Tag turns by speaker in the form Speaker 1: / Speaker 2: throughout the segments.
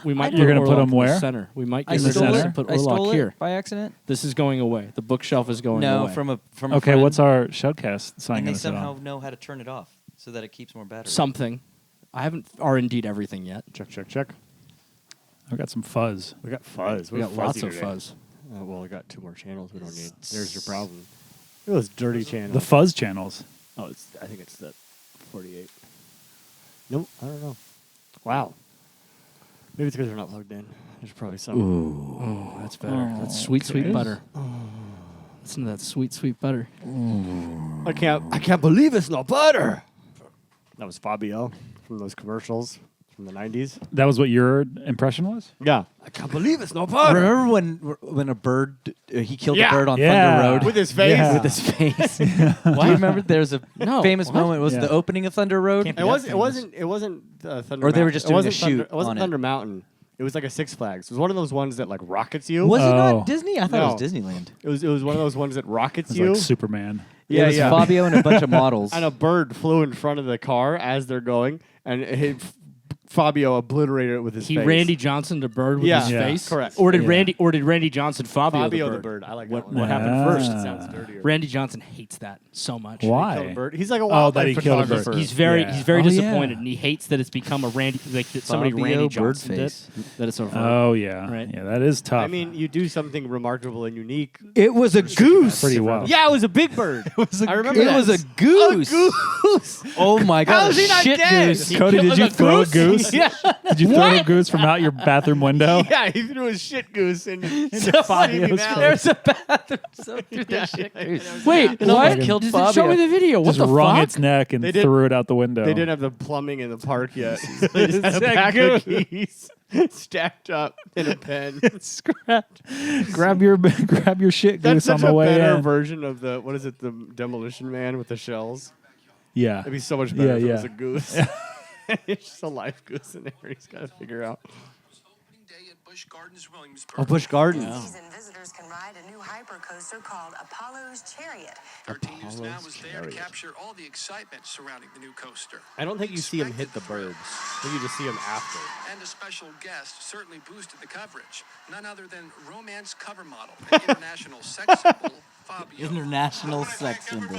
Speaker 1: We might.
Speaker 2: You're going to put them
Speaker 1: in the
Speaker 2: where?
Speaker 1: center. We might
Speaker 3: I
Speaker 1: get in the
Speaker 3: stole
Speaker 1: center.
Speaker 3: it.
Speaker 1: Put
Speaker 3: I stole
Speaker 1: Orlock
Speaker 3: it
Speaker 1: here.
Speaker 3: by accident.
Speaker 1: This is going away. The bookshelf is going
Speaker 3: No,
Speaker 1: away.
Speaker 3: from a
Speaker 2: Okay,
Speaker 3: friend.
Speaker 2: what's our Shudcast sign
Speaker 3: And they
Speaker 2: going to sit
Speaker 3: somehow
Speaker 2: on?
Speaker 3: know how to turn it off so that it keeps more battery.
Speaker 1: Something. I haven't R&D'd everything yet.
Speaker 4: Check.
Speaker 2: I got some fuzz.
Speaker 4: We got fuzz.
Speaker 1: We got
Speaker 4: We're
Speaker 1: lots
Speaker 4: fuzzy
Speaker 1: of
Speaker 4: today.
Speaker 1: fuzz.
Speaker 4: Well, we got 2 more channels we don't need. There's your problem. Look at those dirty channels.
Speaker 2: The fuzz channels.
Speaker 4: Oh, I think it's the 48. Nope, I don't know. Wow. Maybe it's because they're not plugged in. There's probably some.
Speaker 1: Oh, that's better. That's sweet, sweet butter. Listen to that sweet, sweet butter.
Speaker 4: I can't believe it's not butter. That was Fabio from those commercials from the 90s.
Speaker 2: That was what your impression was?
Speaker 4: Yeah. I can't believe it's not butter.
Speaker 3: Remember when a bird he killed
Speaker 4: Yeah.
Speaker 3: a bird on
Speaker 2: Yeah.
Speaker 3: Thunder Road
Speaker 4: With his face.
Speaker 2: Yeah.
Speaker 3: with his face? Do you remember? There's a
Speaker 1: No,
Speaker 3: famous
Speaker 1: what?
Speaker 3: moment. It was
Speaker 2: Yeah.
Speaker 3: the opening of Thunder Road.
Speaker 4: It wasn't Thunder
Speaker 3: Or they were
Speaker 4: Mountain.
Speaker 3: just
Speaker 4: It
Speaker 3: doing a
Speaker 4: wasn't
Speaker 3: shoot
Speaker 4: It wasn't
Speaker 3: on it.
Speaker 4: Thunder Mountain. It was like a Six Flags. It was one of those ones that like rockets you.
Speaker 3: Was it
Speaker 2: Oh.
Speaker 3: not Disney? I thought it was Disneyland.
Speaker 4: It was one of those ones that rockets
Speaker 2: It's
Speaker 4: you.
Speaker 2: like Superman.
Speaker 3: It was Fabio and a bunch of models.
Speaker 4: And a bird flew in front of the car as they're going, and Fabio obliterated it with his
Speaker 1: He
Speaker 4: face.
Speaker 1: Randy Johnson the bird with
Speaker 4: Yeah.
Speaker 1: his
Speaker 4: Yeah.
Speaker 1: face?
Speaker 4: Correct.
Speaker 1: Or did
Speaker 2: Yeah.
Speaker 1: Randy Johnson Fabio
Speaker 4: the bird. I like that one.
Speaker 1: What happened first?
Speaker 4: It sounds dirtier.
Speaker 1: Randy Johnson hates that so much.
Speaker 2: Why?
Speaker 4: Killed a bird. He's like a
Speaker 2: that
Speaker 4: wildlife
Speaker 2: he killed a bird.
Speaker 4: photographer.
Speaker 1: He's very
Speaker 2: Yeah.
Speaker 1: he's very
Speaker 3: Oh, yeah.
Speaker 1: disappointed, and he hates that it's become a Randy like that somebody
Speaker 3: Fabio
Speaker 1: Randy Johnson did.
Speaker 3: Birdface.
Speaker 1: That it's over.
Speaker 2: Oh, yeah.
Speaker 1: Right.
Speaker 2: Yeah, that is tough.
Speaker 4: I mean, you do something remarkable and unique.
Speaker 3: It was a goose.
Speaker 2: pretty well.
Speaker 4: Yeah, it was a big bird. I remember
Speaker 3: It
Speaker 4: that.
Speaker 3: was a goose.
Speaker 4: goose.
Speaker 3: Oh my god!
Speaker 4: How is he not
Speaker 3: shit
Speaker 4: dead?
Speaker 3: goose.
Speaker 2: Cody, did you throw a goose?
Speaker 4: Yeah.
Speaker 2: Did you throw a goose from out your bathroom window?
Speaker 4: Yeah, he threw a shit goose into
Speaker 2: Fabio's
Speaker 4: Valley.
Speaker 3: There's a bathroom. So through their shit goose.
Speaker 1: Wait,
Speaker 3: And almost
Speaker 1: what?
Speaker 3: killed
Speaker 1: Just
Speaker 3: Fabio.
Speaker 1: show me the video. What
Speaker 2: Just
Speaker 1: the
Speaker 2: wrung
Speaker 1: fuck?
Speaker 2: its neck and
Speaker 4: They did-
Speaker 2: threw it out the window.
Speaker 4: They didn't have the plumbing in the park yet. They just had a pack of keys stacked up in a pen.
Speaker 2: grab your shit
Speaker 4: That's
Speaker 2: goose on
Speaker 4: such
Speaker 2: the
Speaker 4: a
Speaker 2: way
Speaker 4: better
Speaker 2: in.
Speaker 4: version of the the Demolition Man with the shells.
Speaker 2: Yeah.
Speaker 4: It'd be so much better if it
Speaker 2: Yeah,
Speaker 4: was a
Speaker 2: yeah.
Speaker 4: goose. It's just a live goose in there. He's got to figure out.
Speaker 5: Busch Gardens, Williamsburg.
Speaker 4: Oh, Busch Gardens.
Speaker 6: Season visitors can ride a new hypercoaster called Apollo's Chariot.
Speaker 5: 13 News Now was there to
Speaker 4: Chariot.
Speaker 5: capture all the excitement surrounding the new coaster.
Speaker 4: I don't think you see him hit the birds. I think you just see him after.
Speaker 5: And a special guest certainly boosted the coverage. None other than romance cover model and international sex symbol, Fabio.
Speaker 3: International sex symbol.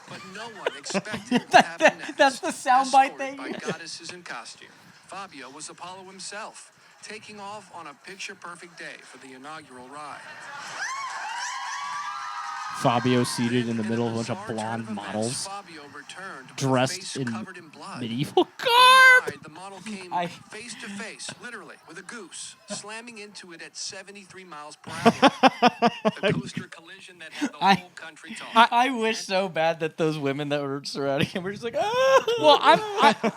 Speaker 5: But no one expected to have next.
Speaker 3: That's the soundbite
Speaker 5: Escorted
Speaker 3: thing.
Speaker 5: by goddesses in costume. Fabio was Apollo himself, taking off on a picture-perfect day for the inaugural ride.
Speaker 1: Fabio seated in the middle of a bunch of blonde models
Speaker 5: Fabio returned with
Speaker 1: dressed
Speaker 5: face
Speaker 1: in
Speaker 5: covered in blood.
Speaker 1: medieval garb.
Speaker 5: Ride, the model came
Speaker 3: I-
Speaker 5: face to face, literally, with a goose, slamming into it at 73 miles per hour. The coaster collision that had the whole country talking.
Speaker 3: I wish so bad that those women that were surrounding him were just like, ah.
Speaker 1: Well,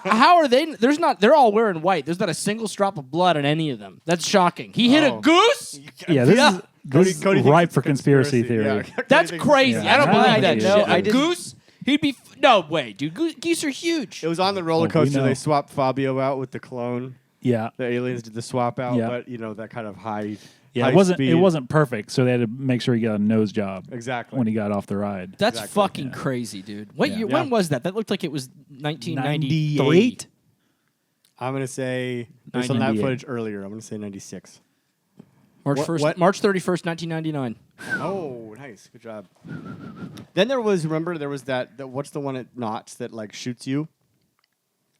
Speaker 1: how are they? There's not. They're all wearing white. There's not a single drop of blood on any of them. That's shocking. He hit a
Speaker 4: Oh.
Speaker 1: goose.
Speaker 2: Yeah, this is
Speaker 4: Cody thinks
Speaker 2: ripe
Speaker 4: it's
Speaker 2: for conspiracy theory.
Speaker 4: Yeah.
Speaker 1: That's crazy.
Speaker 2: Yeah.
Speaker 1: I don't
Speaker 2: I
Speaker 1: believe
Speaker 2: think
Speaker 1: that
Speaker 2: it
Speaker 1: shit.
Speaker 2: is.
Speaker 3: I
Speaker 1: A
Speaker 3: didn't-
Speaker 1: goose? He'd be no way, dude. Geese are huge.
Speaker 4: It was on the roller
Speaker 2: we
Speaker 4: coaster.
Speaker 2: know.
Speaker 4: They swapped Fabio out with the clone.
Speaker 2: Yeah.
Speaker 4: The aliens did the swap out,
Speaker 2: Yeah.
Speaker 4: but that kind of high.
Speaker 2: Yeah,
Speaker 4: high
Speaker 2: it wasn't
Speaker 4: speed.
Speaker 2: perfect, so they had to make sure he got a nose job
Speaker 4: Exactly.
Speaker 2: when he got off the ride.
Speaker 1: That's
Speaker 4: Exactly.
Speaker 1: fucking crazy, dude. What
Speaker 2: Yeah.
Speaker 1: year?
Speaker 4: Yeah.
Speaker 1: When was that? That looked like it was 1993.
Speaker 2: 98?
Speaker 4: I'm gonna say based on that
Speaker 2: 98.
Speaker 4: footage earlier. I'm gonna say 96.
Speaker 1: March
Speaker 4: What-
Speaker 1: 1st,
Speaker 4: what?
Speaker 1: March 31st, 1999.
Speaker 4: Oh, nice, good job. Then there was that what's the one at Knott's that like shoots you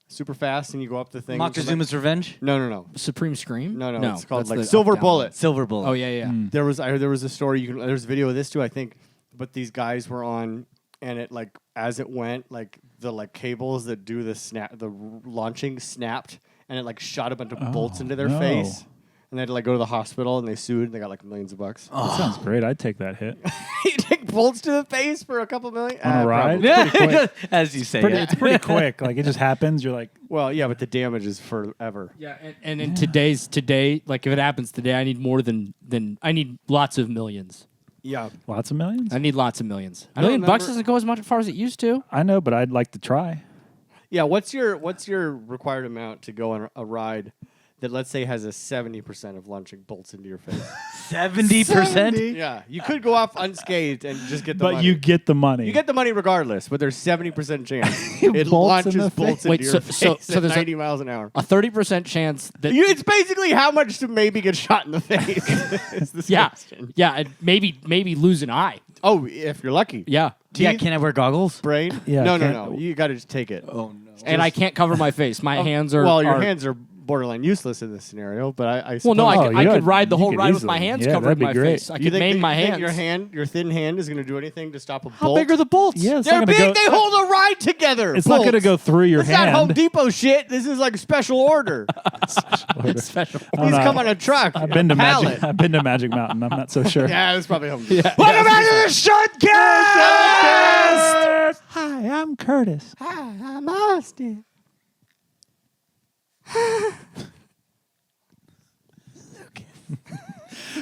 Speaker 4: super fast and you go up the thing.
Speaker 3: Montezuma's Revenge?
Speaker 4: No.
Speaker 1: Supreme Scream?
Speaker 4: No, it's called
Speaker 1: that's
Speaker 4: like
Speaker 1: the
Speaker 4: Silver
Speaker 1: up-down
Speaker 4: Bullet.
Speaker 1: one.
Speaker 3: Silver Bullet.
Speaker 1: Oh yeah, yeah.
Speaker 4: There was a story there's a video of this too, I think, but these guys were on and it like as it went like the like cables that do the launching snapped and it like shot a bunch of bolts into their
Speaker 2: no.
Speaker 4: face. And they had to like go to the hospital and they sued and they got like millions of bucks.
Speaker 2: That sounds great. I'd take that hit.
Speaker 4: You take bolts to the face for a couple million
Speaker 2: On a ride?
Speaker 4: probably.
Speaker 2: Pretty quick.
Speaker 3: As you say.
Speaker 2: It's pretty quick. Like, it just happens. You're like,
Speaker 4: Well, yeah, but the damage is forever.
Speaker 1: Yeah, and in today, like if it happens today, I need more than I need lots of millions.
Speaker 4: Yeah.
Speaker 2: lots of millions?
Speaker 1: I need lots of millions.
Speaker 4: I don't
Speaker 1: $1 million bucks
Speaker 4: remember-
Speaker 1: doesn't go as much as far as it used to.
Speaker 2: I know, but I'd like to try.
Speaker 4: Yeah, what's your required amount to go on a ride that let's say has a 70% of launching bolts into your face?
Speaker 7: 70%?
Speaker 4: Yeah, you could go off unscathed and just get the
Speaker 2: But
Speaker 4: money.
Speaker 2: you get the money.
Speaker 4: You get the money regardless, but there's 70% chance
Speaker 2: It
Speaker 4: it
Speaker 2: bolts in
Speaker 4: launches
Speaker 2: the
Speaker 4: bolts
Speaker 2: face.
Speaker 4: into
Speaker 1: Wait,
Speaker 4: your
Speaker 1: so-
Speaker 4: face
Speaker 1: so
Speaker 4: at
Speaker 1: there's
Speaker 4: 90 miles an hour.
Speaker 1: A 30% chance that
Speaker 4: It's basically how much to maybe get shot in the face. is the
Speaker 1: yeah,
Speaker 4: question.
Speaker 1: yeah, and maybe lose an eye.
Speaker 4: Oh, if you're lucky.
Speaker 1: Yeah,
Speaker 7: Yeah,
Speaker 4: Teeth?
Speaker 7: can I wear goggles?
Speaker 4: Brain?
Speaker 2: Yeah,
Speaker 4: No.
Speaker 2: can't-
Speaker 4: You got to just take it.
Speaker 7: Oh, no.
Speaker 1: and I can't cover my face. My hands are
Speaker 4: Well, your
Speaker 1: are-
Speaker 4: hands are borderline useless in this scenario, but I
Speaker 1: Well, no,
Speaker 4: suppose-
Speaker 2: Oh,
Speaker 1: I
Speaker 2: you
Speaker 1: could
Speaker 2: could-
Speaker 1: ride the
Speaker 2: you
Speaker 1: whole
Speaker 2: could
Speaker 1: ride with my
Speaker 2: easily.
Speaker 1: hands
Speaker 2: Yeah,
Speaker 1: covering
Speaker 2: that'd be
Speaker 1: my
Speaker 2: great.
Speaker 1: face. I
Speaker 4: You
Speaker 1: could
Speaker 4: think
Speaker 1: maim my
Speaker 4: think
Speaker 1: hands.
Speaker 4: your thin hand is going to do anything to stop a
Speaker 1: How
Speaker 4: bolt?
Speaker 1: big are the bolts?
Speaker 2: Yeah, it's
Speaker 4: They're
Speaker 2: not
Speaker 4: big.
Speaker 2: gonna go,
Speaker 4: They hold a ride together.
Speaker 2: It's not going to
Speaker 4: Bolts.
Speaker 2: go through your
Speaker 4: It's not Home
Speaker 2: hand.
Speaker 4: Depot shit. This is like special order.
Speaker 1: Special.
Speaker 2: I'm
Speaker 4: These
Speaker 2: not-
Speaker 4: come on a truck.
Speaker 2: I've been to
Speaker 4: pallet.
Speaker 2: Magic. I've been to Magic Mountain. I'm not so sure.
Speaker 4: Yeah, that's probably Home Depot.
Speaker 2: Welcome back to the SHUDdown! Hi, I'm Curtis.
Speaker 4: I'm Austin.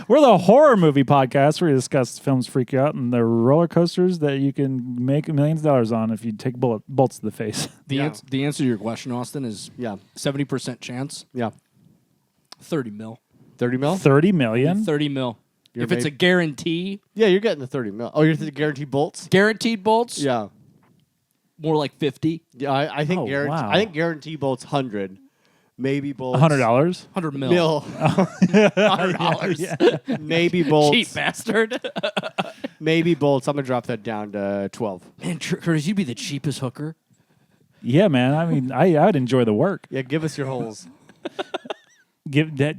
Speaker 2: We're the horror movie podcast where we discuss films freak you out and the roller coasters that you can make millions of dollars on if you take bolts to the face.
Speaker 1: The,
Speaker 4: Yeah.
Speaker 1: the answer to your question, Austin, is
Speaker 4: Yeah.
Speaker 1: 70% chance,
Speaker 4: Yeah.
Speaker 1: 30 mil.
Speaker 4: 30 mil?
Speaker 2: 30 million?
Speaker 1: 30 mil.
Speaker 4: You're
Speaker 1: if it's a
Speaker 4: made-
Speaker 1: guarantee,
Speaker 4: Yeah, you're getting the 30 mil. Oh, you're guaranteed bolts?
Speaker 1: guaranteed bolts,
Speaker 4: Yeah.
Speaker 1: more like 50,
Speaker 4: Yeah, I think
Speaker 2: Oh, wow.
Speaker 4: I think guarantee bolts 100. Maybe bolts
Speaker 2: $100?
Speaker 1: 100 mil.
Speaker 4: Mil.
Speaker 1: $100.
Speaker 4: Maybe bolts.
Speaker 1: Cheap bastard.
Speaker 4: Maybe bolts. I'm going to drop that down to 12.
Speaker 1: Man, Curtis, you'd be the cheapest hooker.
Speaker 2: Yeah, man. I mean, I'd enjoy the work.
Speaker 4: Yeah, give us your holes.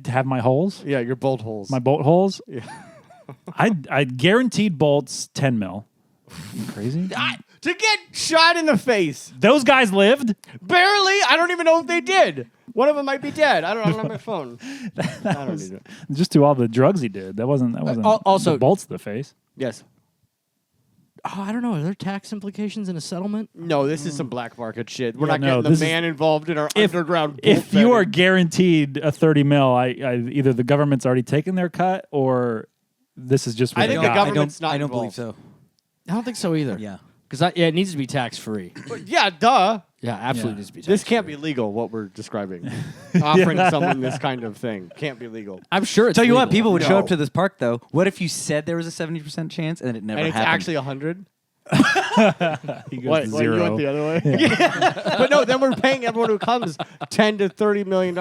Speaker 2: Have my holes,
Speaker 4: Yeah, your bolt holes.
Speaker 2: my bolt holes.
Speaker 4: Yeah.
Speaker 2: I'd guaranteed bolts 10 mil. You crazy?
Speaker 4: To get shot in the face.
Speaker 2: Those guys lived.
Speaker 4: Barely. I don't even know if they did. One of them might be dead. I don't have my phone. I don't need it.
Speaker 2: Just to all the drugs he did. That wasn't
Speaker 1: also-
Speaker 2: the bolts to the face.
Speaker 4: Yes.
Speaker 1: Oh, I don't know. Are there tax implications in a settlement?
Speaker 4: No, this is some black market shit. We're
Speaker 2: Yeah,
Speaker 4: not
Speaker 2: no,
Speaker 4: getting
Speaker 2: this
Speaker 4: the
Speaker 2: is-
Speaker 4: man involved in our
Speaker 2: If-
Speaker 4: underground.
Speaker 2: If
Speaker 4: bolt
Speaker 2: you are
Speaker 4: betting.
Speaker 2: guaranteed a 30 mil, I either the government's already taken their cut or this is just what
Speaker 4: I
Speaker 2: they
Speaker 4: think the
Speaker 2: got.
Speaker 4: government's not
Speaker 7: I don't
Speaker 4: involved.
Speaker 7: believe so.
Speaker 1: I don't think so either.
Speaker 7: Yeah.
Speaker 1: Because it needs to be tax free.
Speaker 4: Yeah, duh.
Speaker 1: Yeah, absolutely
Speaker 2: Yeah.
Speaker 1: needs to be tax
Speaker 4: This can't be legal. What we're describing, offering someone this kind of thing can't be legal.
Speaker 1: I'm sure it's
Speaker 7: Tell you what,
Speaker 1: legal.
Speaker 7: people would show
Speaker 4: No.
Speaker 7: up to this park, though. What if you said there was a 70% chance and it never
Speaker 4: And it's
Speaker 7: happened?
Speaker 4: actually 100.
Speaker 2: He goes
Speaker 4: What?
Speaker 2: to
Speaker 4: You
Speaker 2: zero.
Speaker 4: went the other way. But no, then we're paying everyone who comes $10 to $30 million.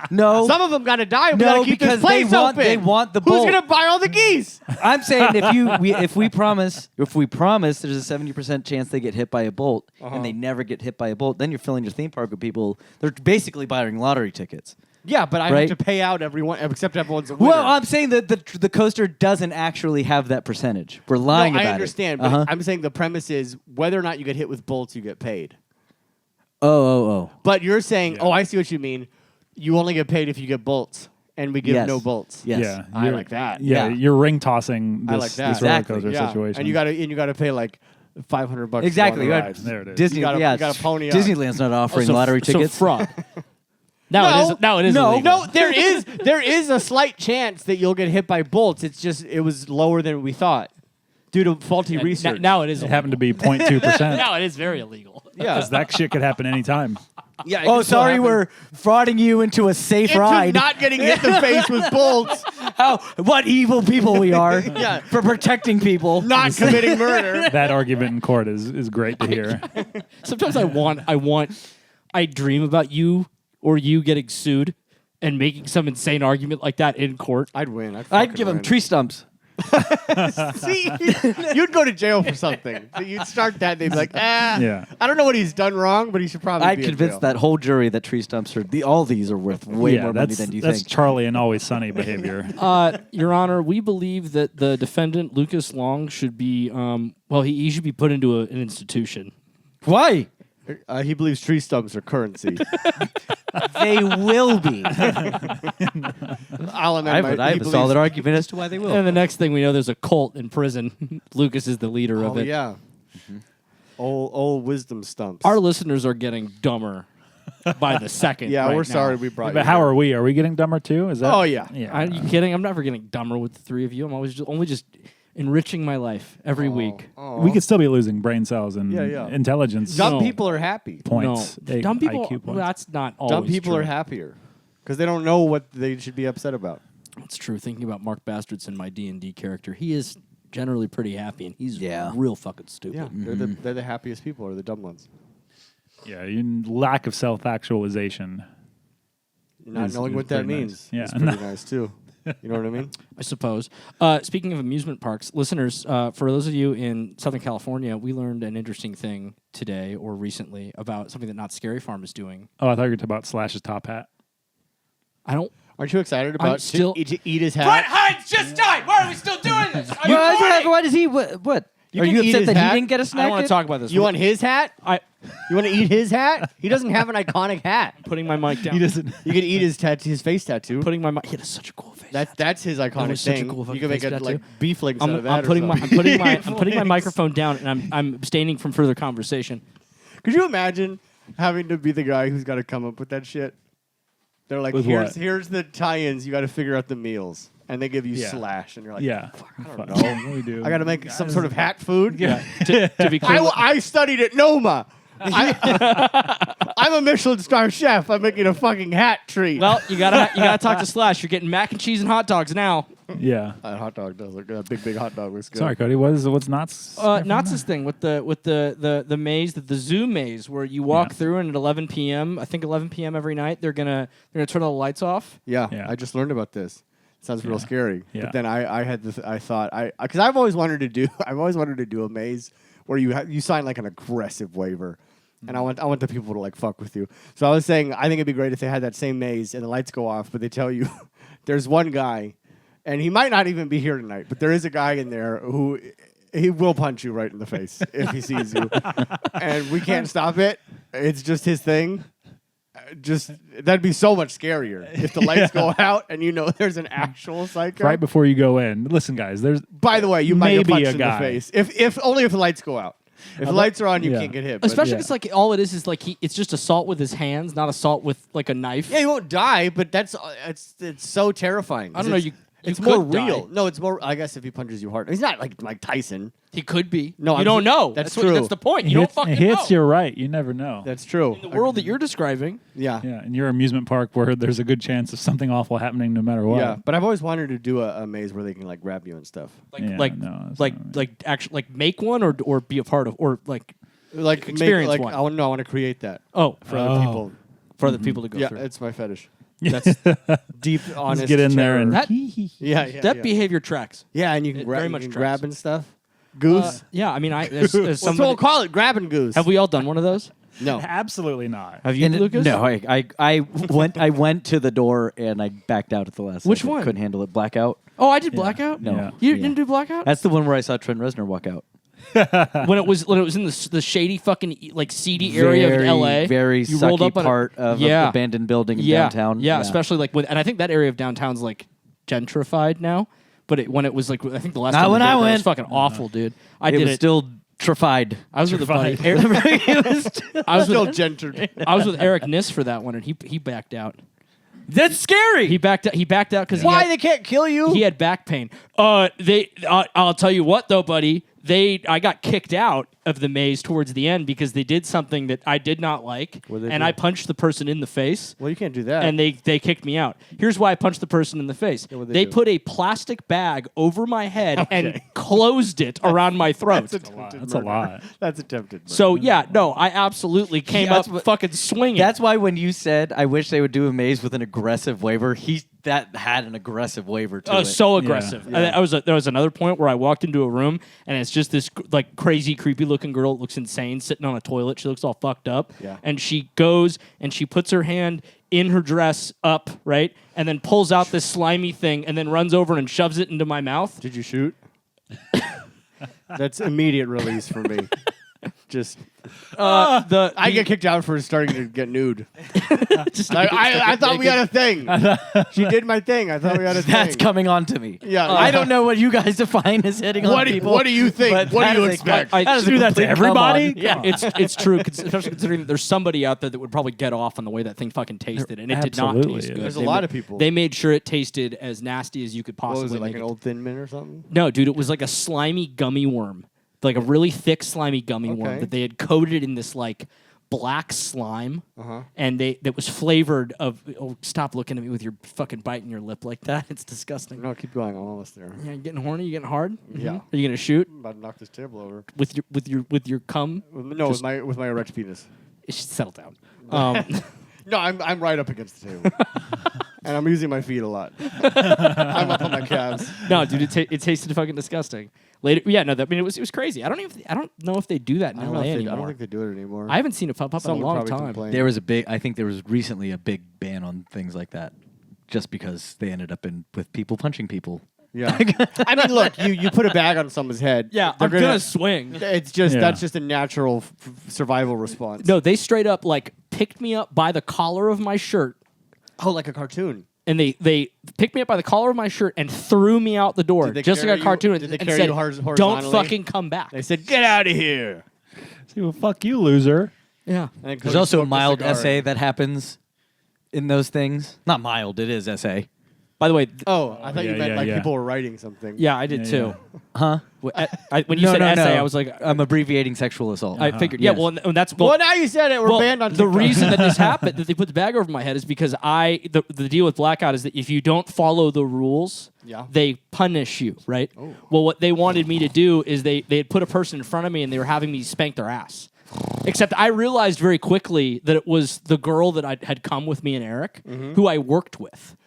Speaker 7: no.
Speaker 4: Some of them got to die. We
Speaker 7: No,
Speaker 4: gotta keep
Speaker 7: because
Speaker 4: this place
Speaker 7: they want-
Speaker 4: open.
Speaker 7: they want the
Speaker 4: Who's
Speaker 7: bolt.
Speaker 4: gonna buy all the geese?
Speaker 7: I'm saying if we promise there's a 70% chance they get hit by a bolt and they never get hit by a bolt, then you're filling your theme park with people. They're basically buying lottery tickets.
Speaker 4: Yeah, but I
Speaker 7: Right.
Speaker 4: have to pay out everyone except everyone's a winner.
Speaker 7: Well, I'm saying that the coaster doesn't actually have that percentage. We're lying
Speaker 4: no,
Speaker 7: about it.
Speaker 4: I understand, but
Speaker 7: Uh-huh.
Speaker 4: I'm saying the premise is whether or not you get hit with bolts, you get paid.
Speaker 7: Oh.
Speaker 4: But you're saying,
Speaker 2: Yeah.
Speaker 4: oh, I see what you mean. You only get paid if you get bolts, and we give
Speaker 7: Yes.
Speaker 4: no bolts.
Speaker 7: Yes.
Speaker 2: Yeah,
Speaker 4: I
Speaker 2: you're-
Speaker 4: like that.
Speaker 2: Yeah,
Speaker 7: Yeah.
Speaker 2: you're ring tossing
Speaker 4: I
Speaker 2: this,
Speaker 4: like that.
Speaker 2: this roller
Speaker 7: Exactly.
Speaker 2: coaster
Speaker 4: Yeah,
Speaker 2: situation.
Speaker 4: and you got to pay like $500
Speaker 7: Exactly.
Speaker 4: To go on
Speaker 7: You
Speaker 4: the
Speaker 7: had
Speaker 4: ride.
Speaker 2: There it is.
Speaker 7: Disney,
Speaker 4: You gotta-
Speaker 7: yeah,
Speaker 4: you gotta pony up.
Speaker 7: Disneyland's not offering lottery tickets.
Speaker 1: So fraud. Now it is illegal.
Speaker 4: No, there is a slight chance that you'll get hit by bolts. It's just it was lower than we thought due to faulty research.
Speaker 1: Now it is
Speaker 2: It
Speaker 1: illegal.
Speaker 2: happened to be 0.2%.
Speaker 1: Now it is very illegal.
Speaker 4: yeah,
Speaker 2: Because that shit could happen anytime.
Speaker 4: yeah. it
Speaker 7: Oh,
Speaker 4: can still
Speaker 7: sorry,
Speaker 4: happen.
Speaker 7: we're frauding you into a safe
Speaker 4: Into
Speaker 7: ride.
Speaker 4: not getting hit in the face with bolts,
Speaker 7: What evil people we are
Speaker 4: Yeah.
Speaker 7: for protecting people.
Speaker 4: not committing murder.
Speaker 2: That argument in court is great to hear.
Speaker 1: Sometimes I dream about you or you getting sued and making some insane argument like that in court.
Speaker 4: I'd win.
Speaker 7: I'd give them tree stumps.
Speaker 4: See, you'd go to jail for something. You'd start that. They'd be like,
Speaker 2: Yeah.
Speaker 4: I don't know what he's done wrong, but he should probably.
Speaker 7: I'd
Speaker 4: be in
Speaker 7: convince
Speaker 4: jail.
Speaker 7: that whole jury that tree stumps are all these are worth way
Speaker 2: yeah,
Speaker 7: more money
Speaker 2: that's,
Speaker 7: than you
Speaker 2: that's
Speaker 7: think.
Speaker 2: Charlie and Always Sunny behavior.
Speaker 1: Your Honor, we believe that the defendant, Lucas Long, should be, he should be put into an institution.
Speaker 7: Why?
Speaker 4: He believes tree stumps are currency.
Speaker 7: They will be.
Speaker 4: I'll amend
Speaker 7: I
Speaker 4: my-
Speaker 7: have
Speaker 4: he
Speaker 7: a
Speaker 4: believes-
Speaker 7: solid argument as to why they will.
Speaker 1: And the next thing we know, there's a cult in prison. Lucas is the leader of
Speaker 4: Oh
Speaker 1: it.
Speaker 4: yeah. Old wisdom stumps.
Speaker 1: Our listeners are getting dumber by the second.
Speaker 4: yeah,
Speaker 1: right
Speaker 4: we're
Speaker 1: now.
Speaker 4: sorry we brought you.
Speaker 2: But how
Speaker 4: here.
Speaker 2: are we? Are we getting dumber too? Is that?
Speaker 4: Oh yeah.
Speaker 2: Yeah.
Speaker 1: Are you kidding? I'm never getting dumber with the three of you. I'm always only just enriching my life every week.
Speaker 4: Oh.
Speaker 2: We could still be losing brain cells and
Speaker 4: Yeah.
Speaker 2: intelligence
Speaker 4: Dumb
Speaker 1: No.
Speaker 4: people are happy.
Speaker 2: points.
Speaker 1: No, dumb people.
Speaker 2: IQ points.
Speaker 1: Well, that's not always
Speaker 4: Dumb people
Speaker 1: true.
Speaker 4: are happier because they don't know what they should be upset about.
Speaker 1: It's true. Thinking about Mark Bastardson, my D&D character, he is generally pretty happy, and he's real fucking stupid.
Speaker 4: Yeah, they're the happiest people, or the dumb ones.
Speaker 2: Yeah, lack of self-actualization.
Speaker 4: Not knowing what that means.
Speaker 2: Yeah,
Speaker 4: is pretty nice too. You know what I mean?
Speaker 1: I suppose. Speaking of amusement parks, listeners, for those of you in Southern California, we learned an interesting thing today or recently about something that Not Scary Farm is doing.
Speaker 2: Oh, I thought you were talking about Slash's top hat.
Speaker 4: Aren't you excited about
Speaker 1: still-
Speaker 4: to eat his hat?
Speaker 3: Brett Hines just died. Why are we still doing this? Are you
Speaker 7: Why does he? What?
Speaker 4: You
Speaker 7: Are
Speaker 4: can
Speaker 7: you
Speaker 4: eat
Speaker 7: upset
Speaker 4: his
Speaker 7: that
Speaker 4: hat.
Speaker 7: he didn't get a
Speaker 1: I
Speaker 7: snack?
Speaker 1: don't want to talk about this.
Speaker 4: You want his hat? You want to eat his hat? He doesn't have an iconic hat.
Speaker 1: Putting my mic down.
Speaker 2: He doesn't.
Speaker 4: You could eat his face tattoo.
Speaker 1: Putting my mic. He has such a cool face.
Speaker 4: That's his iconic
Speaker 1: was such a
Speaker 4: thing.
Speaker 1: cool fucking
Speaker 4: You can make
Speaker 1: face
Speaker 4: a
Speaker 1: tattoo.
Speaker 4: like beef links out of that.
Speaker 1: I'm putting
Speaker 4: or something.
Speaker 1: I'm putting my microphone down, and I'm abstaining from further conversation.
Speaker 4: Could you imagine having to be the guy who's got to come up with that shit? They're like,
Speaker 2: With what?
Speaker 4: here's the tie-ins. You got to figure out the meals, and they give you Slash, and you're like,
Speaker 2: Yeah.
Speaker 4: I don't
Speaker 2: Fuck,
Speaker 4: know.
Speaker 2: what we do?
Speaker 4: I got to make some sort of hat food.
Speaker 2: Yeah.
Speaker 1: To be clear,
Speaker 4: I studied at Noma. I'm a Michelin star chef. I'm making a fucking hat treat.
Speaker 1: well, you gotta talk to Slash. You're getting mac and cheese and hot dogs now.
Speaker 2: Yeah.
Speaker 4: that hot dog does look good. Big hot dog looks good.
Speaker 2: Sorry, Cody. What's not?
Speaker 1: Not this thing with the maze, the zoo maze, where you walk through, and at 11 p.m. I think 11 p.m. every night they're gonna turn all the lights off.
Speaker 4: Yeah,
Speaker 2: Yeah.
Speaker 4: I just learned about this. Sounds real scary.
Speaker 2: Yeah.
Speaker 4: But then I thought because I've always wanted to do a maze where you sign like an aggressive waiver. And I want the people to like fuck with you. So I was saying I think it'd be great if they had that same maze and the lights go off, but they tell you there's one guy, and he might not even be here tonight, but there is a guy in there who he will punch you right in the face if he sees you, and we can't stop it. It's just his thing. That'd be so much scarier if the lights go out and you know there's an actual psycho.
Speaker 2: Right before you go in. Listen, guys. There's.
Speaker 4: By the way, you might get
Speaker 2: maybe
Speaker 4: punched
Speaker 2: a
Speaker 4: in the
Speaker 2: guy.
Speaker 4: face if only if the lights go out. If the lights are on, you
Speaker 2: yeah.
Speaker 4: can't get hit. but-
Speaker 1: Especially because like all it is like it's just assault with his hands, not assault with like a knife.
Speaker 4: Yeah, you won't die, but it's so terrifying.
Speaker 1: I don't know.
Speaker 4: It's
Speaker 1: You
Speaker 4: more
Speaker 1: could die.
Speaker 4: real. No, it's more. I guess if he punches you hard, he's not like Mike Tyson.
Speaker 1: He could be.
Speaker 4: No,
Speaker 1: you
Speaker 4: I'm
Speaker 1: don't
Speaker 4: ju-
Speaker 1: know.
Speaker 4: that's
Speaker 1: what-
Speaker 4: true.
Speaker 1: That's the point. You
Speaker 2: It
Speaker 1: don't
Speaker 2: hits,
Speaker 1: fucking
Speaker 2: it hits,
Speaker 1: know.
Speaker 2: you're right. You never know.
Speaker 4: That's true.
Speaker 1: The world that you're describing.
Speaker 4: Yeah.
Speaker 2: Yeah, in your amusement park where there's a good chance of something awful happening no matter what.
Speaker 4: Yeah, but I've always wanted to do a maze where they can like grab you and stuff.
Speaker 2: Yeah,
Speaker 1: like
Speaker 2: no, that's
Speaker 1: like
Speaker 2: not right.
Speaker 1: like actually like make one or be a part of or like
Speaker 4: Like
Speaker 1: Experience
Speaker 4: make, like
Speaker 1: one.
Speaker 4: I want to create that for other
Speaker 2: Oh.
Speaker 4: people.
Speaker 1: for other people to go
Speaker 4: Yeah,
Speaker 1: through.
Speaker 4: it's my fetish.
Speaker 1: That's
Speaker 4: Deep, honest.
Speaker 2: Let's get in there
Speaker 4: terror.
Speaker 2: and
Speaker 1: that
Speaker 4: yeah,
Speaker 1: that behavior tracks.
Speaker 4: Yeah, and you can
Speaker 1: it
Speaker 4: grab,
Speaker 1: very
Speaker 4: you
Speaker 1: much
Speaker 4: can
Speaker 1: tracks.
Speaker 4: grab and stuff. Goose.
Speaker 1: Yeah, I mean, as
Speaker 4: That's what
Speaker 1: somebody,
Speaker 4: we'll call it. Grab and goose.
Speaker 1: have we all done one of those?
Speaker 4: No.
Speaker 2: Absolutely not.
Speaker 1: Have you,
Speaker 7: And
Speaker 1: Lucas?
Speaker 7: No, I went to the door and I backed out at the last.
Speaker 1: Which
Speaker 7: second.
Speaker 1: one?
Speaker 7: Couldn't handle it. Blackout.
Speaker 1: Oh, I did Blackout.
Speaker 7: No.
Speaker 2: Yeah.
Speaker 1: You
Speaker 7: Yeah.
Speaker 1: didn't do Blackout
Speaker 7: That's the one where I saw Trent Reznor walk out.
Speaker 1: when it was in the shady fucking like seedy area of L.A.
Speaker 7: Very
Speaker 1: you rolled
Speaker 7: sucky
Speaker 1: up on
Speaker 7: part of an abandoned building in downtown.
Speaker 1: Yeah, especially like and I think that area of downtown's like gentrified now. But when it was like I think the last
Speaker 7: Not
Speaker 1: time we
Speaker 7: when
Speaker 1: did
Speaker 7: I
Speaker 1: it, it was
Speaker 7: went.
Speaker 1: fucking awful, dude. I
Speaker 7: it
Speaker 1: did
Speaker 7: was
Speaker 1: it.
Speaker 7: still trified.
Speaker 1: I was with a buddy.
Speaker 7: It was still-
Speaker 1: I was
Speaker 4: Still
Speaker 1: with
Speaker 4: gendered.
Speaker 1: I was with Eric Niss for that one, and he backed out.
Speaker 7: That's scary.
Speaker 1: He backed out because
Speaker 4: Why they can't kill you?
Speaker 1: he had back pain. I'll tell you what though, buddy. I got kicked out of the maze towards the end because they did something that I did not like,
Speaker 4: What'd they
Speaker 1: and
Speaker 4: do?
Speaker 1: I punched the person in the face.
Speaker 4: Well, you can't do that.
Speaker 1: And they kicked me out. Here's why I punched the person in the face.
Speaker 4: what'd they
Speaker 1: They
Speaker 4: do?
Speaker 1: put a plastic bag over my head and closed it around my throat.
Speaker 4: That's attempted
Speaker 2: That's a
Speaker 4: murder.
Speaker 2: lot.
Speaker 4: That's attempted murder.
Speaker 1: So yeah, no, I absolutely came
Speaker 7: Yeah,
Speaker 1: up
Speaker 7: that's what-
Speaker 1: fucking swinging.
Speaker 7: That's why when you said I wish they would do a maze with an aggressive waiver, that had an aggressive waiver to it.
Speaker 1: so aggressive.
Speaker 4: Yeah.
Speaker 1: There was another point where I walked into a room and it's just this like crazy, creepy looking girl that looks insane sitting on a toilet. She looks all fucked up.
Speaker 4: Yeah.
Speaker 1: And she goes and she puts her hand in her dress up, right? And then pulls out this slimy thing and then runs over and shoves it into my mouth.
Speaker 4: Did you shoot? That's immediate release for me. Just I get kicked out for starting to get nude. I thought we had a thing. She did my thing. I thought we had a thing.
Speaker 7: That's coming on to me.
Speaker 4: Yeah.
Speaker 7: I don't know what you guys define as hitting on people.
Speaker 4: What do you think?
Speaker 7: but
Speaker 4: What
Speaker 7: that
Speaker 4: do you
Speaker 7: is a-
Speaker 4: expect?
Speaker 7: that is a
Speaker 2: Do that to
Speaker 7: complete come
Speaker 2: everybody?
Speaker 7: on. Yeah.
Speaker 1: It's true, especially considering that there's somebody out there that would probably get off on the way that thing fucking tasted, and it did not
Speaker 2: Absolutely
Speaker 1: taste
Speaker 2: is.
Speaker 1: good.
Speaker 4: There's a
Speaker 1: They
Speaker 4: lot
Speaker 1: ma-
Speaker 4: of people.
Speaker 1: They made sure it tasted as nasty as you could
Speaker 4: What
Speaker 1: possibly
Speaker 4: was it, like
Speaker 1: make
Speaker 4: an
Speaker 1: it.
Speaker 4: old Thin Mint or something?
Speaker 1: No, dude, it was like a slimy gummy worm, like a really thick slimy gummy worm
Speaker 4: Okay.
Speaker 1: that they had coated in this like black slime,
Speaker 4: Uh-huh.
Speaker 1: and that was flavored of. Oh, stop looking at me with your fucking biting your lip like that. It's disgusting.
Speaker 4: No, keep going. I'm almost there.
Speaker 1: Yeah, you getting horny? You getting hard?
Speaker 4: Yeah.
Speaker 1: Are you gonna shoot
Speaker 4: I'm about to knock this table over.
Speaker 1: with your cum?
Speaker 4: No, with my erect penis.
Speaker 1: It should settle down.
Speaker 4: No, I'm right up against the table, and I'm using my feet a lot. I'm up on my calves.
Speaker 1: No, dude, it tasted fucking disgusting. Later, yeah, no, I mean it was crazy. I don't know if they do that in
Speaker 4: I don't,
Speaker 1: LA
Speaker 4: know if they,
Speaker 1: anymore.
Speaker 4: I don't think they do it anymore.
Speaker 1: I haven't seen it pop up
Speaker 4: Someone
Speaker 1: in a long
Speaker 4: probably
Speaker 1: time.
Speaker 4: complained.
Speaker 7: There was I think there was recently a big ban on things like that, just because they ended up with people punching people.
Speaker 4: Yeah. I mean, look, you put a bag on someone's head.
Speaker 1: Yeah,
Speaker 4: they're
Speaker 1: I'm gonna swing.
Speaker 4: It's just
Speaker 2: Yeah.
Speaker 4: that's just a natural survival response.
Speaker 1: No, they straight up like picked me up by the collar of my shirt,
Speaker 4: Oh, like a cartoon.
Speaker 1: and they picked me up by the collar of my shirt and threw me out the door,
Speaker 4: Did they
Speaker 1: just like
Speaker 4: carry
Speaker 1: a
Speaker 4: you-
Speaker 1: cartoon,
Speaker 4: did they
Speaker 1: and
Speaker 4: carry
Speaker 1: said,
Speaker 4: you
Speaker 1: "Don't
Speaker 4: horizontally?"
Speaker 1: fucking come back."
Speaker 4: They said, "Get out of here."
Speaker 2: See, well, fuck you, loser.
Speaker 1: Yeah.
Speaker 4: And then
Speaker 7: There's
Speaker 4: Cody
Speaker 7: also a
Speaker 4: smoked
Speaker 7: mild
Speaker 4: cigar.
Speaker 7: essay that happens in those things. Not mild, it is essay.
Speaker 1: By the way,
Speaker 4: Oh, I thought you
Speaker 2: yeah,
Speaker 4: meant
Speaker 2: yeah,
Speaker 4: like
Speaker 2: yeah.
Speaker 4: people were writing something.
Speaker 1: yeah, I did
Speaker 2: Yeah,
Speaker 1: too.
Speaker 7: Huh?
Speaker 1: When you said essay, I was like,
Speaker 7: I'm abbreviating sexual assault.
Speaker 1: I figured. Yeah,
Speaker 7: Yes.
Speaker 1: well, and that's
Speaker 4: Well, now you said it. We're
Speaker 1: well,
Speaker 4: banned on
Speaker 1: the
Speaker 4: TikTok.
Speaker 1: reason that this happened, that they put the bag over my head, is because the deal with Blackout is that if you don't follow the rules,
Speaker 4: Yeah.
Speaker 1: they punish you, right?
Speaker 4: Oh.
Speaker 1: Well, what they wanted me to do is they had put a person in front of me and they were having me spank their ass. Except I realized very quickly that it was the girl that had come with me and Eric,
Speaker 4: Mm-hmm.
Speaker 1: who I worked with,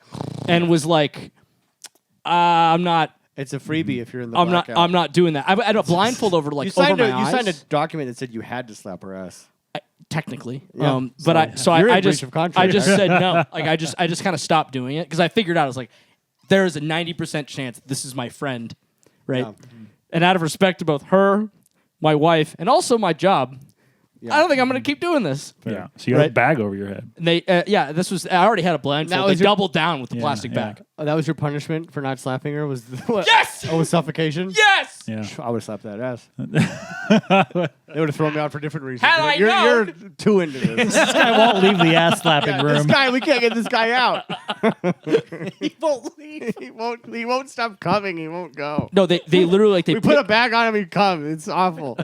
Speaker 1: and was like, I'm not.
Speaker 4: It's a freebie if you're in the
Speaker 1: I'm not.
Speaker 4: blackout.
Speaker 1: I'm not doing that. I had a blindfold over like
Speaker 4: You signed
Speaker 1: over my
Speaker 4: you
Speaker 1: eyes.
Speaker 4: signed a document that said you had to slap her ass.
Speaker 1: Technically,
Speaker 4: Yeah.
Speaker 1: but
Speaker 4: You're in
Speaker 1: I
Speaker 4: breach
Speaker 1: just
Speaker 4: of contract.
Speaker 1: I just said no. Like I just kind of stopped doing it because I figured out I was like, there is a 90% chance this is my friend, right?
Speaker 4: Yeah.
Speaker 1: And out of respect to both her, my wife, and also my job,
Speaker 4: Yeah.
Speaker 1: I don't think I'm going to keep doing this.
Speaker 2: Yeah. So you got a
Speaker 1: Right.
Speaker 2: bag over your head.
Speaker 1: And they, this was I already had a blindfold.
Speaker 4: That
Speaker 1: They
Speaker 4: was your-
Speaker 1: doubled down with the
Speaker 2: Yeah,
Speaker 1: plastic
Speaker 2: yeah.
Speaker 1: bag.
Speaker 4: Oh, that was your punishment for not slapping her? Was what?
Speaker 1: Yes!
Speaker 4: Oh, was suffocation?
Speaker 1: Yes.
Speaker 2: Yeah.
Speaker 4: I would have slapped that ass. They would have thrown me out for different reasons.
Speaker 1: Had
Speaker 4: Like,
Speaker 1: I
Speaker 4: you're
Speaker 1: known.
Speaker 4: too into this.
Speaker 2: This guy won't leave the ass slapping
Speaker 4: Yeah, this
Speaker 2: room.
Speaker 4: guy, we can't get this guy out. He won't leave. He won't stop coming. He won't go.
Speaker 1: No, they literally like they
Speaker 4: We put a bag on him. He comes. It's awful.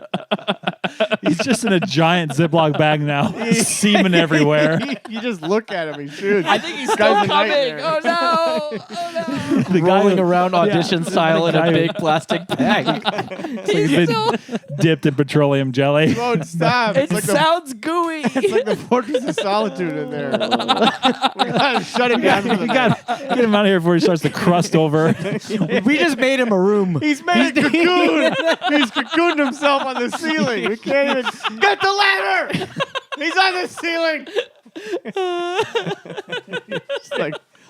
Speaker 2: He's just in a giant Ziploc bag now, semen everywhere.
Speaker 4: You just look at him. He shoots.
Speaker 1: I think he's
Speaker 4: This
Speaker 1: still
Speaker 4: guy's a
Speaker 1: coming.
Speaker 4: nightmare.
Speaker 1: Oh no! Oh
Speaker 2: The guy
Speaker 7: Rolling
Speaker 2: who-
Speaker 7: around audition
Speaker 2: Yeah.
Speaker 7: style in
Speaker 2: The guy
Speaker 7: a
Speaker 2: who-
Speaker 7: big plastic bag.
Speaker 1: no!
Speaker 2: He's been dipped in petroleum jelly.
Speaker 4: He won't stop.
Speaker 1: It
Speaker 4: It's like
Speaker 1: sounds gooey.
Speaker 4: it's like the Fortress of Solitude in there. We gotta shut it down for the
Speaker 2: You got get him out of here before he starts to crust over.
Speaker 7: We just made him a room.
Speaker 4: He's made a cocoon. He's cocooned himself on the ceiling. We can't even get the ladder. He's on the ceiling. It's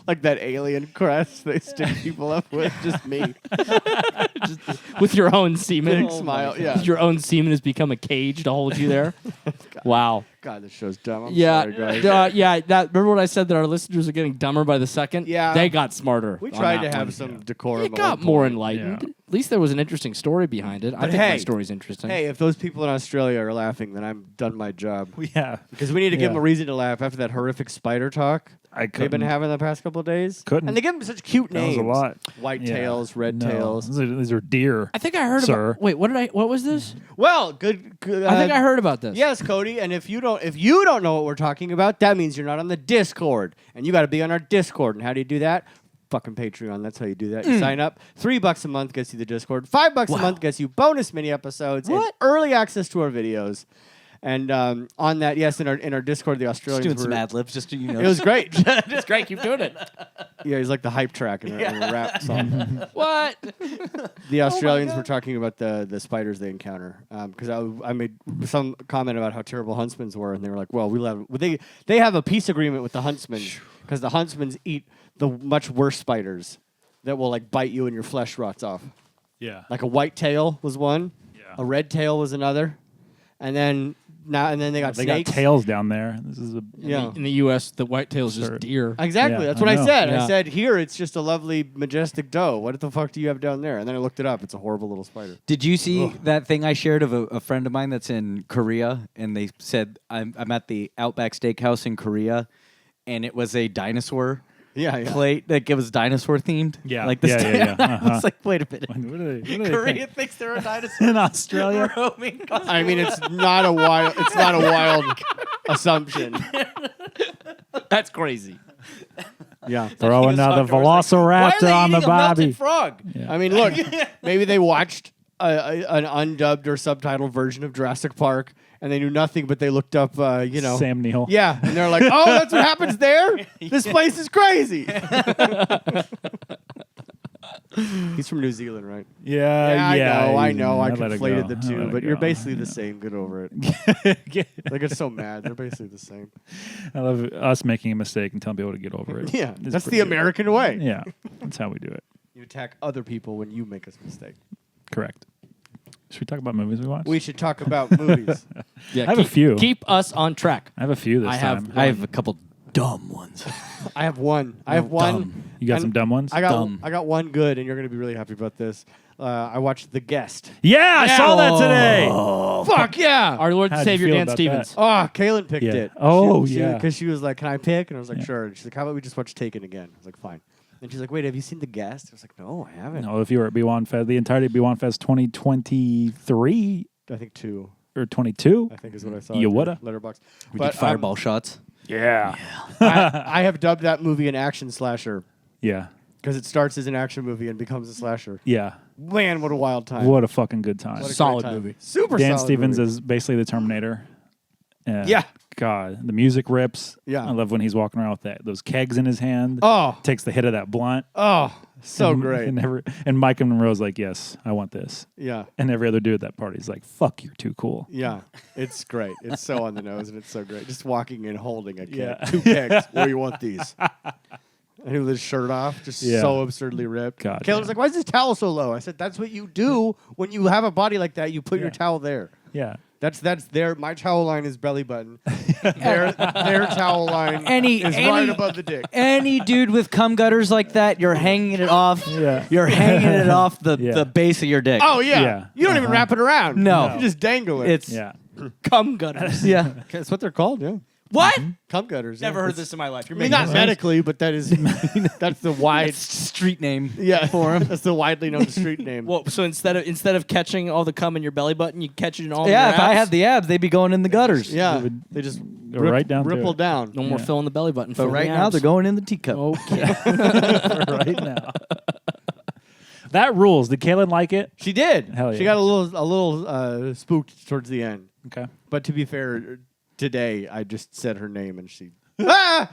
Speaker 4: like that alien crest they stick people up with. Just me.
Speaker 1: With your own semen.
Speaker 4: Big smile. Yeah.
Speaker 1: Your own semen has become a cage to hold you there. Wow.
Speaker 4: God, this show's dumb. I'm
Speaker 1: Yeah,
Speaker 4: sorry, guys.
Speaker 1: yeah. Remember when I said that our listeners are getting dumber by the second?
Speaker 4: Yeah.
Speaker 1: they got smarter.
Speaker 4: We
Speaker 1: on
Speaker 4: tried
Speaker 1: that
Speaker 4: to have
Speaker 1: one.
Speaker 4: some decorum.
Speaker 1: It
Speaker 4: at
Speaker 1: got
Speaker 4: one
Speaker 1: more
Speaker 4: point.
Speaker 1: enlightened.
Speaker 2: Yeah.
Speaker 1: At least there was an interesting story behind it. I
Speaker 4: But
Speaker 1: think my
Speaker 4: hey,
Speaker 1: story's interesting.
Speaker 4: Hey, if those people in Australia are laughing, then I've done my job.
Speaker 2: Yeah,
Speaker 4: Because we need to give
Speaker 2: Yeah.
Speaker 4: them a reason to laugh after that horrific spider talk
Speaker 2: I
Speaker 4: they've been
Speaker 2: couldn't.
Speaker 4: having the past couple of days.
Speaker 2: Couldn't.
Speaker 4: And they give them such cute
Speaker 2: That was
Speaker 4: names.
Speaker 2: a lot.
Speaker 4: White
Speaker 2: Yeah.
Speaker 4: tails, red
Speaker 2: No,
Speaker 4: tails.
Speaker 2: these are deer.
Speaker 1: I think I heard
Speaker 2: Sir.
Speaker 1: about. Wait, what was this?
Speaker 4: Well, good.
Speaker 1: I think I heard about this.
Speaker 4: Yes, Cody. And if you don't know what we're talking about, that means you're not on the Discord, and you got to be on our Discord. And how do you do that? Fucking Patreon. That's how you do that. You sign up. $3 a month gets you the Discord. $5 a month gets you bonus mini episodes and
Speaker 1: What?
Speaker 4: early access to our videos. And on that, yes, in our Discord, the
Speaker 7: Just
Speaker 4: Australians
Speaker 7: doing some
Speaker 4: were.
Speaker 7: ad libs, just to,
Speaker 4: It was great.
Speaker 1: it's great. Keep doing it.
Speaker 4: Yeah, he's like the hype track in a rap song.
Speaker 1: What?
Speaker 4: The Australians were talking about the spiders they encounter because I made some comment about how terrible huntsmen were, and they were like, "Well, they have a peace agreement with the huntsmen because the huntsmen eat the much worse spiders that will like bite you and your flesh rots off.
Speaker 2: Yeah.
Speaker 4: Like a white tail was one,
Speaker 2: Yeah.
Speaker 4: a red tail was another, and then they got
Speaker 2: They
Speaker 4: snakes.
Speaker 2: got tails down there. This is a
Speaker 4: Yeah.
Speaker 1: In the U.S., the whitetail is just
Speaker 2: Absurd.
Speaker 1: deer.
Speaker 4: Exactly.
Speaker 2: Yeah,
Speaker 4: That's
Speaker 2: I
Speaker 4: what I
Speaker 2: know.
Speaker 4: said.
Speaker 1: Yeah.
Speaker 4: I said here it's just a lovely, majestic doe. What the fuck do you have down there? And then I looked it up. It's a horrible little spider.
Speaker 7: Did you see that thing I shared of a friend of mine that's in Korea? And they said, I'm at the Outback Steakhouse in Korea, and it was a dinosaur
Speaker 4: Yeah.
Speaker 7: plate that was dinosaur themed.
Speaker 2: Yeah.
Speaker 7: like the
Speaker 2: Yeah. Uh-huh.
Speaker 7: It's like, wait a minute.
Speaker 2: What are they
Speaker 7: Korea
Speaker 2: think?
Speaker 7: thinks they're a dinosaur
Speaker 2: In Australia.
Speaker 7: roaming.
Speaker 4: I mean, it's not a wild assumption.
Speaker 1: That's crazy.
Speaker 4: Yeah.
Speaker 2: Throwing another velociraptor on the Bobby.
Speaker 7: frog?
Speaker 4: I mean, look, maybe they watched an undubbed or subtitled version of Jurassic Park, and they knew nothing, but they looked up,
Speaker 2: Sam Neill.
Speaker 4: Yeah, and they're like, oh, that's what happens there? This place is crazy. He's from New Zealand, right?
Speaker 2: Yeah.
Speaker 4: I know. I
Speaker 2: let it
Speaker 4: conflated
Speaker 2: go.
Speaker 4: the
Speaker 2: I
Speaker 4: two,
Speaker 2: let it
Speaker 4: but you're
Speaker 2: go.
Speaker 4: basically the same. Get over it. They get so mad. They're basically the same.
Speaker 2: I love us making a mistake and telling people to get over it.
Speaker 4: Yeah,
Speaker 2: It's
Speaker 4: that's
Speaker 2: pretty
Speaker 4: the
Speaker 2: good.
Speaker 4: American way.
Speaker 2: Yeah, that's how we do it.
Speaker 4: You attack other people when you make a mistake.
Speaker 2: Correct. Should we talk about movies we watched?
Speaker 4: We should talk about movies.
Speaker 1: Yeah,
Speaker 2: I have a few.
Speaker 1: Keep us on track.
Speaker 2: I have a few this time.
Speaker 7: I have a couple dumb ones.
Speaker 4: I have one. I have one.
Speaker 7: Dumb.
Speaker 2: You got
Speaker 4: and
Speaker 2: some dumb ones?
Speaker 4: I got
Speaker 7: Dumb.
Speaker 4: I got one good, and you're going to be really happy about this. I watched The Guest.
Speaker 2: yeah, I saw that today.
Speaker 4: Fuck yeah!
Speaker 1: Our Lord and
Speaker 2: How'd you
Speaker 1: Savior
Speaker 2: feel
Speaker 1: Dan
Speaker 2: about
Speaker 1: Stevens.
Speaker 4: Oh, Kaylin picked
Speaker 2: Yeah.
Speaker 4: it.
Speaker 2: Oh, yeah.
Speaker 4: Because she was like, "Can I pick?" And I was like,
Speaker 2: Yeah.
Speaker 4: "Sure." And she's like, "How about we just watch Taken again?" I was like, "Fine." And she's like, "Wait, have you seen The Guest?" I was like, "No, I haven't."
Speaker 2: No, if you were at B1 Fest, the entirety of B1 Fest 2023
Speaker 4: I think 2.
Speaker 2: or 22.
Speaker 4: I think is what I saw.
Speaker 2: You
Speaker 4: in
Speaker 2: woulda.
Speaker 4: Letterboxd.
Speaker 7: We
Speaker 4: But,
Speaker 7: did fireball shots.
Speaker 2: Yeah.
Speaker 4: I have dubbed that movie an action slasher
Speaker 2: Yeah.
Speaker 4: because it starts as an action movie and becomes a slasher.
Speaker 2: Yeah.
Speaker 4: Man, what a wild time!
Speaker 2: What a fucking good time.
Speaker 4: What a great
Speaker 1: Solid
Speaker 4: time.
Speaker 1: movie.
Speaker 4: Super
Speaker 2: Dan
Speaker 4: solid
Speaker 2: Stevens
Speaker 4: movie.
Speaker 2: is basically the Terminator.
Speaker 4: Yeah.
Speaker 2: God, the music rips.
Speaker 4: Yeah.
Speaker 2: I love when he's walking around with those kegs in his hand.
Speaker 4: Oh,
Speaker 2: Takes the hit of that blunt.
Speaker 4: so
Speaker 2: and,
Speaker 4: great.
Speaker 2: And Mike and Monroe's like, yes, I want this.
Speaker 4: Yeah.
Speaker 2: And every other dude at that party's like, fuck, you're too cool.
Speaker 4: Yeah, it's great. It's so on the nose, and it's so great. Just walking and holding a keg.
Speaker 2: Yeah.
Speaker 4: 2 kegs. Where you want these? And he with his shirt off, just
Speaker 2: Yeah.
Speaker 4: so absurdly ripped.
Speaker 2: God,
Speaker 4: Caleb's
Speaker 2: yeah.
Speaker 4: like, why is this towel so low? I said, that's what you do when you have a body like that. You put your
Speaker 2: Yeah.
Speaker 4: towel there.
Speaker 2: Yeah.
Speaker 4: That's their. My towel line is belly button. their towel line is right above the dick.
Speaker 7: Any dude with cum gutters like that, you're hanging it off.
Speaker 2: Yeah.
Speaker 7: You're hanging it off the
Speaker 2: Yeah.
Speaker 7: base of your dick.
Speaker 4: Oh yeah.
Speaker 2: Yeah.
Speaker 4: You don't even wrap it around.
Speaker 7: No.
Speaker 4: You just dangle it.
Speaker 7: It's
Speaker 2: Yeah.
Speaker 1: Cum gutters.
Speaker 7: yeah.
Speaker 4: That's what they're called. Yeah.
Speaker 1: What?
Speaker 4: Cum gutters.
Speaker 1: Never
Speaker 4: yeah.
Speaker 1: heard
Speaker 4: It's-
Speaker 1: this in my life. You're
Speaker 4: I mean,
Speaker 1: making
Speaker 4: not
Speaker 1: this
Speaker 4: medically, but that is that's the wide
Speaker 7: Street name.
Speaker 4: yeah
Speaker 7: for him.
Speaker 4: That's the widely known street name.
Speaker 1: Well, so instead of catching all the cum in your belly button, you catch it in all
Speaker 7: Yeah,
Speaker 1: your
Speaker 7: if I
Speaker 1: abs?
Speaker 7: had the abs, they'd be going in the gutters.
Speaker 4: yeah, they just
Speaker 2: right down through
Speaker 4: ripple
Speaker 2: it.
Speaker 4: down.
Speaker 1: No more
Speaker 2: Yeah.
Speaker 1: filling the belly button.
Speaker 7: But
Speaker 1: fill the
Speaker 7: right now,
Speaker 1: abs.
Speaker 7: they're going in the teacup.
Speaker 1: Okay.
Speaker 2: right now. That rules. Did Kaylin like it?
Speaker 4: She did.
Speaker 2: Hell
Speaker 4: She
Speaker 2: yeah.
Speaker 4: got a little spooked towards the end.
Speaker 2: Okay.
Speaker 4: But to be fair, today I just said her name and she. Ah!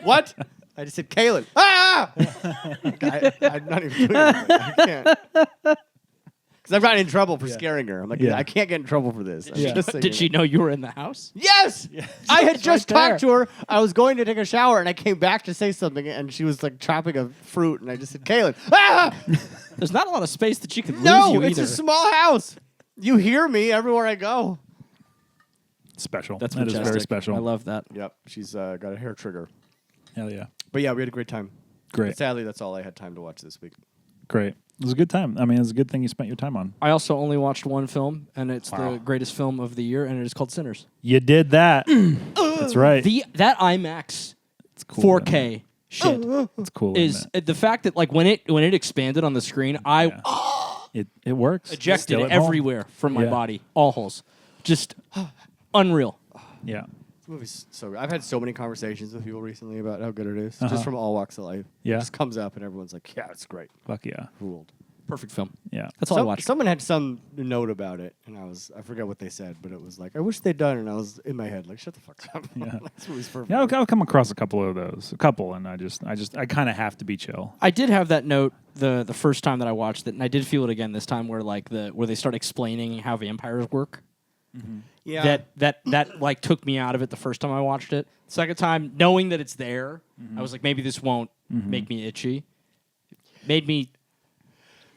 Speaker 4: What? I just said Kaylin. Ah! I'm not even doing it. I can't. Because I've gotten in trouble for scaring her. I'm like,
Speaker 2: Yeah.
Speaker 4: I can't get in trouble for this. I'm just saying
Speaker 1: Did she
Speaker 4: it.
Speaker 1: know you were in the house?
Speaker 4: Yes! I had just
Speaker 2: right
Speaker 4: talked to her. I was going to take a shower and I came back to say something and she was like chopping a fruit and I just said, Kaylin. Ah!
Speaker 1: There's not a lot of space that she could lose
Speaker 4: No,
Speaker 1: you
Speaker 4: it's
Speaker 1: either.
Speaker 4: a small house. You hear me everywhere I go.
Speaker 2: Special.
Speaker 1: That's
Speaker 2: that is
Speaker 1: majestic.
Speaker 2: very special.
Speaker 1: I love that.
Speaker 4: Yep, she's got a hair trigger.
Speaker 2: Hell yeah.
Speaker 4: But yeah, we had a great time.
Speaker 2: Great.
Speaker 4: Sadly, that's all I had time to watch this week.
Speaker 2: Great. It was a good time. I mean, it's a good thing you spent your time on.
Speaker 1: I also only watched one film, and it's
Speaker 2: Wow.
Speaker 1: the greatest film of the year, and it is called Sinners.
Speaker 2: You did that. That's right.
Speaker 1: That IMAX
Speaker 2: It's cool.
Speaker 1: 4K shit
Speaker 2: It's cool.
Speaker 1: is the fact that like when it expanded on the screen, I
Speaker 2: It works.
Speaker 1: ejected
Speaker 2: Still at home.
Speaker 1: everywhere from my
Speaker 2: Yeah.
Speaker 1: body, all holes, just unreal.
Speaker 2: Yeah.
Speaker 4: This movie's so good. I've had so many conversations with people recently about how good it is,
Speaker 2: Uh-huh.
Speaker 4: just from all walks of life.
Speaker 2: Yeah.
Speaker 4: It just comes up and everyone's like, yeah, it's great.
Speaker 2: Fuck yeah.
Speaker 4: Ruled.
Speaker 1: Perfect film.
Speaker 2: Yeah.
Speaker 1: That's all I watched.
Speaker 4: Someone had some note about it, and I forget what they said, but it was like, I wish they'd done it, and I was in my head like, shut the fuck up.
Speaker 2: Yeah.
Speaker 4: This movie's perfect.
Speaker 2: Yeah, I've come across a couple of those, and I kind of have to be chill.
Speaker 1: I did have that note the first time that I watched it, and I did feel it again this time, where they start explaining how vampires work.
Speaker 4: Yeah.
Speaker 1: That like took me out of it the first time I watched it. Second time, knowing that it's there, I was like, maybe this won't make me itchy. Made me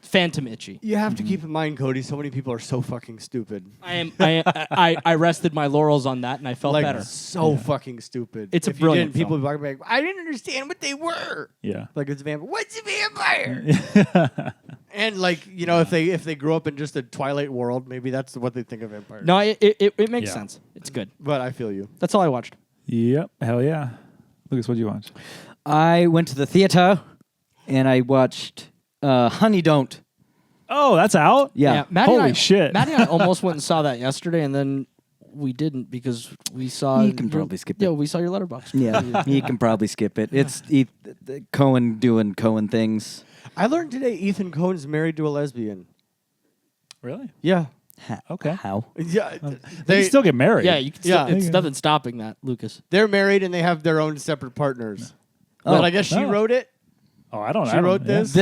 Speaker 1: phantom itchy.
Speaker 4: You have to keep in mind, Cody, so many people are so fucking stupid.
Speaker 1: I rested my laurels on that, and I felt
Speaker 4: Like,
Speaker 1: better.
Speaker 4: so fucking stupid.
Speaker 1: It's a
Speaker 4: if
Speaker 1: brilliant
Speaker 4: you didn't,
Speaker 1: film.
Speaker 4: people would be like, I didn't understand what they were.
Speaker 2: Yeah.
Speaker 4: Like, it's a vampire. What's a vampire? And, like, you know, if they grew up in just a Twilight world, maybe that's what they think of vampires.
Speaker 1: No, it makes
Speaker 2: Yeah.
Speaker 1: sense. It's good.
Speaker 4: But I feel you.
Speaker 1: That's all I watched.
Speaker 2: Yep. Hell yeah. Lucas, what did you watch?
Speaker 7: I went to the theater and I watched Honey Don't.
Speaker 2: Oh, that's out?
Speaker 7: Yeah.
Speaker 1: Maddie
Speaker 2: Holy
Speaker 1: and I,
Speaker 2: shit.
Speaker 1: Maddie and I almost went and saw that yesterday, and then we didn't because we saw.
Speaker 7: You can probably skip it.
Speaker 1: Yeah, we saw your letterbox.
Speaker 7: Yeah, you can probably skip it. It's Cohen doing Cohen things.
Speaker 4: I learned today Ethan Cohen's married to a lesbian.
Speaker 2: Really?
Speaker 4: Yeah.
Speaker 2: Okay.
Speaker 7: How?
Speaker 4: Yeah.
Speaker 2: They still get married.
Speaker 1: Yeah, you can
Speaker 4: Yeah.
Speaker 1: it's nothing stopping that, Lucas.
Speaker 4: They're married and they have their own separate partners.
Speaker 7: Oh.
Speaker 4: But I guess she
Speaker 2: Oh.
Speaker 4: wrote it.
Speaker 2: Oh, I don't know.
Speaker 4: She wrote this?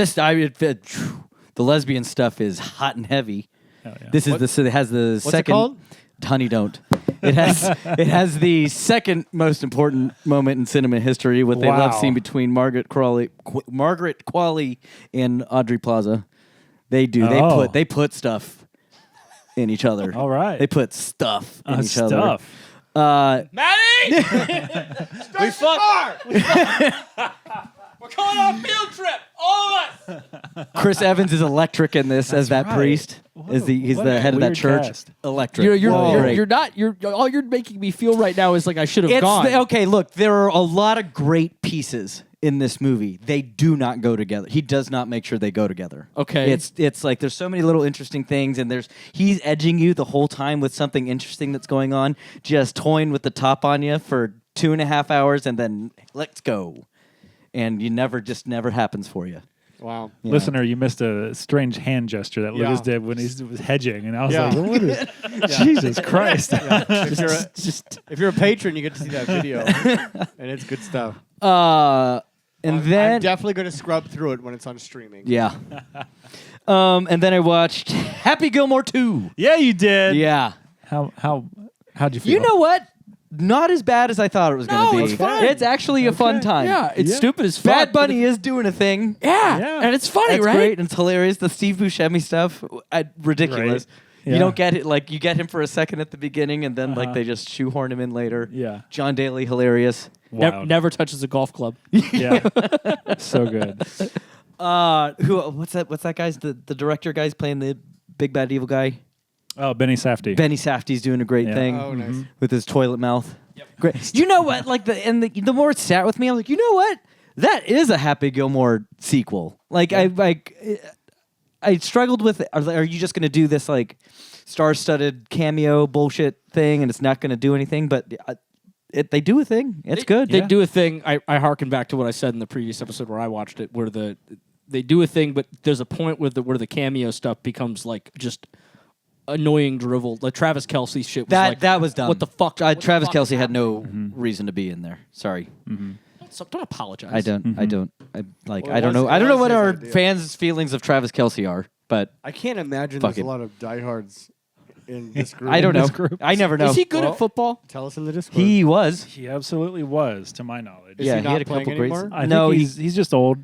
Speaker 7: The lesbian stuff is hot and heavy.
Speaker 2: Oh, yeah.
Speaker 7: This is it has the
Speaker 4: What's
Speaker 7: second
Speaker 4: it called?
Speaker 7: Honey Don't. It has the second most important moment in cinema history with a love
Speaker 2: Wow.
Speaker 7: scene between Margaret Qualley and Audrey Plaza. They do.
Speaker 2: Oh.
Speaker 7: They put stuff in each other.
Speaker 2: All right.
Speaker 7: They put stuff in each other.
Speaker 2: Stuff.
Speaker 1: Maddie, we fucked. We're going on a field trip, all of us.
Speaker 7: Chris Evans is electric in this as that
Speaker 2: right.
Speaker 7: priest. He's
Speaker 2: what
Speaker 7: the
Speaker 2: a
Speaker 7: head of that
Speaker 2: weird
Speaker 7: church.
Speaker 2: cast.
Speaker 7: Electric.
Speaker 1: You're not. All you're making me feel right now is like I should have gone.
Speaker 7: Okay, look, there are a lot of great pieces in this movie. They do not go together. He does not make sure they go together.
Speaker 1: Okay.
Speaker 7: It's like there's so many little interesting things, and he's edging you the whole time with something interesting that's going on, just toying with the top on you for 2.5 hours, and then let's go. And never happens for you.
Speaker 4: Wow.
Speaker 7: Yeah.
Speaker 2: Listener, you missed a strange hand gesture that Lucas
Speaker 4: Yeah.
Speaker 2: did when he was hedging, and I was
Speaker 4: Yeah.
Speaker 2: like, "What is Jesus Christ!"
Speaker 4: If you're a patron, you get to see that video. And it's good stuff.
Speaker 7: And
Speaker 4: I'm
Speaker 7: then
Speaker 4: definitely going to scrub through it when it's on streaming.
Speaker 7: yeah. And then I watched Happy Gilmore 2.
Speaker 2: Yeah, you did.
Speaker 7: Yeah.
Speaker 2: How'd you feel?
Speaker 7: You know what? Not as bad as I thought it was going to be.
Speaker 1: it's fine.
Speaker 7: It's actually a fun time.
Speaker 1: Yeah, it's
Speaker 2: Yeah.
Speaker 1: stupid as fuck.
Speaker 7: Bad
Speaker 1: but
Speaker 7: Bunny is doing a thing.
Speaker 1: Yeah, and it's funny,
Speaker 7: That's
Speaker 1: right?
Speaker 7: great and it's hilarious. The Steve Buscemi stuff, ridiculous.
Speaker 2: Right.
Speaker 7: You
Speaker 2: Yeah.
Speaker 7: don't get it. Like you get him for a second at the beginning, and then like they just shoehorn him in later.
Speaker 2: Yeah.
Speaker 7: John Daly, hilarious.
Speaker 2: Wow.
Speaker 1: Never touches a golf club.
Speaker 2: Yeah. So good.
Speaker 7: What's that guy's the director guy's playing the big bad evil guy?
Speaker 2: Oh, Benny Safdie.
Speaker 7: Benny Safdie's doing a great
Speaker 2: Yeah.
Speaker 7: thing
Speaker 4: Oh, nice.
Speaker 7: with his toilet mouth. Great. You know what? Like the more it sat with me, I'm like, you know what? That is a Happy Gilmore sequel. Like I struggled with. Are you just going to do this like star-studded cameo bullshit thing, and it's not going to do anything? But they do a thing. It's good.
Speaker 1: They do a thing. I harken back to what I said in the previous episode where I watched it, where they do a thing, but there's a point where the cameo stuff becomes like just annoying drivel. Like Travis Kelce shit.
Speaker 7: That was dumb.
Speaker 1: What the fuck? What the
Speaker 7: Travis
Speaker 1: fuck
Speaker 7: Kelce had
Speaker 1: happened?
Speaker 7: no reason to be in there. Sorry.
Speaker 1: So don't apologize.
Speaker 7: I don't. I don't. I
Speaker 4: Well,
Speaker 7: I don't know.
Speaker 4: it
Speaker 7: I don't know
Speaker 4: was
Speaker 7: what
Speaker 4: his
Speaker 7: our
Speaker 4: idea.
Speaker 7: fans' feelings of Travis Kelce are, but
Speaker 4: I can't imagine
Speaker 7: Fuck
Speaker 4: there's
Speaker 7: it.
Speaker 4: a lot of diehards in this group.
Speaker 7: I don't know.
Speaker 2: this group.
Speaker 7: I never know.
Speaker 1: Is he good
Speaker 4: Well,
Speaker 1: at football?
Speaker 4: Tell us in the Discord.
Speaker 7: He was.
Speaker 2: He absolutely was, to my knowledge.
Speaker 4: Is
Speaker 7: Yeah,
Speaker 4: he
Speaker 7: he
Speaker 4: not
Speaker 7: had a
Speaker 4: playing
Speaker 7: couple great.
Speaker 4: anymore?
Speaker 2: I
Speaker 7: No,
Speaker 2: think he's just old,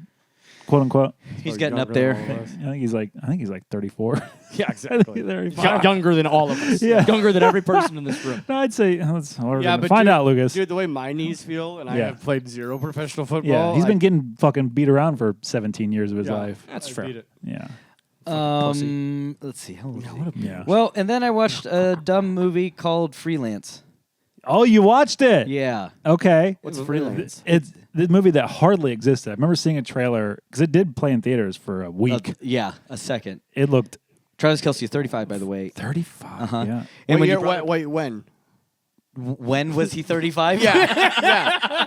Speaker 2: quote unquote.
Speaker 7: he's
Speaker 4: Or
Speaker 7: getting up
Speaker 4: younger
Speaker 7: there.
Speaker 4: than all of us.
Speaker 2: I think he's like 34.
Speaker 4: Yeah, exactly.
Speaker 1: Younger than all of us.
Speaker 2: Yeah.
Speaker 1: Younger than every person in this room.
Speaker 2: No, I'd say we're
Speaker 4: Yeah,
Speaker 2: gonna
Speaker 4: but
Speaker 2: find
Speaker 4: dude,
Speaker 2: out, Lucas.
Speaker 4: Dude, the way my knees feel, and I
Speaker 2: Yeah.
Speaker 4: have played zero professional football.
Speaker 2: Yeah, he's been getting fucking beat around for 17 years of his
Speaker 4: Yeah.
Speaker 2: life.
Speaker 1: That's
Speaker 4: I
Speaker 1: fair.
Speaker 4: beat it.
Speaker 2: Yeah.
Speaker 7: Let's see. How old is he?
Speaker 2: Yeah.
Speaker 7: Well, and then I watched a dumb movie called Freelance.
Speaker 2: Oh, you watched it?
Speaker 7: Yeah.
Speaker 2: Okay.
Speaker 4: What's freelance?
Speaker 2: It's the movie that hardly existed. I remember seeing a trailer because it did play in theaters for a week.
Speaker 7: Yeah. A second.
Speaker 2: It looked
Speaker 7: Travis Kelce is 35, by the way.
Speaker 2: 35.
Speaker 7: Uh-huh.
Speaker 2: Yeah.
Speaker 7: And when,
Speaker 4: Wait,
Speaker 7: you brought-
Speaker 4: when?
Speaker 7: when was he 35?
Speaker 4: Yeah.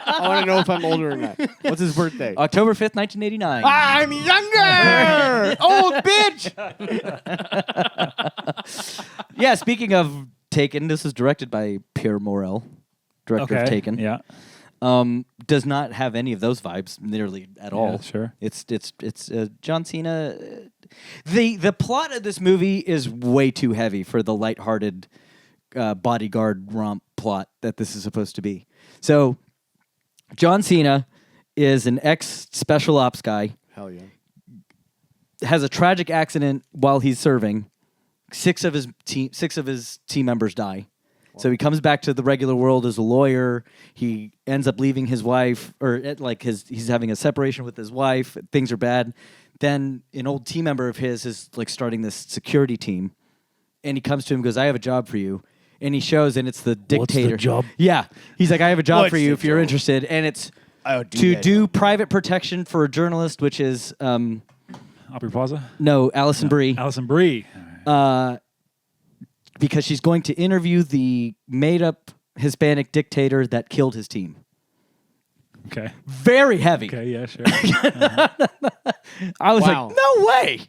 Speaker 4: I want to know if I'm older or not. What's his birthday?
Speaker 7: October 5th, 1989.
Speaker 4: I'm younger! Old bitch!
Speaker 7: Yeah, speaking of Taken, this is directed by Pierre Morel, director
Speaker 2: Okay.
Speaker 7: of Taken.
Speaker 2: Yeah.
Speaker 7: Does not have any of those vibes nearly at all.
Speaker 2: Sure.
Speaker 7: It's John Cena. The plot of this movie is way too heavy for the lighthearted bodyguard romp plot that this is supposed to be. So, John Cena is an ex-special ops guy,
Speaker 4: Hell yeah.
Speaker 7: has a tragic accident while he's serving. Six of his team members die. So he comes back to the regular world as a lawyer. He ends up leaving his wife, he's having a separation with his wife. Things are bad. Then an old team member of his is like starting this security team, and he comes to him and goes, "I have a job for you." And he shows, and it's the dictator.
Speaker 2: job?
Speaker 7: Yeah, he's like, "I have a job
Speaker 4: What's
Speaker 7: for you
Speaker 4: the
Speaker 7: if you're
Speaker 4: job?
Speaker 7: interested." And it's to do private protection for a journalist, which is
Speaker 2: Aubrey Plaza?
Speaker 7: no, Alison Brie.
Speaker 2: Alison Brie.
Speaker 7: Because she's going to interview the made-up Hispanic dictator that killed his team.
Speaker 2: Okay.
Speaker 7: Very heavy.
Speaker 2: Okay, yeah, sure.
Speaker 7: I was
Speaker 4: Wow.
Speaker 7: like, no way.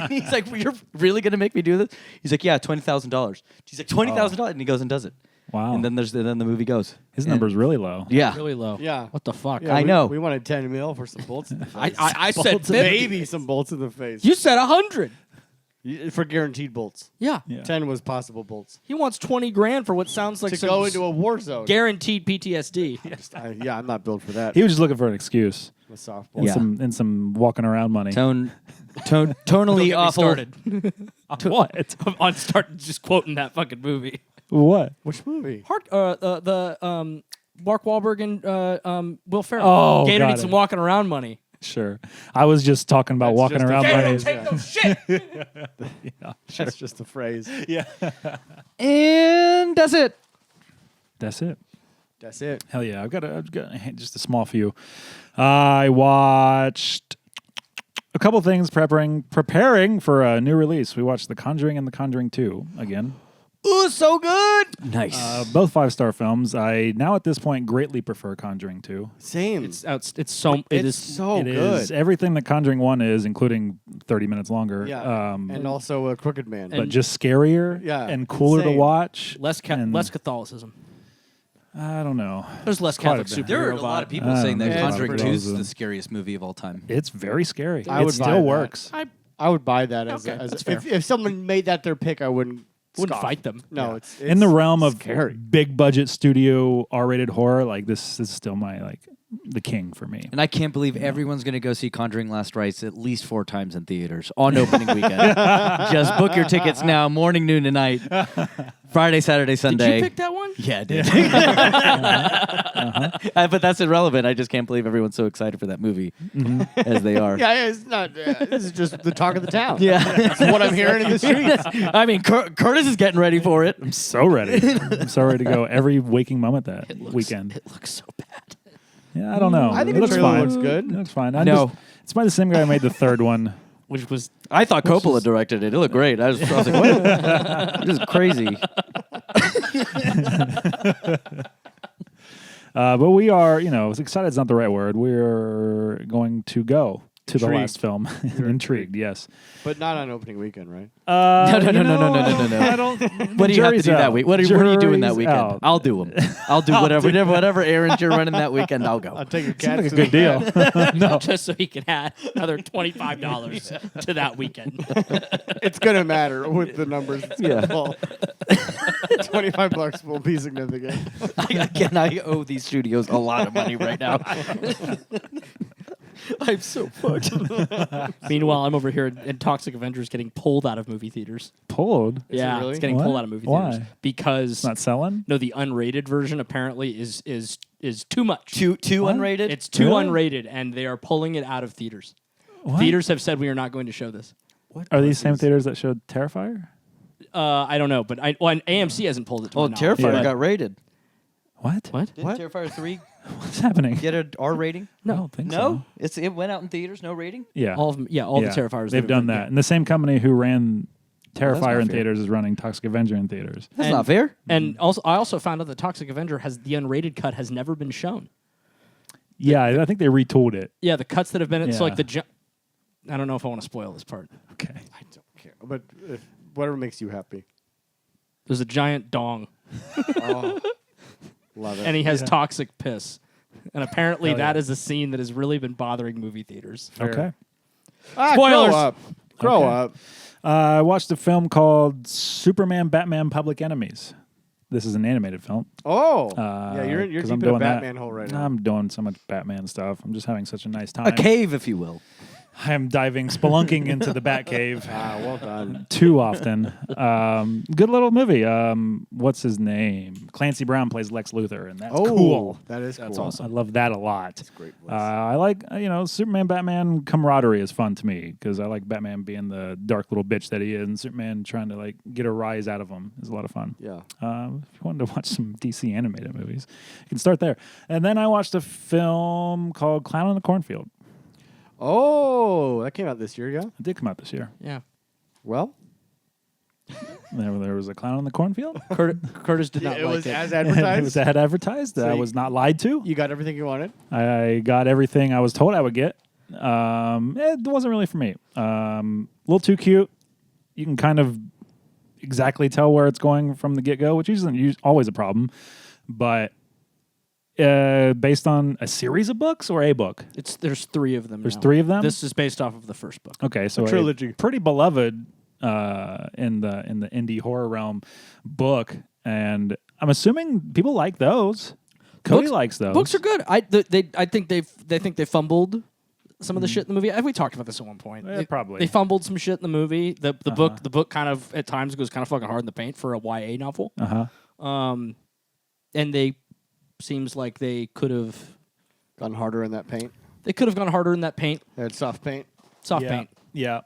Speaker 7: He's like, you're really going to make me do this? He's like, yeah, $20,000. She's like, $20,000. And he goes and does it.
Speaker 2: Wow.
Speaker 7: And then then the movie goes.
Speaker 2: His
Speaker 7: And-
Speaker 2: number's really low.
Speaker 7: Yeah.
Speaker 1: Really low.
Speaker 4: Yeah.
Speaker 1: What the fuck?
Speaker 4: Yeah,
Speaker 7: I
Speaker 4: we-
Speaker 7: know.
Speaker 4: We wanted 10 mil for some bolts in the face.
Speaker 1: I said
Speaker 4: Bolts in
Speaker 1: 50.
Speaker 4: maybe some bolts in the face.
Speaker 1: You said 100.
Speaker 4: For guaranteed bolts.
Speaker 1: Yeah.
Speaker 2: Yeah.
Speaker 4: 10 was possible bolts.
Speaker 1: He wants 20 grand for what sounds like
Speaker 4: To
Speaker 1: some
Speaker 4: go into a war zone.
Speaker 1: guaranteed PTSD.
Speaker 4: Yeah, I'm not built for that.
Speaker 2: He was just looking for an excuse
Speaker 4: A softball.
Speaker 2: and
Speaker 7: Yeah.
Speaker 2: some walking around money.
Speaker 7: Tonally awful.
Speaker 1: Started.
Speaker 2: What?
Speaker 1: On start just quoting that fucking movie.
Speaker 2: What?
Speaker 4: Which movie?
Speaker 1: The Mark Wahlberg and Will Ferrell.
Speaker 2: Oh,
Speaker 1: Gator
Speaker 2: got
Speaker 1: needs
Speaker 2: it.
Speaker 1: some walking around money.
Speaker 2: Sure. I was just talking about
Speaker 4: That's
Speaker 2: walking
Speaker 4: just a
Speaker 2: around
Speaker 4: Gator,
Speaker 2: money.
Speaker 1: Take no shit.
Speaker 2: Yeah, sure.
Speaker 4: That's just a phrase.
Speaker 2: Yeah.
Speaker 7: And that's it.
Speaker 2: That's it.
Speaker 4: That's it.
Speaker 2: Hell yeah. I've got just a small few. I watched a couple things preparing for a new release. We watched The Conjuring and The Conjuring 2 again.
Speaker 7: Ooh, so good. Nice.
Speaker 2: Both 5-star films. I now at this point greatly prefer Conjuring 2.
Speaker 4: Same.
Speaker 1: It's so
Speaker 4: It's so
Speaker 2: It
Speaker 4: good.
Speaker 2: is everything that Conjuring 1 is, including 30 minutes longer.
Speaker 4: Yeah. And also a crooked man.
Speaker 2: but just scarier
Speaker 4: Yeah,
Speaker 2: and cooler to
Speaker 4: insane.
Speaker 2: watch.
Speaker 1: less
Speaker 2: and-
Speaker 1: less Catholicism.
Speaker 2: I don't know.
Speaker 1: There's less
Speaker 2: Quite a
Speaker 1: Catholic
Speaker 2: bit.
Speaker 1: superhero
Speaker 8: There are a lot of
Speaker 1: vibe.
Speaker 8: people saying that
Speaker 2: Yeah,
Speaker 8: Conjuring
Speaker 4: it's
Speaker 8: 2
Speaker 4: pretty
Speaker 8: is
Speaker 2: awesome.
Speaker 8: the scariest movie of all time.
Speaker 2: It's very scary.
Speaker 4: I
Speaker 2: It
Speaker 4: would buy
Speaker 2: still
Speaker 4: that.
Speaker 2: works.
Speaker 4: I would buy that as,
Speaker 1: Okay,
Speaker 4: as
Speaker 1: that's fair.
Speaker 4: if someone made that their pick, I wouldn't scoff.
Speaker 1: fight them.
Speaker 4: No, it's
Speaker 2: In the realm of
Speaker 4: scary.
Speaker 2: big budget studio R-rated horror, like this is still my the king for me.
Speaker 7: And I can't believe everyone's going to go see Conjuring Last Rites at least 4 times in theaters on opening weekend. Just book your tickets now, morning, noon, and night. Friday, Saturday, Sunday.
Speaker 1: Did you pick that one?
Speaker 7: Yeah, I did. But that's irrelevant. I just can't believe everyone's so excited for that movie as they are.
Speaker 4: Yeah, it's not. This is just the talk of the town.
Speaker 7: Yeah.
Speaker 4: That's what I'm hearing in the streets.
Speaker 7: I mean, Curtis is getting ready for it.
Speaker 2: I'm so ready. I'm so ready to go every waking moment that weekend.
Speaker 1: It looks so bad.
Speaker 2: Yeah, I don't know.
Speaker 4: I think
Speaker 2: it
Speaker 4: the
Speaker 2: looks
Speaker 4: trailer
Speaker 2: fine.
Speaker 4: looks good.
Speaker 2: It looks fine.
Speaker 7: No.
Speaker 2: It's by the same guy who made the third one.
Speaker 1: Which was
Speaker 7: I thought Coppola directed it. It looked great. I was like, what? This is crazy.
Speaker 2: But we are, excited is not the right word. We're going to go to the
Speaker 4: Intrigued.
Speaker 2: last film. Intrigued, yes.
Speaker 4: But not on opening weekend, right?
Speaker 7: No.
Speaker 2: I don't.
Speaker 7: What do you have to do that week? What are you doing that
Speaker 2: Jury's
Speaker 7: weekend?
Speaker 2: out.
Speaker 7: I'll do them. I'll do whatever errands you're running that weekend. I'll go.
Speaker 4: I'll take your
Speaker 2: Seems
Speaker 4: cat.
Speaker 2: like a
Speaker 4: to
Speaker 2: good
Speaker 4: the
Speaker 2: deal. No.
Speaker 1: just so he can add another $25 to that weekend.
Speaker 4: It's gonna matter with the numbers. It's gonna
Speaker 7: Yeah.
Speaker 4: fall. $25 will be significant.
Speaker 7: I owe these studios a lot of money right now. I'm so fucked.
Speaker 1: Meanwhile, I'm over here in Toxic Avengers getting pulled out of movie theaters.
Speaker 2: Pulled.
Speaker 1: Yeah,
Speaker 4: really?
Speaker 1: it's getting
Speaker 2: What?
Speaker 1: pulled out of movie
Speaker 2: Why?
Speaker 1: theaters because
Speaker 2: It's not selling?
Speaker 1: no, the unrated version apparently is too much.
Speaker 7: Too
Speaker 2: What?
Speaker 7: unrated.
Speaker 1: It's too
Speaker 2: Really?
Speaker 1: unrated, and they are pulling it out of theaters.
Speaker 2: What?
Speaker 1: Theaters have said we are not going to show this.
Speaker 2: Are these same theaters that showed Terrifier?
Speaker 1: I don't know, but and AMC hasn't pulled it. To
Speaker 7: Oh,
Speaker 1: my knowledge.
Speaker 7: Terrifier
Speaker 2: Yeah.
Speaker 7: got rated.
Speaker 2: What?
Speaker 1: What?
Speaker 7: Didn't Terrifier 3
Speaker 2: What's happening?
Speaker 7: get an R rating?
Speaker 2: I don't think
Speaker 7: No,
Speaker 2: so.
Speaker 7: it went out in theaters. No rating.
Speaker 2: Yeah.
Speaker 1: All of them. Yeah, all the Terrifiers.
Speaker 2: They've done that. And the same company who ran
Speaker 7: that's
Speaker 2: Terrifier
Speaker 7: not
Speaker 2: in
Speaker 7: fair.
Speaker 2: theaters is running Toxic Avenger in theaters.
Speaker 7: That's
Speaker 1: And-
Speaker 7: not fair.
Speaker 1: And also, I also found out that Toxic Avenger has the unrated cut has never been shown.
Speaker 2: Yeah, I think they retooled it.
Speaker 1: Yeah, the cuts that have been. It's
Speaker 2: Yeah.
Speaker 1: like the. I don't know if I want to spoil this part.
Speaker 2: Okay.
Speaker 4: I don't care. But whatever makes you happy.
Speaker 1: There's a giant dong,
Speaker 4: Oh, love it.
Speaker 1: and he has toxic piss. And apparently,
Speaker 2: Hell yeah.
Speaker 1: that is a scene that has really been bothering movie theaters.
Speaker 2: Okay.
Speaker 1: Spoilers.
Speaker 4: Grow up. Grow
Speaker 2: Okay.
Speaker 4: up.
Speaker 2: I watched a film called Superman Batman Public Enemies. This is an animated film.
Speaker 4: Oh, yeah. You're
Speaker 2: 'cause
Speaker 4: deep
Speaker 2: I'm
Speaker 4: in a
Speaker 2: doing that.
Speaker 4: Batman hole right now.
Speaker 2: I'm doing so much Batman stuff. I'm just having such a nice time.
Speaker 7: A cave, if you will.
Speaker 2: I am diving, spelunking into the Batcave
Speaker 4: Well done.
Speaker 2: too often. Good little movie. What's his name? Clancy Brown plays Lex Luthor, and that's cool.
Speaker 4: That is
Speaker 1: That's
Speaker 4: cool.
Speaker 1: awesome.
Speaker 2: I love that a lot. That's
Speaker 4: great voice.
Speaker 2: I like, Superman, Batman camaraderie is fun to me because I like Batman being the dark little bitch that he is, and Superman trying to like get a rise out of him is a lot of fun.
Speaker 4: Yeah.
Speaker 2: If you wanted to watch some DC animated movies, you can start there. And then I watched a film called Clown in the Cornfield.
Speaker 4: Oh, that came out this year, yeah?
Speaker 2: It did come out this year.
Speaker 1: Yeah.
Speaker 4: Well,
Speaker 2: There was a clown in the cornfield.
Speaker 1: Curtis did not
Speaker 4: it
Speaker 1: like
Speaker 4: was
Speaker 1: it.
Speaker 4: as
Speaker 2: It
Speaker 4: advertised.
Speaker 2: was advertised.
Speaker 4: So
Speaker 2: I
Speaker 4: you-
Speaker 2: was not lied to.
Speaker 4: You got everything you wanted?
Speaker 2: I got everything I was told I would get. It wasn't really for me. A little too cute. You can kind of exactly tell where it's going from the get-go, which isn't always a problem. But based on a series of books or a book?
Speaker 1: There's 3 of them.
Speaker 2: There's
Speaker 1: now.
Speaker 2: 3 of them?
Speaker 1: This is based off of the first book.
Speaker 2: Okay, so
Speaker 4: trilogy.
Speaker 2: pretty beloved in the indie horror realm book, and I'm assuming people like those. Cody likes those.
Speaker 1: Books are good. I think they fumbled some of the shit in the movie. We talked about this at one point.
Speaker 2: Probably.
Speaker 1: They fumbled some shit in the movie. The book kind of at times goes kind of fucking hard in the paint for a YA novel. And they seems like they could have
Speaker 4: Gone harder in that paint.
Speaker 1: gone harder in that paint.
Speaker 4: They had soft paint.
Speaker 1: Soft
Speaker 2: yeah.
Speaker 1: paint.
Speaker 2: Yeah.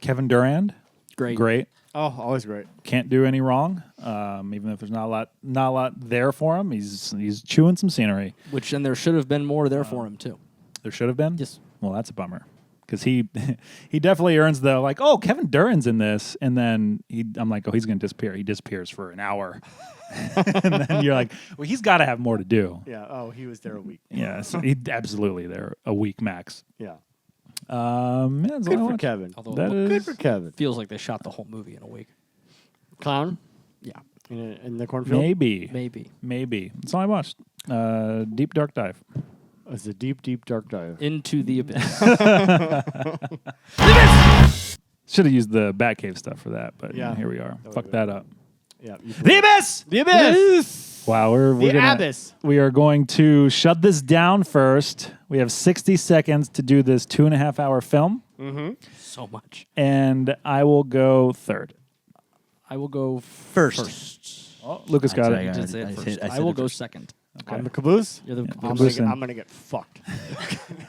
Speaker 2: Kevin Durand,
Speaker 1: Great.
Speaker 2: great.
Speaker 4: Oh, always great.
Speaker 2: Can't do any wrong. Even if there's not a lot there for him, he's chewing some scenery.
Speaker 1: Which then there should have been more there for him too.
Speaker 2: There should have been.
Speaker 1: Yes.
Speaker 2: Well, that's a bummer because he definitely earns the like. Oh, Kevin Durand's in this, and then I'm like, oh, he's gonna disappear. He disappears for an hour, and then you're like, well, he's got to have more to do.
Speaker 4: Yeah. Oh, he was there a week.
Speaker 2: Yeah, so he absolutely there a week max.
Speaker 4: Yeah.
Speaker 2: Yeah, that's
Speaker 4: Good
Speaker 2: all I
Speaker 4: for
Speaker 2: watched.
Speaker 4: Kevin.
Speaker 1: Although
Speaker 2: That
Speaker 1: it
Speaker 2: is-
Speaker 4: Good for Kevin.
Speaker 1: feels like they shot the whole movie in a week.
Speaker 4: Clown
Speaker 1: Yeah.
Speaker 4: in the cornfield.
Speaker 2: Maybe. That's all I watched. Deep Dark Dive.
Speaker 4: It's a deep, deep dark dive.
Speaker 1: Into the abyss.
Speaker 2: Should have used the Batcave stuff for that, but
Speaker 4: Yeah.
Speaker 2: here we are.
Speaker 4: That
Speaker 2: Fuck
Speaker 4: would've
Speaker 2: that up.
Speaker 4: Yeah.
Speaker 2: The Abyss!
Speaker 4: The abyss.
Speaker 2: Wow, we're
Speaker 4: The
Speaker 2: gonna,
Speaker 4: abyss.
Speaker 2: We are going to shut this down first. We have 60 seconds to do this 2.5 hour film,
Speaker 1: So much.
Speaker 2: and I will go third.
Speaker 1: I will go
Speaker 7: First.
Speaker 2: Oh, Lucas got
Speaker 7: Sorry,
Speaker 2: it.
Speaker 7: I
Speaker 1: Did say it
Speaker 7: I
Speaker 1: first.
Speaker 7: said- I
Speaker 1: I
Speaker 7: said
Speaker 1: will
Speaker 7: it
Speaker 1: go
Speaker 7: first.
Speaker 1: second.
Speaker 4: I'm the caboose.
Speaker 1: You're the
Speaker 4: I'm
Speaker 1: caboose.
Speaker 2: Listen.
Speaker 4: gonna get fucked.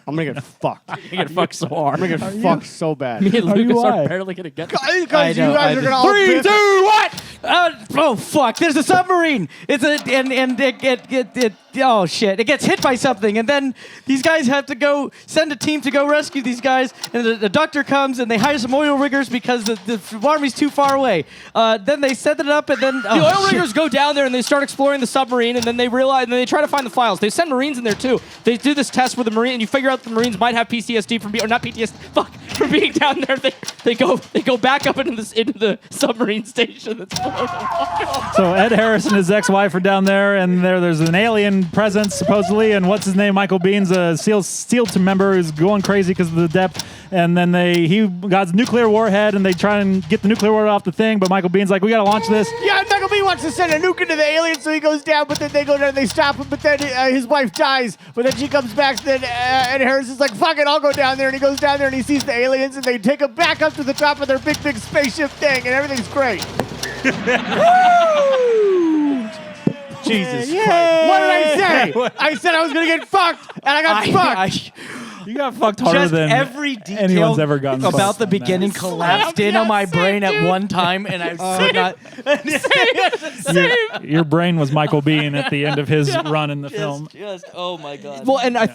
Speaker 4: I'm gonna get fucked. I'm
Speaker 1: You get fucked so hard.
Speaker 4: gonna get fucked so bad.
Speaker 1: Me and
Speaker 2: Are you
Speaker 1: Lucas
Speaker 2: why?
Speaker 1: are barely gonna get.
Speaker 4: Because
Speaker 7: I
Speaker 4: you
Speaker 7: know,
Speaker 4: guys
Speaker 7: I
Speaker 4: are gonna all
Speaker 7: 3,
Speaker 4: biff-
Speaker 7: 2, what? Oh fuck! There's a submarine. It's a and it oh shit! It gets hit by something, and then these guys have to go send a team to go rescue these guys. And the doctor comes, and they hire some oil riggers because the army's too far away. Then they set it up, and then
Speaker 1: The oil riggers go down there and they start exploring the submarine, and then they realize, and then they try to find the files. They send Marines in there too. They do this test where the Marine, and you figure out the Marines might have PTSD from being, or not PTSD, from being down there. They go back up into the submarine station that's below the
Speaker 2: So Ed Harris and his ex-wife are down there, and there's an alien presence supposedly, and what's his name? Michael Bean's a SEAL team member who's going crazy because of the depth, and then he got a nuclear warhead, and they try and get the nuclear warhead off the thing, but Michael Bean's like, we gotta launch this.
Speaker 4: Yeah, Michael B wants to send a nuke into the aliens, so he goes down, but then they go down and they stop him, but then his wife dies, but then she comes back, then Ed Harris is like, fuck it, I'll go down there, and he goes down there and he sees the aliens, and they take him back up to the top of their big spaceship thing, and everything's great. Jesus Christ. What did I say? I said I was going to get fucked, and I got fucked.
Speaker 2: You got fucked harder
Speaker 7: Just
Speaker 2: than
Speaker 7: every detail
Speaker 2: anyone's ever gotten
Speaker 7: about
Speaker 2: fucked
Speaker 7: the
Speaker 2: on that.
Speaker 7: beginning collapsed in on my brain at one time, and I could not.
Speaker 2: Your brain was Michael Bean at the end of his run in the film.
Speaker 7: Just oh my god.
Speaker 1: Well, and I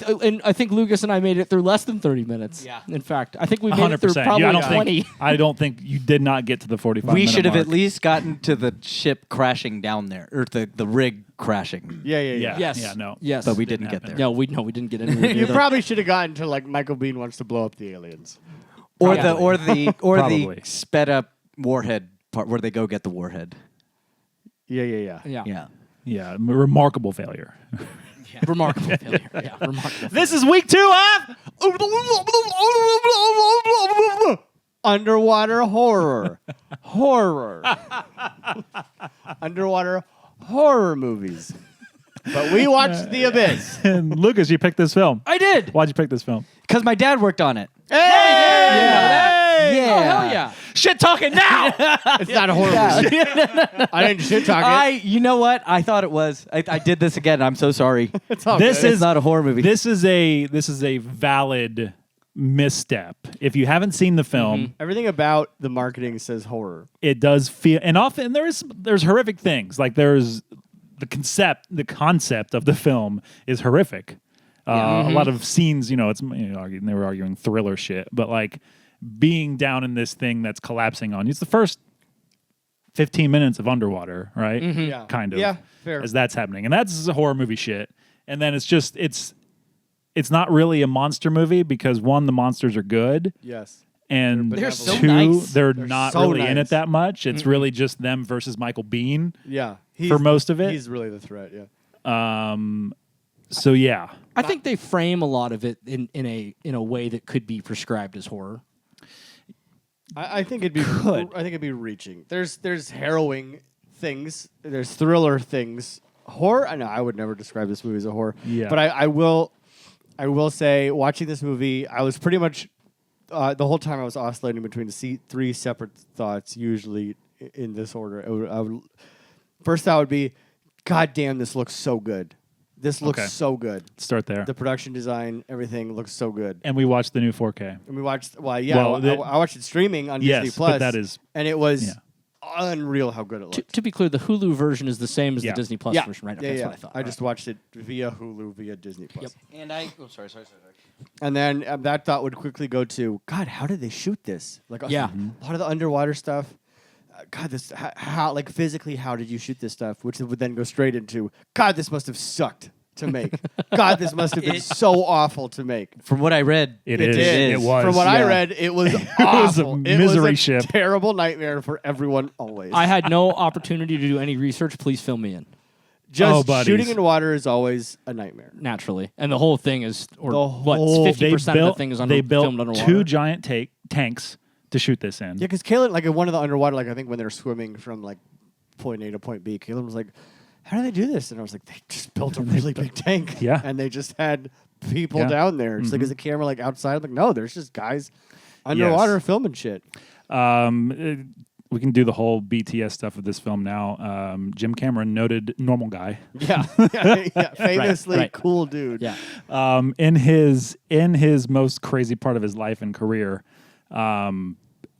Speaker 1: think Lucas and I made it through less than 30 minutes.
Speaker 7: Yeah.
Speaker 1: In fact, I think we made it
Speaker 2: 100%.
Speaker 1: through probably
Speaker 2: I don't
Speaker 1: 20.
Speaker 2: I don't think you did not get to the 45
Speaker 7: We
Speaker 2: minute
Speaker 7: should have
Speaker 2: mark.
Speaker 7: at least gotten to the ship crashing down there, or the rig crashing.
Speaker 4: Yeah.
Speaker 1: Yes.
Speaker 2: Yeah, no.
Speaker 1: Yes.
Speaker 7: But we didn't get
Speaker 2: happen.
Speaker 7: there.
Speaker 1: No, we didn't get anywhere
Speaker 4: You
Speaker 1: near that.
Speaker 4: probably should have gotten to like Michael Bean wants to blow up the aliens.
Speaker 7: Or
Speaker 1: Probably.
Speaker 7: the
Speaker 2: Probably.
Speaker 7: sped up warhead part where they go get the warhead.
Speaker 4: Yeah.
Speaker 1: Yeah.
Speaker 7: Yeah.
Speaker 2: Yeah, remarkable failure.
Speaker 1: Remarkable failure. Yeah. Remarkable.
Speaker 2: This is week 2 of
Speaker 4: Underwater horror. Underwater horror movies. But we watched The Abyss.
Speaker 2: And Lucas, you picked this film.
Speaker 1: I did.
Speaker 2: Why'd you pick this film?
Speaker 7: Because my dad worked on it.
Speaker 1: Yeah. Oh, hell yeah.
Speaker 2: Shit talking now.
Speaker 4: It's not a horror movie. I didn't shit talk it.
Speaker 7: You know what? I thought it was. I did this again. I'm so sorry.
Speaker 4: It's all
Speaker 2: This
Speaker 4: good.
Speaker 7: It's not a horror movie.
Speaker 2: This is a valid misstep. If you haven't seen the film,
Speaker 4: Everything about the marketing says horror.
Speaker 2: it does feel, and often there's horrific things. Like there's the concept of the film is horrific. A lot of scenes, it's they were arguing thriller shit, but like being down in this thing that's collapsing on you. It's the first 15 minutes of underwater, right?
Speaker 4: Yeah.
Speaker 2: Kind of.
Speaker 4: Yeah, fair.
Speaker 2: As that's happening, and that's a horror movie shit. And then it's not really a monster movie because one, the monsters are good.
Speaker 4: Yes.
Speaker 2: And
Speaker 4: They're
Speaker 7: so
Speaker 2: two,
Speaker 7: nice.
Speaker 2: they're
Speaker 4: They're
Speaker 2: not
Speaker 4: so
Speaker 2: really in
Speaker 4: nice.
Speaker 2: it that much. It's really just them versus Michael Biehn
Speaker 4: Yeah.
Speaker 2: for most of it.
Speaker 4: He's really the threat, yeah.
Speaker 2: So yeah,
Speaker 1: I think they frame a lot of it in a way that could be prescribed as horror.
Speaker 4: I think it'd be I think it'd be reaching. There's harrowing things. There's thriller things. Horror? I know I would never describe this movie as a horror.
Speaker 2: Yeah.
Speaker 4: But I will say, watching this movie, I was pretty much the whole time I was oscillating between three separate thoughts. Usually in this order, first thought would be, "God damn, this looks so good. This looks
Speaker 2: Okay.
Speaker 4: so good.
Speaker 2: start there.
Speaker 4: The production design, everything looks so good."
Speaker 2: And we watched the new 4K.
Speaker 4: And we watched. Well, I watched it streaming on
Speaker 2: Yes,
Speaker 4: Disney Plus.
Speaker 2: but that is-
Speaker 4: and it was
Speaker 2: yeah.
Speaker 4: unreal how good it
Speaker 1: To,
Speaker 4: looked.
Speaker 1: to be clear, the Hulu version is the same as
Speaker 2: Yeah.
Speaker 1: the Disney Plus
Speaker 4: Yeah,
Speaker 1: version, right?
Speaker 4: yeah,
Speaker 1: That's
Speaker 4: yeah.
Speaker 1: what I thought.
Speaker 4: I just watched it via Hulu, via Disney Plus.
Speaker 1: Yep.
Speaker 7: And sorry.
Speaker 4: And then that thought would quickly go to, God, how did they shoot this? Like,
Speaker 1: Yeah.
Speaker 4: a lot of the underwater stuff. God, this how like physically, how did you shoot this stuff? Which would then go straight into, God, this must have sucked to make. God, this must have been so awful to make.
Speaker 7: From what I read,
Speaker 2: It
Speaker 4: It
Speaker 2: is.
Speaker 4: did.
Speaker 2: It was.
Speaker 4: From what I
Speaker 7: yeah.
Speaker 4: read, it was
Speaker 2: was a
Speaker 4: awful.
Speaker 2: misery ship.
Speaker 4: Terrible nightmare for everyone always.
Speaker 1: I had no opportunity to do any research. Please fill me in.
Speaker 4: Just
Speaker 2: buddies.
Speaker 4: shooting in water is always a nightmare.
Speaker 1: Naturally, and the whole thing is, or
Speaker 4: The
Speaker 1: what?
Speaker 4: whole-
Speaker 1: 50% of the thing is
Speaker 2: they built
Speaker 1: filmed underwater.
Speaker 2: 2 giant tanks to shoot this in.
Speaker 4: Yeah, because Kaylin, like, in one of the underwater, like, I think when they were swimming from, like, point A to point B, Kaylin was like, how do they do this? And I was like, they just built a really big tank.
Speaker 2: Yeah.
Speaker 4: And they just had people
Speaker 2: Yeah.
Speaker 4: down there. It's like, is the camera, like, outside? I'm like, no, there's just guys underwater filming shit.
Speaker 2: We can do the whole BTS stuff of this film now. Jim Cameron, noted normal guy.
Speaker 4: Yeah. yeah. Famously
Speaker 1: right.
Speaker 4: cool dude.
Speaker 1: Yeah.
Speaker 2: In his most crazy part of his life and career,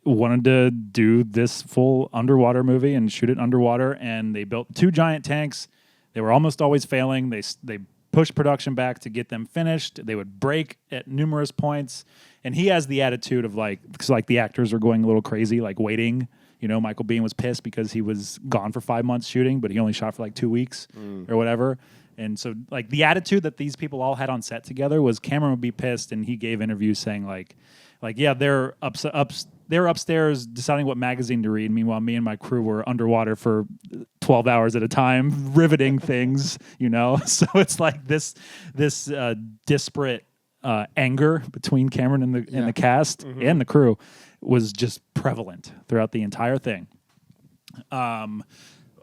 Speaker 2: wanted to do this full underwater movie and shoot it underwater, and they built 2 giant tanks. They were almost always failing. They pushed production back to get them finished. They would break at numerous points, and he has the attitude of because the actors are going a little crazy, like waiting. Michael Biehn was pissed because he was gone for 5 months shooting, but he only shot for like 2 weeks or whatever. And so, like, the attitude that these people all had on set together was Cameron would be pissed, and he gave interviews saying yeah, they're upstairs deciding what magazine to read. Meanwhile, me and my crew were underwater for 12 hours at a time, riveting things. So it's like this disparate anger between Cameron and the cast and the crew was just prevalent throughout the entire thing. I'm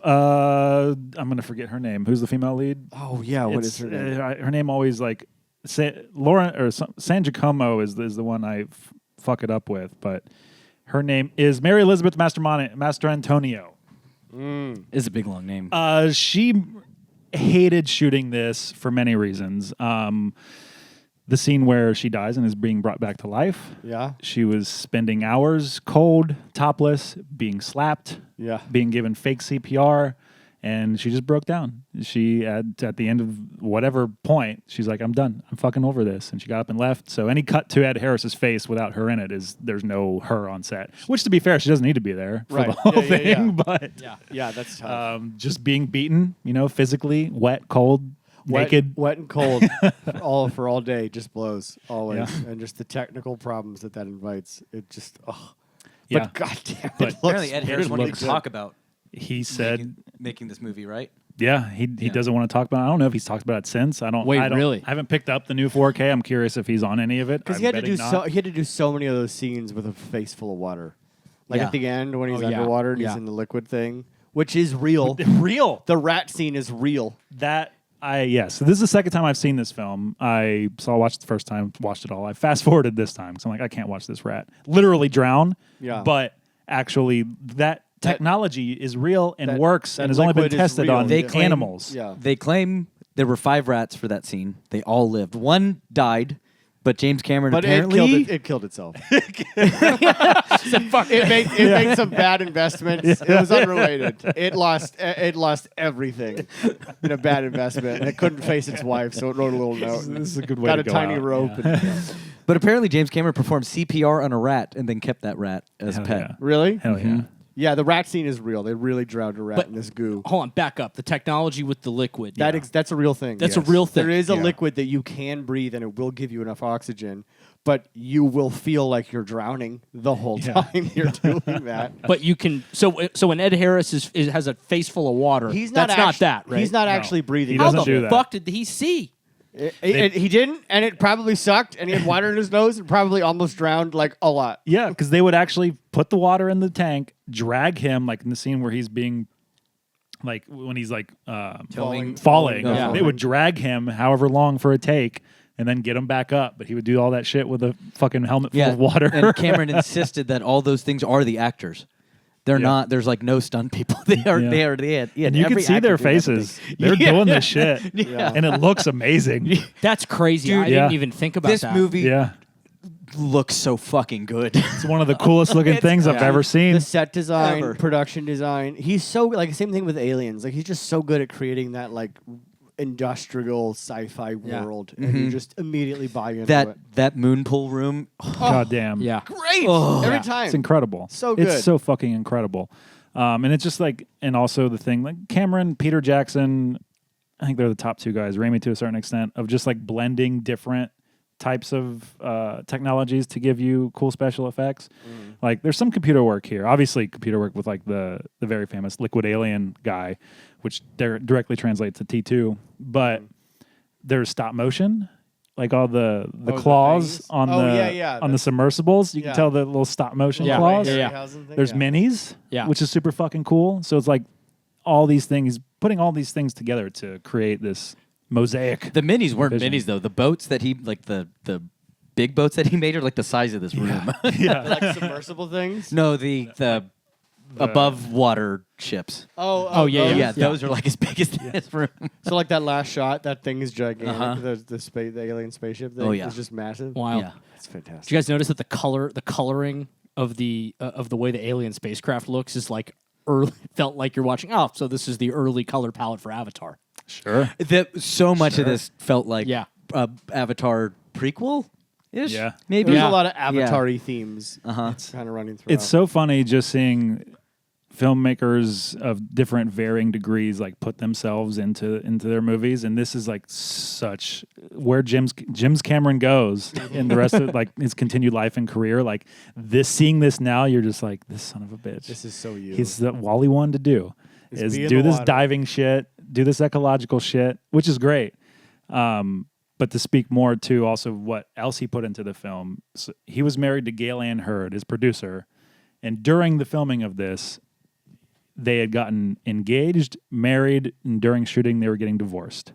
Speaker 2: gonna forget her name. Who's the female lead?
Speaker 4: Oh, yeah. What is her name?
Speaker 2: Her name always Lauren or San Giacomo is the one I fuck it up with, but her name is Mary Elizabeth Mastrantonio.
Speaker 7: is a big long name.
Speaker 2: She hated shooting this for many reasons. The scene where she dies and is being brought back to life.
Speaker 4: Yeah.
Speaker 2: She was spending hours cold, topless, being slapped,
Speaker 4: Yeah.
Speaker 2: being given fake CPR, and she just broke down. She at the end of whatever point, she's like, "I'm done. I'm fucking over this," and she got up and left. So any cut to Ed Harris's face without her in it there's no her on set. Which, to be fair, she doesn't need to be there for
Speaker 4: Right.
Speaker 2: the whole
Speaker 4: Yeah, yeah,
Speaker 2: thing.
Speaker 4: yeah.
Speaker 2: But
Speaker 4: Yeah, that's tough.
Speaker 2: just being beaten, physically, wet, cold, naked.
Speaker 4: Wet and cold for all day just blows always.
Speaker 2: Yeah.
Speaker 4: And just the technical problems that invites. It just,
Speaker 2: Yeah.
Speaker 4: But goddamn,
Speaker 2: But
Speaker 4: it
Speaker 7: Apparently,
Speaker 4: looks
Speaker 7: Ed Harris won't even
Speaker 4: really good.
Speaker 7: talk about
Speaker 2: He said,
Speaker 7: making this movie, right?
Speaker 2: "Yeah, he doesn't want to talk about it. I don't know if he's talked about it since. I don't.
Speaker 1: Wait,
Speaker 2: I don't,
Speaker 1: really?
Speaker 2: I haven't picked up the new 4K. I'm curious if he's on any of it.
Speaker 4: Because
Speaker 2: I'm
Speaker 4: he had to
Speaker 2: betting
Speaker 4: do
Speaker 2: not.
Speaker 4: he had to do so many of those scenes with a face full of water. Like
Speaker 7: Yeah.
Speaker 4: at the end when he's
Speaker 1: Oh, yeah.
Speaker 4: underwater and he's
Speaker 1: Yeah.
Speaker 4: in the liquid thing, which is real.
Speaker 2: real.
Speaker 4: The rat scene is real.
Speaker 2: That So this is the second time I've seen this film. I watched it the first time, watched it all. I fast forwarded this time because I'm like, I can't watch this rat literally drown.
Speaker 4: Yeah.
Speaker 2: But actually, that technology is real and works
Speaker 4: that
Speaker 2: and has only been
Speaker 4: liquid is
Speaker 2: tested
Speaker 4: real.
Speaker 2: on
Speaker 7: They claim-
Speaker 2: animals.
Speaker 4: Yeah.
Speaker 7: They claim there were 5 rats for that scene. They all lived. One died, but James Cameron
Speaker 4: But
Speaker 7: apparently
Speaker 4: it killed itself. it made some bad investments. It was unrelated. It lost everything in a bad investment. And it couldn't face its wife, so it wrote a little note.
Speaker 2: This is a good way
Speaker 4: Got
Speaker 2: to
Speaker 4: a
Speaker 2: go
Speaker 4: tiny
Speaker 2: out.
Speaker 4: rope.
Speaker 2: Yeah.
Speaker 4: And,
Speaker 7: But apparently James Cameron performed CPR on a rat and then kept that rat as a
Speaker 2: Hell
Speaker 7: pet.
Speaker 2: yeah.
Speaker 4: Really?
Speaker 2: Hell yeah.
Speaker 4: Yeah, the rat scene is real. They really drowned a rat
Speaker 1: But-
Speaker 4: in this goo.
Speaker 1: Hold on, back up. The technology with the liquid.
Speaker 4: That's a real thing.
Speaker 1: That's a real thing.
Speaker 4: There is a
Speaker 2: Yeah.
Speaker 4: liquid that you can breathe, and it will give you enough oxygen, but you will feel like you're drowning the whole
Speaker 2: Yeah.
Speaker 4: time you're doing that.
Speaker 1: But you can. So when Ed Harris has a face full of water,
Speaker 4: He's not
Speaker 1: that's not
Speaker 4: actu-
Speaker 1: that, right?
Speaker 4: He's not
Speaker 2: No.
Speaker 4: actually breathing.
Speaker 2: He
Speaker 1: How
Speaker 2: doesn't
Speaker 1: the
Speaker 2: do that.
Speaker 1: fuck did he see?
Speaker 4: He didn't, and it probably sucked, and he had water in his nose, and probably almost drowned like a lot.
Speaker 2: Yeah, because they would actually put the water in the tank, drag him, like in the scene where he's being, like when he's like
Speaker 4: Falling.
Speaker 2: falling.
Speaker 1: Yeah.
Speaker 2: They would drag him however long for a take, and then get him back up. But he would do all that shit with a fucking helmet full of water.
Speaker 7: And Cameron insisted that all those things are the actors. They're
Speaker 2: Yeah.
Speaker 7: not. There's like no stunt people. They are.
Speaker 2: Yeah.
Speaker 7: They are. They had.
Speaker 2: And you can
Speaker 7: every
Speaker 2: see
Speaker 7: actor
Speaker 2: their
Speaker 7: doing
Speaker 2: faces.
Speaker 7: everything.
Speaker 2: They're
Speaker 7: Yeah.
Speaker 2: doing this shit,
Speaker 4: Yeah.
Speaker 2: and it looks amazing.
Speaker 1: That's crazy.
Speaker 7: Dude,
Speaker 1: I
Speaker 2: yeah.
Speaker 1: didn't even think about
Speaker 7: This
Speaker 1: that.
Speaker 7: movie
Speaker 2: Yeah,
Speaker 7: looks so fucking good.
Speaker 2: it's one of the coolest looking things I've
Speaker 1: yeah.
Speaker 2: ever seen.
Speaker 4: The set design,
Speaker 7: Ever.
Speaker 4: production design. He's so like same thing with Aliens. Like he's just so good at creating that like industrial sci-fi
Speaker 1: Yeah.
Speaker 4: world, and you just immediately buy into
Speaker 7: that
Speaker 4: it.
Speaker 7: that moon pool room.
Speaker 2: God damn.
Speaker 1: Yeah.
Speaker 4: Great
Speaker 7: Oh.
Speaker 4: every
Speaker 1: Yeah.
Speaker 4: time.
Speaker 2: It's incredible.
Speaker 4: So good.
Speaker 2: It's so fucking incredible. And it's just like, and also the thing, like Cameron, Peter Jackson, I think they're the top 2 guys, Raimi to a certain extent, of just like blending different types of technologies to give you cool special effects. Like there's some computer work here. Obviously computer work with like the very famous Liquid Alien guy, which directly translates to T2. But there's stop motion. Like all the
Speaker 4: the
Speaker 2: claws
Speaker 4: things?
Speaker 2: on
Speaker 4: Oh,
Speaker 2: the
Speaker 4: yeah, yeah,
Speaker 2: on the submersibles, you
Speaker 4: yeah.
Speaker 2: can tell the little stop motion
Speaker 1: Yeah.
Speaker 2: claws.
Speaker 1: Yeah, yeah.
Speaker 4: Harryhausen thing?
Speaker 2: There's
Speaker 4: Yeah.
Speaker 2: minis,
Speaker 1: Yeah.
Speaker 2: which is super fucking cool. So it's like all these things, putting all these things together to create this mosaic.
Speaker 7: The minis weren't
Speaker 2: Vision.
Speaker 7: minis though. The boats that he like the big boats that he made are like the size of this room.
Speaker 2: Yeah,
Speaker 4: like submersible things.
Speaker 7: No, the above water ships.
Speaker 1: Oh, yeah,
Speaker 7: Yeah,
Speaker 1: yeah.
Speaker 7: those are like as big as this room.
Speaker 4: So like that last shot, that thing is gigantic.
Speaker 7: Uh-huh.
Speaker 4: The alien spaceship thing
Speaker 7: Oh, yeah.
Speaker 4: is just massive.
Speaker 1: Wild.
Speaker 7: Yeah.
Speaker 4: It's fantastic.
Speaker 1: Did you guys notice that the coloring of the way the alien spacecraft looks is like early? Felt like you're watching. Oh, so this is the early color palette for Avatar.
Speaker 2: sure.
Speaker 7: So much of this felt like
Speaker 1: Yeah.
Speaker 7: Avatar prequel ish.
Speaker 2: Yeah.
Speaker 7: Maybe.
Speaker 4: There's
Speaker 1: Yeah.
Speaker 4: a lot of Avatar-y themes
Speaker 7: Uh-huh.
Speaker 4: kind of running through.
Speaker 2: It's so funny just seeing filmmakers of different varying degrees like put themselves into their movies, and this is like such where James Cameron goes in the rest of like his continued life and career. Like this, seeing this now, you're just like, this son of a bitch.
Speaker 4: This is so you.
Speaker 2: He's the Wally wanted to do is
Speaker 4: be in
Speaker 2: do
Speaker 4: the
Speaker 2: this
Speaker 4: water.
Speaker 2: diving shit, do this ecological shit, which is great. But to speak more to also what else he put into the film, so he was married to Gail Ann Hurd, his producer, and during the filming of this, they had gotten engaged, married, and during shooting, they were getting divorced.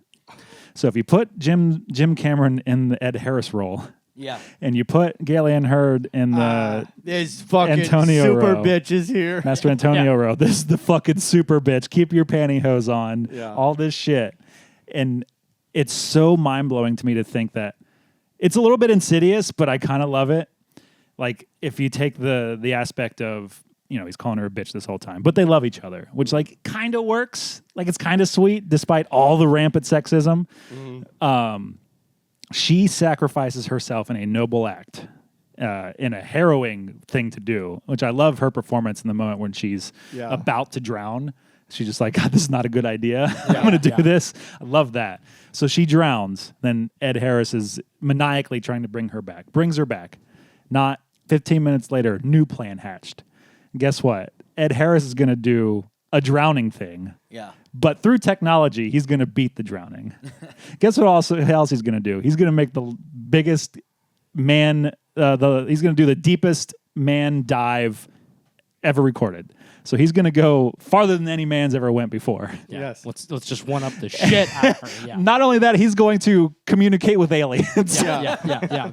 Speaker 2: So if you put Jim Cameron in the Ed Harris role,
Speaker 7: Yeah.
Speaker 2: and you put Gail Ann Hurd in the
Speaker 4: There's fucking
Speaker 2: Antonio
Speaker 4: super
Speaker 2: Rowe.
Speaker 4: bitches here.
Speaker 2: Master Antonio Rowe, this is the fucking super bitch. Keep your pantyhose on.
Speaker 4: Yeah.
Speaker 2: All this shit. And it's so mind-blowing to me to think that it's a little bit insidious, but I kind of love it. Like if you take the aspect of, you know, he's calling her a bitch this whole time, but they love each other, which like kind of works. Like it's kind of sweet despite all the rampant sexism. She sacrifices herself in a noble act, in a harrowing thing to do, which I love her performance in the moment when she's
Speaker 4: Yeah.
Speaker 2: about to drown. She's just like, God, this is not a good idea. I'm going to do this. I love that. So she drowns. Then Ed Harris is maniacally trying to bring her back, brings her back. Not 15 minutes later, new plan hatched. Guess what? Ed Harris is going to do a drowning thing.
Speaker 7: Yeah.
Speaker 2: But through technology, he's going to beat the drowning. Guess what else he's going to do? He's going to make the biggest man, he's going to do the deepest man dive ever recorded. So he's going to go farther than any man's ever went before.
Speaker 1: Yeah.
Speaker 4: Yes.
Speaker 1: Let's just one up the shit out of her. Yeah.
Speaker 2: Not only that, he's going to communicate with aliens
Speaker 1: Yeah.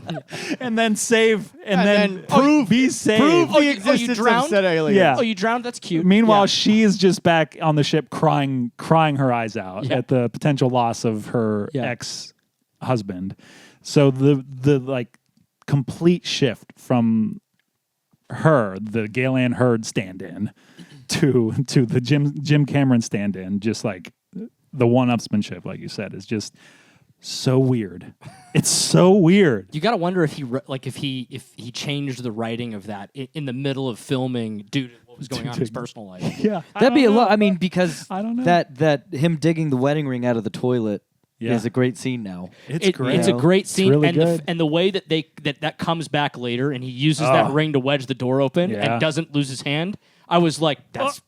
Speaker 2: and then save and then
Speaker 4: prove
Speaker 2: be saved.
Speaker 4: Prove the
Speaker 1: you
Speaker 4: existence of
Speaker 1: drowned?
Speaker 4: said aliens.
Speaker 2: Yeah.
Speaker 1: Oh, you drowned? That's cute.
Speaker 2: Meanwhile,
Speaker 1: Yeah.
Speaker 2: she is just back on the ship crying her eyes out
Speaker 1: Yeah.
Speaker 2: at the potential loss of her
Speaker 1: Yeah.
Speaker 2: ex-husband. So the like complete shift from her, the Gale Ann Hurd stand-in, to the Jim Cameron stand-in, just like the one-upsmanship, like you said, is just so weird. It's so weird.
Speaker 1: You got to wonder if he changed the writing of that in the middle of filming due to what was going on in his personal life.
Speaker 2: Yeah,
Speaker 7: That'd be a lot. I mean, because
Speaker 2: I don't know.
Speaker 7: that him digging the wedding ring out of the toilet
Speaker 2: Yeah.
Speaker 7: is a great scene now.
Speaker 2: It's great.
Speaker 1: It's a great scene,
Speaker 2: really
Speaker 1: and
Speaker 2: good.
Speaker 1: and the way that that comes back later, and he uses that ring to wedge the door open
Speaker 2: Yeah.
Speaker 1: and doesn't lose his hand. I was like, that's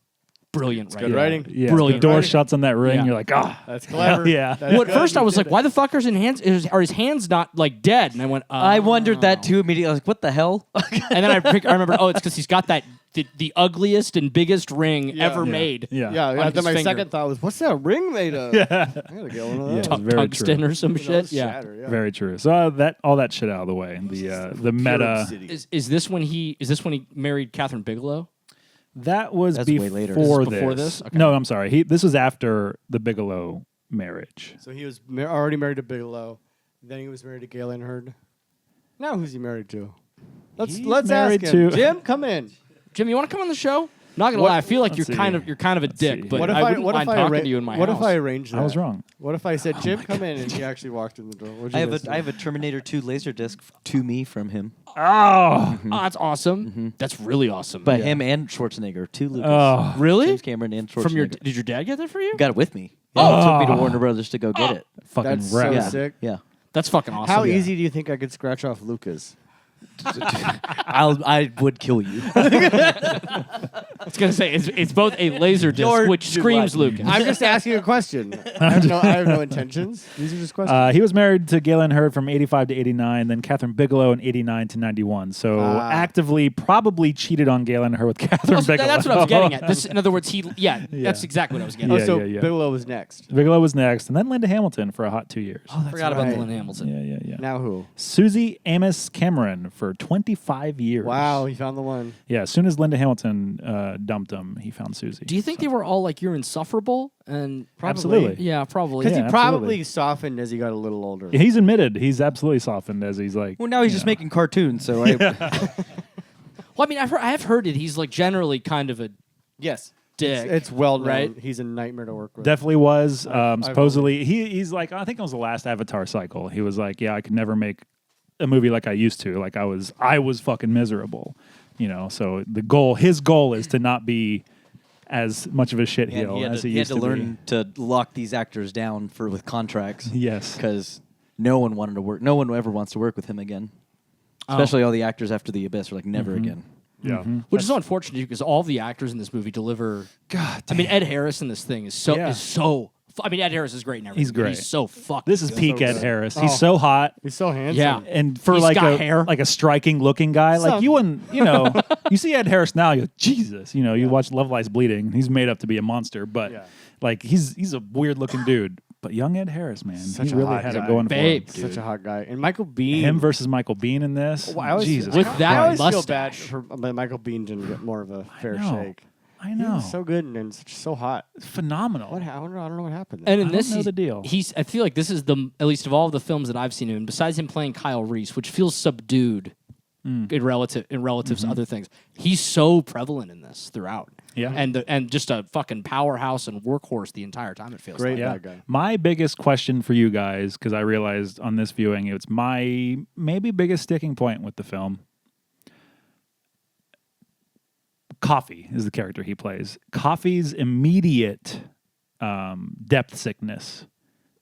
Speaker 1: brilliant, right?
Speaker 4: good writing.
Speaker 2: Yeah,
Speaker 1: Brilliant
Speaker 2: the door
Speaker 1: writing.
Speaker 2: shuts on that ring.
Speaker 1: Yeah.
Speaker 2: You're like,
Speaker 4: That's clever.
Speaker 2: yeah.
Speaker 4: That's
Speaker 1: Well, at
Speaker 4: good.
Speaker 1: first I
Speaker 4: You
Speaker 1: was
Speaker 4: did
Speaker 1: like,
Speaker 4: it.
Speaker 1: why the fuck are his hands not like dead? And I went,
Speaker 7: I wondered that too immediately. I was like, what the hell?
Speaker 1: And then I remember, oh, it's because he's got the ugliest and biggest ring ever
Speaker 2: Yeah.
Speaker 1: made.
Speaker 2: Yeah.
Speaker 4: Yeah,
Speaker 1: on
Speaker 4: then
Speaker 1: his
Speaker 4: my
Speaker 1: finger.
Speaker 4: second thought was, what's that ring made of? Yeah. I gotta get one of those.
Speaker 2: Yeah. Very
Speaker 1: Tungsten
Speaker 2: true.
Speaker 1: or some shit. Yeah.
Speaker 4: Shatter, yeah.
Speaker 2: Very true. So all that shit out of the way. The meta.
Speaker 1: Is this when he married Catherine Bigelow?
Speaker 2: That was
Speaker 7: That's
Speaker 2: before
Speaker 7: way later.
Speaker 2: this.
Speaker 1: This is before this? Okay.
Speaker 2: No, I'm sorry. This was after the Bigelow marriage.
Speaker 4: So he was already married to Bigelow. Then he was married to Gale Ann Hurd. Now who's he married to? Let's
Speaker 2: He's
Speaker 4: ask
Speaker 2: married
Speaker 4: him.
Speaker 2: to-
Speaker 4: Jim, come in.
Speaker 1: Jim, you want to come on the show? Not gonna
Speaker 4: What-
Speaker 1: lie, I feel like
Speaker 2: let's
Speaker 1: you're kind of a
Speaker 2: see.
Speaker 1: dick, but
Speaker 4: What if
Speaker 1: I wouldn't
Speaker 4: what
Speaker 1: mind
Speaker 4: if I
Speaker 1: talking
Speaker 4: arra-
Speaker 1: to you in my
Speaker 4: What
Speaker 1: house.
Speaker 4: if I arranged that?
Speaker 2: I was wrong.
Speaker 4: What if I said, Jim, come in, and he actually walked in the door? What'd you
Speaker 7: I
Speaker 4: guys do?
Speaker 7: have a Terminator 2 laser disc to me from him.
Speaker 2: Oh.
Speaker 1: Oh, that's awesome. That's really awesome.
Speaker 7: By him and Schwarzenegger, two Lucas.
Speaker 2: Oh.
Speaker 1: really?
Speaker 7: James Cameron and Schwarzenegger.
Speaker 1: Did your dad get that for you?
Speaker 7: Got it with me. Yeah, it took me to Warner Brothers to go get it.
Speaker 2: Fucking
Speaker 4: That's
Speaker 2: wreck.
Speaker 4: so
Speaker 7: Yeah.
Speaker 4: sick.
Speaker 7: Yeah.
Speaker 1: That's fucking awesome.
Speaker 4: How easy do you think I could scratch off Lucas?
Speaker 7: I would kill you.
Speaker 1: I was gonna say it's both a laser disc,
Speaker 7: Or
Speaker 1: which
Speaker 7: do
Speaker 1: screams
Speaker 7: what?
Speaker 1: Lucas.
Speaker 4: I'm just asking a question. I have no intentions. These are just questions.
Speaker 2: He was married to Gale Ann Hurd from 85 to 89, then Catherine Bigelow in 89 to 91. So actively probably cheated on Gale Ann Hurd with Catherine
Speaker 1: Well,
Speaker 2: Bigelow.
Speaker 1: that's what I was getting at. This, in other words, that's exactly what I was getting
Speaker 2: Yeah,
Speaker 1: at.
Speaker 4: so
Speaker 2: yeah.
Speaker 4: Bigelow was next.
Speaker 2: Bigelow was next, and then Linda Hamilton for a hot 2 years.
Speaker 1: Forgot about
Speaker 4: right.
Speaker 1: Glenn Hamilton.
Speaker 2: Yeah.
Speaker 4: Now who?
Speaker 2: Susie Amos Cameron for 25 years.
Speaker 4: Wow, he found the one.
Speaker 2: Yeah, as soon as Linda Hamilton dumped him, he found Susie.
Speaker 1: Do you think they were all like, you're insufferable? And
Speaker 2: Absolutely.
Speaker 1: yeah, probably.
Speaker 4: Because
Speaker 2: Yeah,
Speaker 4: he probably
Speaker 2: absolutely.
Speaker 4: softened as he got a little older.
Speaker 2: He's admitted he's absolutely softened as he's like.
Speaker 7: Well, now he's just making cartoons, so I,
Speaker 1: Well, I mean, I have heard it. He's like generally kind of a
Speaker 4: Yes.
Speaker 1: dick.
Speaker 4: It's well known.
Speaker 1: right?
Speaker 4: He's a nightmare to work with.
Speaker 2: Definitely was.
Speaker 4: I've
Speaker 2: Supposedly, he's like, I think it was the last Avatar cycle. He was like, yeah, I could never make a movie like I used to. Like I was fucking miserable, So his goal is to not be as much of a shitheel as he
Speaker 7: he had
Speaker 2: used
Speaker 7: to
Speaker 2: to
Speaker 7: learn to lock these actors down with contracts.
Speaker 2: be. Yes.
Speaker 7: Because no one wanted to work. No one ever wants to work with him again.
Speaker 1: Oh.
Speaker 7: Especially all the actors after The Abyss are like never again.
Speaker 2: Yeah.
Speaker 1: Which is so unfortunate because all the actors in this movie deliver.
Speaker 2: God.
Speaker 1: I mean, Ed Harris in this thing is so. I mean, Ed Harris is great in everything.
Speaker 2: He's
Speaker 1: but
Speaker 2: great.
Speaker 1: He's so fucking.
Speaker 2: This is
Speaker 1: good.
Speaker 2: peak
Speaker 4: So
Speaker 2: Ed
Speaker 4: good.
Speaker 2: Harris.
Speaker 4: Oh.
Speaker 2: He's so hot.
Speaker 4: He's so handsome.
Speaker 1: Yeah.
Speaker 2: And for
Speaker 1: He's
Speaker 2: like
Speaker 1: got hair.
Speaker 2: a striking looking guy, like
Speaker 4: Some.
Speaker 2: you wouldn't, you see Ed Harris now, you go, Jesus, you watch Love Lies Bleeding, he's made up to be a monster, but
Speaker 4: Yeah.
Speaker 2: like he's a weird looking dude. But young Ed Harris, man,
Speaker 4: Such
Speaker 2: he
Speaker 4: a
Speaker 2: really
Speaker 4: hot
Speaker 2: had
Speaker 4: guy.
Speaker 2: it going
Speaker 1: Babe.
Speaker 2: for him.
Speaker 4: Such a hot guy. And Michael Bean.
Speaker 2: Him versus Michael Bean in this.
Speaker 4: Well, I always,
Speaker 2: Jesus,
Speaker 1: With
Speaker 2: Christ.
Speaker 1: that
Speaker 4: I always feel
Speaker 1: mustache.
Speaker 4: bad for but Michael Bean didn't get more of a fair
Speaker 2: know.
Speaker 4: shake.
Speaker 2: I
Speaker 4: He
Speaker 2: know,
Speaker 4: was so good and so hot.
Speaker 2: phenomenal.
Speaker 4: I don't know what happened there.
Speaker 1: And in
Speaker 2: I
Speaker 1: this,
Speaker 2: don't know the deal.
Speaker 1: I feel like this is at least of all of the films that I've seen him in, besides him playing Kyle Reese, which feels subdued in relative to other things. He's so prevalent in this throughout.
Speaker 2: Yeah.
Speaker 1: And just a fucking powerhouse and workhorse the entire time. It feels
Speaker 4: Great
Speaker 1: like.
Speaker 2: Yeah.
Speaker 4: bad guy.
Speaker 2: My biggest question for you guys, because I realized on this viewing, it's my maybe biggest sticking point with the film. Coffee is the character he plays. Coffee's immediate depth sickness,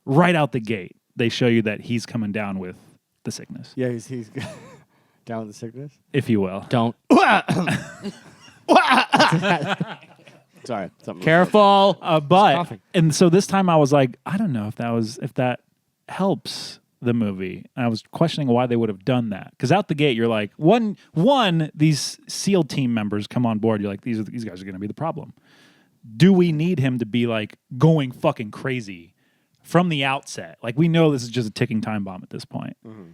Speaker 2: right out the gate, they show you that he's coming down with the sickness,
Speaker 4: Yeah, he's down with the sickness.
Speaker 2: if you will.
Speaker 1: Don't.
Speaker 4: Sorry, something.
Speaker 1: Careful.
Speaker 2: But
Speaker 1: coughing.
Speaker 2: and so this time I was like, I don't know if that helps the movie. And I was questioning why they would have done that. Because out the gate, you're like, these SEAL team members come on board. You're like, these guys are going to be the problem. Do we need him to be like going fucking crazy from the outset? Like, we know this is just a ticking time bomb at this point. Mm-hmm.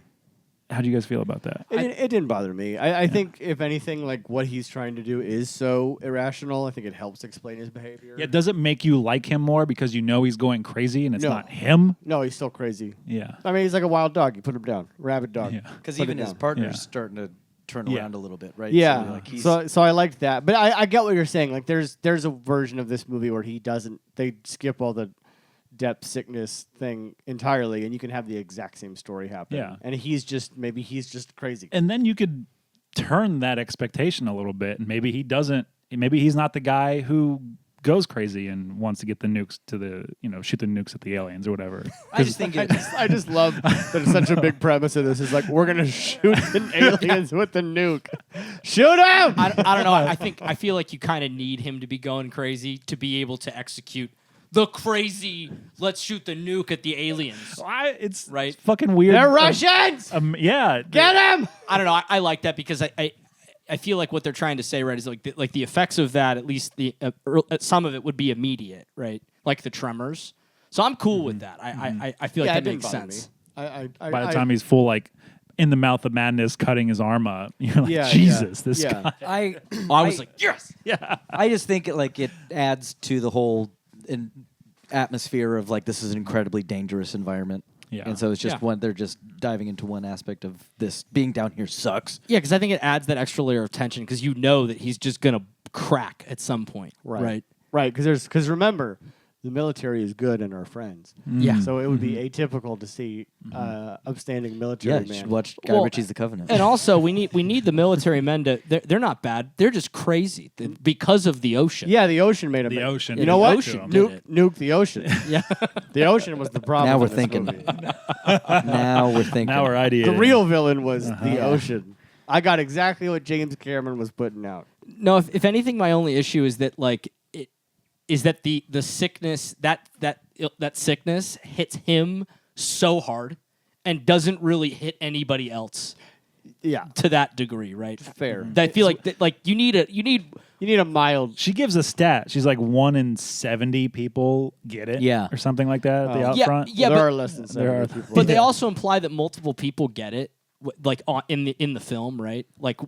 Speaker 2: How do you guys feel about that?
Speaker 4: It didn't bother me. I think, if anything, like what he's trying to do is so irrational. I think it helps explain his behavior.
Speaker 2: Yeah, does it make you like him more because you know he's going crazy and it's not him?
Speaker 4: No, he's still crazy.
Speaker 2: Yeah.
Speaker 4: I mean, he's like a wild dog. You put him down. Rabid dog.
Speaker 2: Yeah.
Speaker 7: Because
Speaker 4: Put
Speaker 7: even
Speaker 4: it
Speaker 7: his
Speaker 4: down.
Speaker 7: partner's starting to turn around a little bit, right?
Speaker 4: Yeah.
Speaker 7: So, like, he's,
Speaker 4: so I liked that. But I get what you're saying. Like, there's a version of this movie where they skip all the depth sickness thing entirely, and you can have the exact same story happen.
Speaker 2: Yeah.
Speaker 4: And maybe he's just crazy.
Speaker 2: And then you could turn that expectation a little bit, and maybe he's not the guy who goes crazy and wants to get the nukes to shoot the nukes at the aliens or whatever.
Speaker 7: I just think
Speaker 4: I just love that it's such a big premise of this. Is like, we're gonna shoot the aliens with the nuke. Shoot him!
Speaker 1: I don't know. I feel like you kind of need him to be going crazy to be able to execute the crazy. Let's shoot the nuke at the aliens.
Speaker 2: It's
Speaker 1: right.
Speaker 2: Fucking weird.
Speaker 4: They're Russians.
Speaker 2: Yeah.
Speaker 4: Get him!
Speaker 1: I don't know. I like that because I feel like what they're trying to say, right, is like the effects of that. At least some of it would be immediate, right? Like the tremors. So I'm cool with that. I feel like that makes sense.
Speaker 4: By
Speaker 2: By the time he's full, like, in the mouth of madness, cutting his arm up, you're like, Jesus, this guy.
Speaker 7: I
Speaker 1: was like, yes.
Speaker 2: Yeah.
Speaker 7: I just think it adds to the whole atmosphere of like this is an incredibly dangerous environment.
Speaker 2: Yeah.
Speaker 7: And so it's just they're just diving into one aspect of this. Being down here sucks.
Speaker 1: Yeah, because I think it adds that extra layer of tension because you know that he's just gonna crack at some point. Right.
Speaker 4: Because remember, the military is good and our friends.
Speaker 1: Yeah.
Speaker 4: So it would be atypical to see upstanding military
Speaker 7: Yeah,
Speaker 4: man.
Speaker 7: you should watch Guy Ritchie's The Covenant.
Speaker 1: And also, we need the military men to. They're not bad. They're just crazy because of the ocean.
Speaker 4: Yeah, the ocean made him.
Speaker 2: The ocean.
Speaker 4: You know
Speaker 1: the
Speaker 4: what?
Speaker 1: ocean did it.
Speaker 4: Nuke the ocean.
Speaker 1: Yeah.
Speaker 4: The ocean was the problem.
Speaker 7: Now we're
Speaker 4: in this
Speaker 7: thinking.
Speaker 4: movie.
Speaker 7: Now we're thinking.
Speaker 2: Now we're ideating.
Speaker 4: The real villain was the ocean. I got exactly what James Cameron was putting out.
Speaker 1: No, if anything, my only issue is that the sickness that sickness hits him so hard and doesn't really hit anybody else.
Speaker 4: Yeah,
Speaker 1: to that degree, right?
Speaker 4: Fair.
Speaker 1: I feel like you need
Speaker 4: a mild.
Speaker 2: She gives a stat. She's like 1 in 70 people get it.
Speaker 7: Yeah.
Speaker 2: Or something like that at the out
Speaker 1: yeah,
Speaker 2: front.
Speaker 1: yeah,
Speaker 4: there
Speaker 1: but,
Speaker 4: are less than 70 people.
Speaker 1: But they also imply that multiple people get it, like in the film, right? Like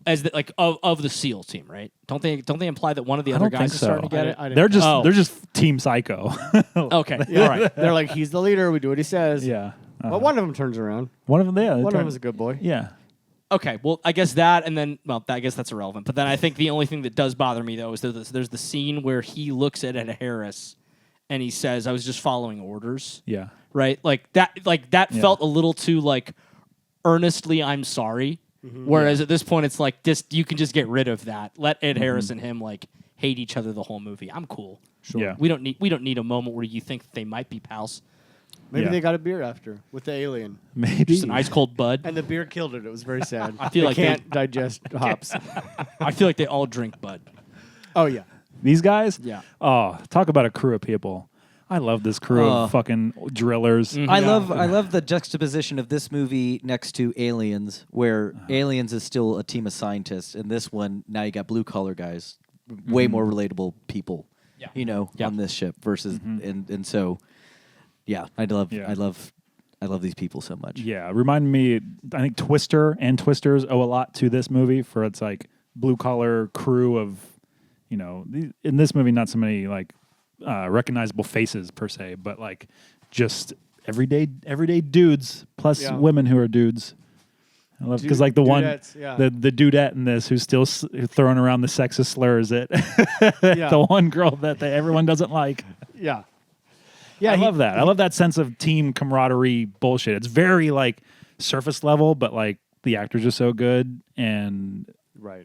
Speaker 1: of the SEAL team, right? Don't they imply that one of the other guys is starting to get it?
Speaker 2: They're just Team Psycho.
Speaker 1: Okay,
Speaker 4: Yeah.
Speaker 1: all right.
Speaker 4: They're like, he's the leader. We do what he says.
Speaker 2: Yeah.
Speaker 4: But one of them turns around.
Speaker 2: One of them, yeah.
Speaker 4: One of them is a good boy.
Speaker 2: Yeah.
Speaker 1: Okay, well, I guess that, and then, I guess that's irrelevant. But then I think the only thing that does bother me, though, is there's the scene where he looks at Ed Harris, and he says, "I was just following orders."
Speaker 2: Yeah.
Speaker 1: Right? Like that felt a little too, like, earnestly, I'm sorry. Mm-hmm. Whereas at this point, it's like, you can just get rid of that. Let Ed Harris and him, like, hate each other the whole movie. I'm cool.
Speaker 2: Sure. Yeah.
Speaker 1: We don't need a moment where you think that they might be pals.
Speaker 4: Maybe they got a beer after with the alien.
Speaker 2: Maybe.
Speaker 1: Just an ice cold bud.
Speaker 4: And the beer killed it. It was very sad.
Speaker 1: I feel
Speaker 4: they
Speaker 1: like
Speaker 4: can't digest hops.
Speaker 1: I feel like they all drink bud.
Speaker 4: Oh, yeah.
Speaker 2: These guys?
Speaker 1: Yeah.
Speaker 2: Oh, talk about a crew of people. I love this crew of fucking drillers.
Speaker 1: Mm-hmm.
Speaker 7: I love the juxtaposition of this movie next to Aliens, where Aliens is still a team of scientists, and this one now you got blue collar guys, way more relatable people, on this ship versus and so. Yeah, I love these people so much.
Speaker 2: Yeah, remind me. I think Twister and Twisters owe a lot to this movie for its like blue collar crew of, in this movie not so many like recognizable faces per se, but like just everyday dudes plus women who are dudes. I love because like the one the dudette in this who's still throwing around the sexist slurs at the one girl that everyone doesn't like.
Speaker 4: Yeah.
Speaker 2: Yeah, I love that. I love that sense of team camaraderie bullshit. It's very like surface level, but like the actors are so good and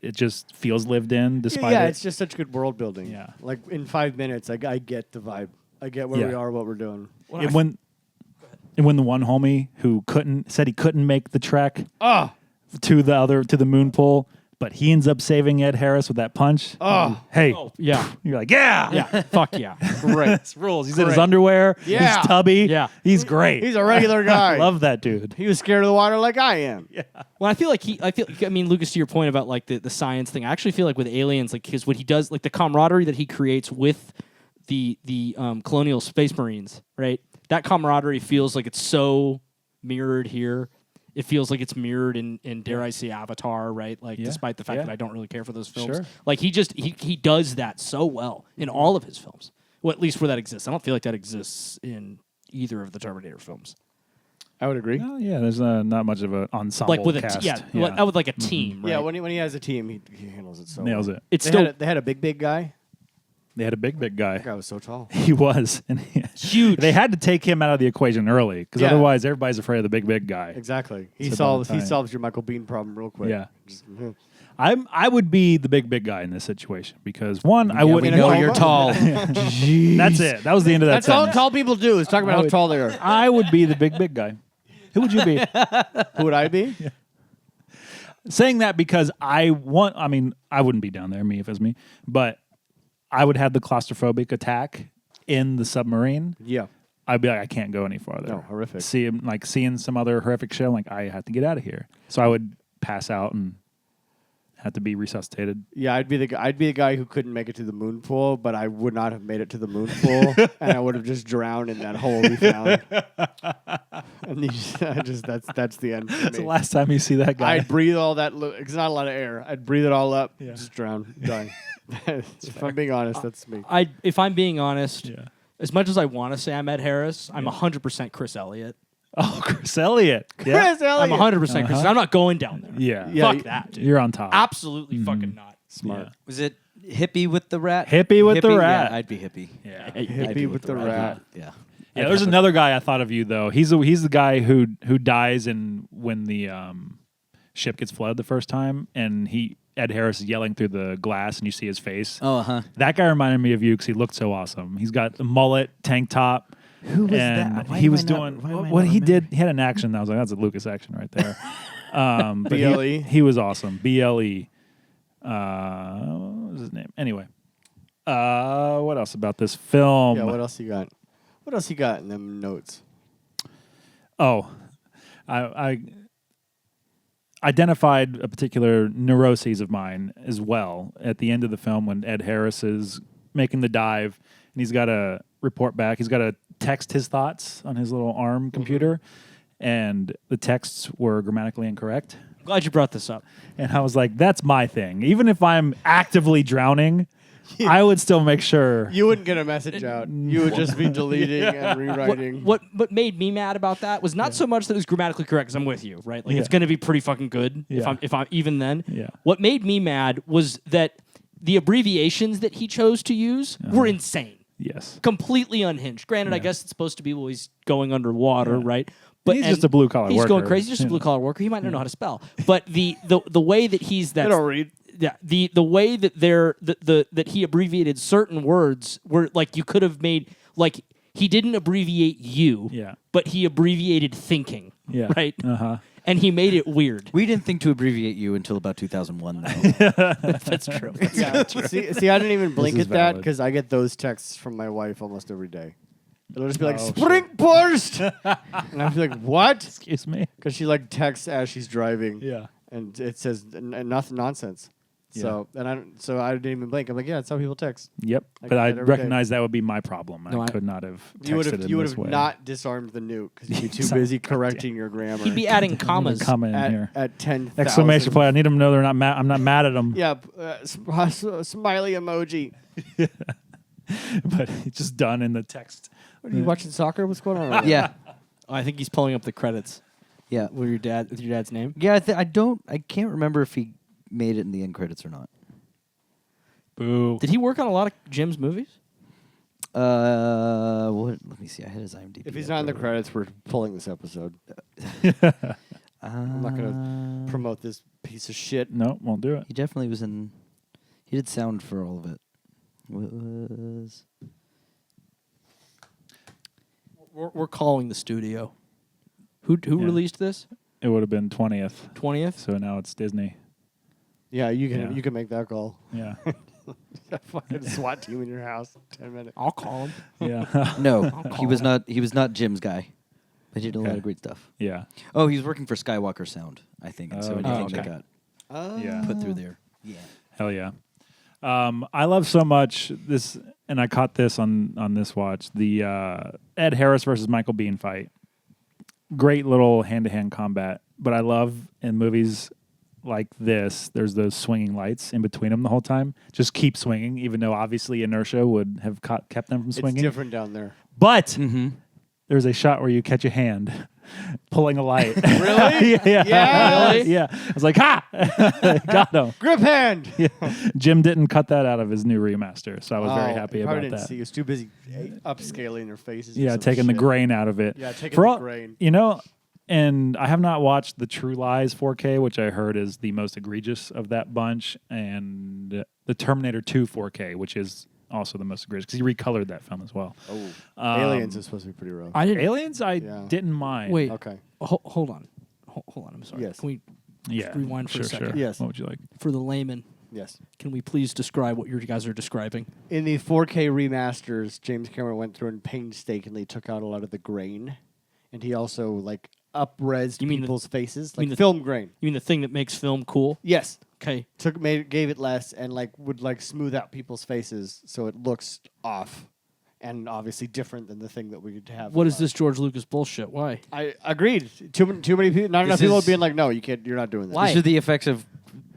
Speaker 2: it just feels lived in despite it.
Speaker 4: It's just such good world building. Yeah. Like in 5 minutes, I get the vibe. I get where we are, what we're doing.
Speaker 2: And when the one homie who said he couldn't make the trek to the moon pool, but he ends up saving Ed Harris with that punch.
Speaker 4: Oh.
Speaker 2: Hey,
Speaker 1: Yeah.
Speaker 2: you're like, yeah,
Speaker 1: Yeah. Fuck yeah.
Speaker 4: Great.
Speaker 2: This rules. He's in his underwear.
Speaker 4: Yeah.
Speaker 2: He's tubby.
Speaker 1: Yeah.
Speaker 2: He's great.
Speaker 4: He's a regular guy.
Speaker 2: Love that dude.
Speaker 4: He was scared of the water like I am. Yeah.
Speaker 1: Well, I mean, Lucas, to your point about like the science thing, I actually feel like with aliens, like because what he does, like the camaraderie that he creates with the colonial space marines, right? That camaraderie feels like it's so mirrored here. It feels like it's mirrored in dare I say Avatar, right? Like despite the fact that I don't really care for those films, like he does that so well in all of his films. Well, at least where that exists. I don't feel like that exists in either of the Terminator films.
Speaker 4: I would agree.
Speaker 2: Oh, yeah, there's not much of an ensemble
Speaker 1: Like with
Speaker 2: cast.
Speaker 1: with like a team, right?
Speaker 4: Yeah, when he has a team, he handles it so
Speaker 2: Nails
Speaker 4: well.
Speaker 2: it.
Speaker 1: It's
Speaker 4: They
Speaker 1: still
Speaker 4: had a big guy.
Speaker 2: They had a big
Speaker 4: That
Speaker 2: guy.
Speaker 4: guy was so tall.
Speaker 2: He was. And
Speaker 1: huge.
Speaker 2: they had to take him out of the equation early because
Speaker 4: Yeah.
Speaker 2: otherwise everybody's afraid of the big guy.
Speaker 4: Exactly. He
Speaker 2: So by the time-
Speaker 4: solves your Michael Bean problem real quick.
Speaker 2: Yeah.
Speaker 4: Just,
Speaker 2: I would be the big guy in this situation because one, I
Speaker 7: We
Speaker 2: wouldn't
Speaker 7: know
Speaker 4: Well,
Speaker 7: you're tall.
Speaker 2: That's it. That was the end of that
Speaker 4: That's all
Speaker 2: sentence.
Speaker 4: tall people do is talk about how tall they are.
Speaker 2: I would be the big guy. Who would you be?
Speaker 4: Who would I be?
Speaker 2: Saying that because I wouldn't be down there, me if it was me, but I would have the claustrophobic attack in the submarine.
Speaker 4: Yeah.
Speaker 2: I'd be like, I can't go any farther.
Speaker 4: No, horrific.
Speaker 2: Seeing some other horrific show, like I have to get out of here. So I would pass out and have to be resuscitated.
Speaker 4: Yeah, I'd be the guy who couldn't make it to the moon pool, but I would not have made it to the moon pool, and I would have just drowned in that hole we found. And that's the end for me.
Speaker 2: It's the last time you see that guy.
Speaker 4: I'd breathe all that. It's not a lot of air. I'd breathe it all up. Just drown. Die. If I'm being honest, that's me.
Speaker 1: If I'm being honest, as much as I want to say I'm Ed Harris, I'm 100% Chris Elliott.
Speaker 2: Oh, Chris Elliott. Yeah.
Speaker 4: Chris Elliott.
Speaker 1: I'm 100% Chris. I'm not going down there.
Speaker 2: Yeah.
Speaker 1: Fuck that, dude.
Speaker 2: You're on top.
Speaker 1: Absolutely fucking not.
Speaker 4: Smart.
Speaker 2: Yeah.
Speaker 7: Was it hippie with the rat?
Speaker 2: Hippie with the rat.
Speaker 7: Yeah, I'd be hippie.
Speaker 2: Yeah.
Speaker 4: Hippie with the rat.
Speaker 7: Yeah.
Speaker 2: Yeah, there's another guy I thought of you though. He's the guy who dies when the ship gets flooded the first time, and Ed Harris is yelling through the glass, and you see his face.
Speaker 7: Oh,
Speaker 2: That guy reminded me of you because he looked so awesome. He's got the mullet, tank top.
Speaker 7: Who was
Speaker 2: and
Speaker 7: that? Why
Speaker 2: he
Speaker 7: am
Speaker 2: was
Speaker 7: I not-
Speaker 2: doing
Speaker 7: why am I
Speaker 2: what
Speaker 7: not
Speaker 2: he did.
Speaker 7: remembering?
Speaker 2: He had an action that I was like, that's a Lucas action right there. But
Speaker 4: BLE?
Speaker 2: he was awesome. BLE. What was his name? Anyway, what else about this film?
Speaker 4: Yeah. What else you got? What else you got in them notes?
Speaker 2: Oh, I identified a particular neuroses of mine as well at the end of the film when Ed Harris is making the dive and he's got to report back. He's got to text his thoughts on his little ARM computer, and the texts were grammatically incorrect.
Speaker 1: I'm glad you brought this up.
Speaker 2: And I was like, that's my thing. Even if I'm actively drowning, I would still make sure.
Speaker 4: You wouldn't get a message out. You would just be deleting and rewriting.
Speaker 1: What made me mad about that was not so much that it was grammatically correct, because I'm with you, right? Like it's going to be pretty fucking good if I'm even then.
Speaker 2: Yeah.
Speaker 1: What made me mad was that the abbreviations that he chose to use were insane.
Speaker 2: Yes.
Speaker 1: Completely unhinged. Granted, I guess it's supposed to be while he's going underwater, right? But
Speaker 2: He's just a blue-collar
Speaker 1: He's
Speaker 2: worker.
Speaker 1: going crazy. He's just a blue collar worker. He might not know how to spell. But the way that he's that
Speaker 4: They don't read.
Speaker 1: yeah, the way that that he abbreviated certain words were like you could have made like he didn't abbreviate you, but he abbreviated thinking, right? And he made it weird.
Speaker 7: We didn't think to abbreviate you until about 2001, though.
Speaker 1: That's true.
Speaker 4: Yeah. See, I didn't even blink
Speaker 2: is
Speaker 4: at that
Speaker 2: valid.
Speaker 4: because I get those texts from my wife almost every day. It'll just be like,
Speaker 2: Oh,
Speaker 4: spring burst! And I'll be like, what?
Speaker 2: Excuse me.
Speaker 4: Because she like texts as she's driving.
Speaker 2: Yeah.
Speaker 4: And it says nothing nonsense. So I didn't even blink. I'm like, yeah, that's how people text.
Speaker 2: Yep.
Speaker 4: I
Speaker 2: But
Speaker 4: get
Speaker 2: I
Speaker 4: that every day.
Speaker 2: recognize that would be my problem.
Speaker 1: No,
Speaker 2: I
Speaker 1: I-
Speaker 2: could not have
Speaker 4: You would
Speaker 2: texted
Speaker 4: have
Speaker 2: in this
Speaker 4: have
Speaker 2: way.
Speaker 4: not disarmed the nuke because you'd be too
Speaker 2: Son
Speaker 4: busy
Speaker 2: of a
Speaker 4: correcting your grammar.
Speaker 1: He'd be adding commas.
Speaker 2: Comment in here.
Speaker 4: at 10,000.
Speaker 2: Exclamation point. I need them to know they're not mad. I'm not mad at them.
Speaker 4: Yeah, smiley emoji.
Speaker 2: But it's just done in the text.
Speaker 4: What, are you watching soccer? What's going on?
Speaker 7: Yeah.
Speaker 1: Oh, I think he's pulling up the credits
Speaker 7: Yeah.
Speaker 1: with your dad's name.
Speaker 7: Yeah, I can't remember if he made it in the end credits or not.
Speaker 2: Boo.
Speaker 1: Did he work on a lot of Jim's movies?
Speaker 7: What? Let me see. I had his IMDb.
Speaker 4: If he's
Speaker 7: up
Speaker 4: not in the
Speaker 7: earlier.
Speaker 4: credits, we're pulling this episode. I'm not going to promote this piece of shit.
Speaker 2: No, won't do it.
Speaker 7: He definitely was in. He did sound for all of it. What was?
Speaker 1: We're calling the studio. Who
Speaker 2: Yeah.
Speaker 1: released this?
Speaker 2: It would have been 20th.
Speaker 1: 20th?
Speaker 2: So now it's Disney.
Speaker 4: Yeah, you can
Speaker 2: Yeah.
Speaker 4: you can make that call.
Speaker 2: Yeah.
Speaker 4: Fucking SWAT team in your house. 10 minutes.
Speaker 1: I'll call him.
Speaker 2: Yeah.
Speaker 7: No, he was
Speaker 1: him.
Speaker 7: not. He was not Jim's guy. They did a lot
Speaker 2: Okay.
Speaker 7: of great stuff.
Speaker 2: Yeah.
Speaker 7: Oh, he was working for Skywalker Sound, I think. And so
Speaker 2: Oh,
Speaker 7: anything
Speaker 1: okay.
Speaker 7: that got
Speaker 2: Yeah.
Speaker 7: put through there. Yeah.
Speaker 2: Hell yeah. I love so much this, and I caught this on this watch, the Ed Harris versus Michael Biehn fight. Great little hand-to-hand combat, but I love in movies like this, there's those swinging lights in between them the whole time. Just keep swinging, even though obviously inertia would have kept them from
Speaker 4: It's
Speaker 2: swinging.
Speaker 4: different down there.
Speaker 2: But
Speaker 7: Mm-hmm.
Speaker 2: there's a shot where you catch a hand pulling a light.
Speaker 4: Really?
Speaker 2: yeah.
Speaker 4: Yeah.
Speaker 2: Yeah. I was like, ha! Got him.
Speaker 4: Grip hand.
Speaker 2: Yeah. Jim didn't cut that out of his new remaster, so I was very
Speaker 4: Oh,
Speaker 2: happy
Speaker 4: you
Speaker 2: about
Speaker 4: probably didn't
Speaker 2: that.
Speaker 4: See. He was too busy upscaling their faces. or
Speaker 2: Yeah,
Speaker 4: some
Speaker 2: taking the
Speaker 4: shit.
Speaker 2: grain out of it.
Speaker 4: Yeah, taking
Speaker 2: For
Speaker 4: the
Speaker 2: all-
Speaker 4: grain.
Speaker 2: You know, and I have not watched the True Lies 4K, which I heard is the most egregious of that bunch, and the Terminator 2 4K, which is also the most egregious because he recolored that film as well.
Speaker 4: Oh, Aliens is supposed to be pretty rough.
Speaker 1: I didn't.
Speaker 2: Aliens, I
Speaker 4: Yeah.
Speaker 2: didn't mind.
Speaker 1: Wait.
Speaker 4: Okay.
Speaker 1: Hold on. Hold on. I'm sorry.
Speaker 4: Yes.
Speaker 1: Can we,
Speaker 2: Yeah.
Speaker 1: rewind for a
Speaker 2: sure,
Speaker 1: second?
Speaker 2: Sure.
Speaker 4: Yes.
Speaker 2: What would you like?
Speaker 1: for the layman,
Speaker 4: Yes.
Speaker 1: can we please describe what you guys are describing?
Speaker 4: In the 4K remasters, James Cameron went through and painstakingly took out a lot of the grain, and he also like up-resed
Speaker 1: You mean the-
Speaker 4: people's faces,
Speaker 1: mean
Speaker 4: like
Speaker 1: the-
Speaker 4: film grain.
Speaker 1: You mean the thing that makes film cool?
Speaker 4: Yes.
Speaker 1: Okay.
Speaker 4: Gave it less and like would like smooth out people's faces so it looks off, and obviously different than the thing that we could have.
Speaker 1: What is this George Lucas bullshit? Why?
Speaker 4: I agreed. Too many people. Not enough
Speaker 7: This
Speaker 4: people
Speaker 7: is-
Speaker 4: being like, no, you can't. You're not doing that.
Speaker 1: Why?
Speaker 7: These are the effects of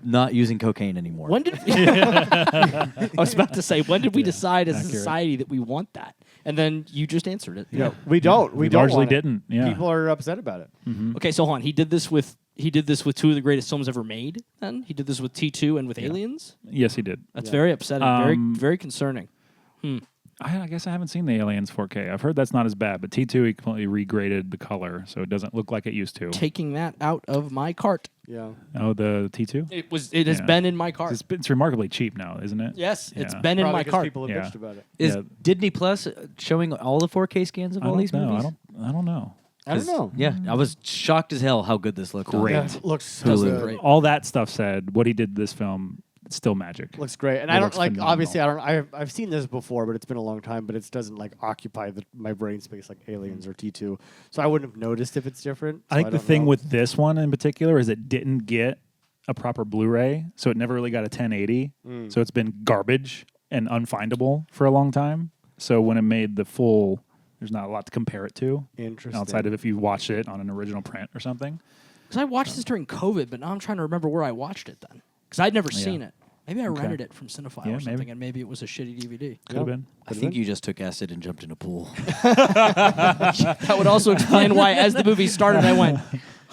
Speaker 7: not using cocaine anymore.
Speaker 1: When did I was about to say, when did we decide as a
Speaker 2: accurate.
Speaker 1: society that we want that? And then you just answered it.
Speaker 4: No, we don't. We don't.
Speaker 2: largely
Speaker 4: want it.
Speaker 2: didn't, yeah.
Speaker 4: People are upset about it.
Speaker 1: Okay, so hold on. He did this with two of the greatest films ever made. Then he did this with T2 and with Aliens.
Speaker 2: Yes, he did.
Speaker 1: That's very upsetting. Very concerning.
Speaker 2: I guess I haven't seen the Aliens 4K. I've heard that's not as bad, but T2 he completely regraded the color, so it doesn't look like it used to.
Speaker 1: Taking that out of my cart.
Speaker 4: Yeah.
Speaker 2: Oh, the T2?
Speaker 1: It has
Speaker 2: Yeah.
Speaker 1: been in my cart.
Speaker 2: It's remarkably cheap now, isn't it?
Speaker 1: Yes, it's
Speaker 2: Yeah.
Speaker 1: been in
Speaker 4: Probably
Speaker 1: my
Speaker 4: 'cause
Speaker 1: cart.
Speaker 4: people have
Speaker 2: Yeah.
Speaker 4: bitched about it.
Speaker 7: Is
Speaker 2: Yeah.
Speaker 7: Disney Plus showing all the 4K scans of
Speaker 2: I
Speaker 7: all
Speaker 2: don't
Speaker 7: these
Speaker 2: know.
Speaker 7: movies?
Speaker 2: I don't know.
Speaker 4: I don't know.
Speaker 7: Yeah, I was shocked as hell how good this looked. on
Speaker 2: Great.
Speaker 7: it.
Speaker 4: Yeah, it looks so
Speaker 1: Does look
Speaker 4: good.
Speaker 1: great.
Speaker 2: All that stuff said, what he did this film, it's still magic.
Speaker 4: Looks great, and
Speaker 2: It
Speaker 4: I don't
Speaker 2: looks
Speaker 4: like.
Speaker 2: phenomenal.
Speaker 4: Obviously, I've seen this before, but it's been a long time. But it doesn't like occupy my brain space like Aliens or T2. So I wouldn't have noticed if it's different.
Speaker 2: I
Speaker 4: so
Speaker 2: think the
Speaker 4: don't
Speaker 2: thing
Speaker 4: know.
Speaker 2: with this one in particular is it didn't get a proper Blu-ray, so it never really got a 1080. So it's been garbage and unfindable for a long time. So when it made the full, there's not a lot to compare it to.
Speaker 4: Interesting.
Speaker 2: Outside of if you watched it on an original print or something.
Speaker 1: Because I watched this during COVID, but now I'm trying to remember where I watched it then. Because I'd never seen it. Maybe I rented it from Cinephile
Speaker 2: Yeah,
Speaker 1: or something,
Speaker 2: maybe.
Speaker 1: and maybe it was a shitty DVD.
Speaker 2: Could have been.
Speaker 7: I think you just took acid and jumped in a pool.
Speaker 1: That would also explain why, as the movie started, I went,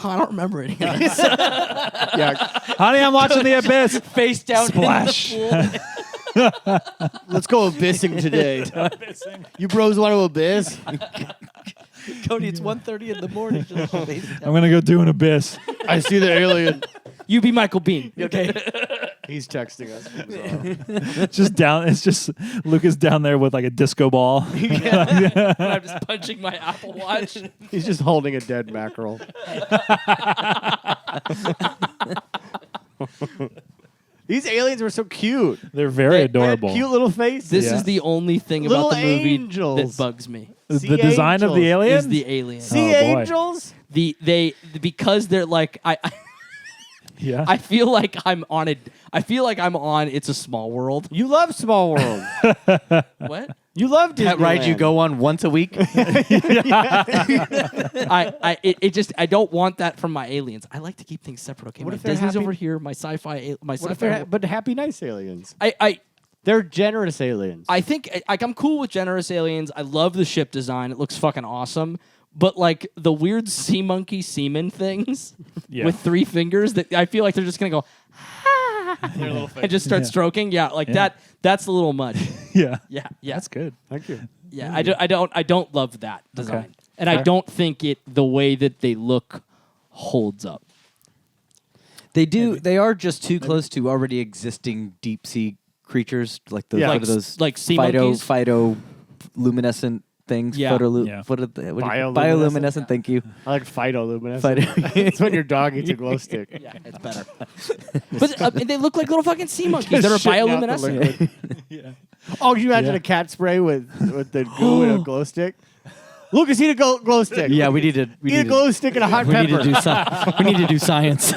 Speaker 1: I don't remember any of this.
Speaker 4: Yeah,
Speaker 2: Honey, I'm watching The Abyss.
Speaker 1: Face down
Speaker 2: Splash.
Speaker 1: in the pool.
Speaker 4: let's go abyssing today. You bros want to abyss?
Speaker 1: Cody, it's 1:30 in the morning. Just face down.
Speaker 2: I'm going to go do an Abyss.
Speaker 4: I see the alien.
Speaker 1: You be Michael Bean, okay?
Speaker 4: He's texting us.
Speaker 2: Just down. It's just Lucas down there with like a disco ball.
Speaker 1: I'm just punching my Apple Watch.
Speaker 4: He's just holding a dead mackerel. These aliens were so cute.
Speaker 2: They're very
Speaker 1: They-
Speaker 2: adorable.
Speaker 4: They had cute little faces.
Speaker 1: This
Speaker 2: Yeah.
Speaker 1: is the only thing
Speaker 4: Little
Speaker 1: about the movie
Speaker 4: angels.
Speaker 1: that bugs me.
Speaker 2: The
Speaker 4: Sea
Speaker 2: design of the
Speaker 4: angels.
Speaker 2: aliens?
Speaker 1: Is the alien.
Speaker 4: Sea
Speaker 2: Oh, boy.
Speaker 4: angels.
Speaker 1: Because they're like
Speaker 2: Yeah.
Speaker 1: I feel like I'm on it. I feel like I'm on It's a Small World.
Speaker 4: You love Small World.
Speaker 1: What?
Speaker 4: You love Disneyland.
Speaker 7: That ride you go on once a week?
Speaker 1: I don't want that from my aliens. I like to keep things separate. Okay,
Speaker 4: What
Speaker 1: my
Speaker 4: if they're
Speaker 1: Disney's
Speaker 4: happy-
Speaker 1: over here. My sci-fi. My
Speaker 4: What if
Speaker 1: sci-fi.
Speaker 4: they're but happy, nice aliens?
Speaker 1: I
Speaker 4: They're generous aliens.
Speaker 1: I think like I'm cool with generous aliens. I love the ship design. It looks fucking awesome. But like the weird sea monkey semen things
Speaker 2: Yeah.
Speaker 1: with 3 fingers that I feel like they're just gonna go and just start stroking. Yeah, like
Speaker 2: Yeah.
Speaker 1: that. That's a little much.
Speaker 2: yeah.
Speaker 1: Yeah, yeah,
Speaker 2: That's good.
Speaker 4: Thank you.
Speaker 1: yeah. I don't love that design, and I
Speaker 2: Okay.
Speaker 1: don't think the way that they look holds up.
Speaker 7: They do. They are just too close to already existing deep sea creatures, like those
Speaker 4: Yeah.
Speaker 7: what are those
Speaker 1: Like sea monkeys?
Speaker 7: phytoluminescent things.
Speaker 1: Yeah.
Speaker 2: Yeah.
Speaker 7: Bioluminescent. Thank you.
Speaker 4: I like phytoluminescent. It's when your dog eats a glow stick.
Speaker 1: Yeah, it's better. But they look like little fucking sea monkeys that are
Speaker 4: Shitting out the
Speaker 1: bioluminescent.
Speaker 4: liquid. Oh, can you imagine
Speaker 2: Yeah.
Speaker 4: a cat spray with the goo and a glow stick? Lucas, eat a glow stick.
Speaker 7: Yeah, we need to.
Speaker 4: Eat a glow stick and a hot
Speaker 7: We need
Speaker 4: pepper.
Speaker 7: to do we need to do science.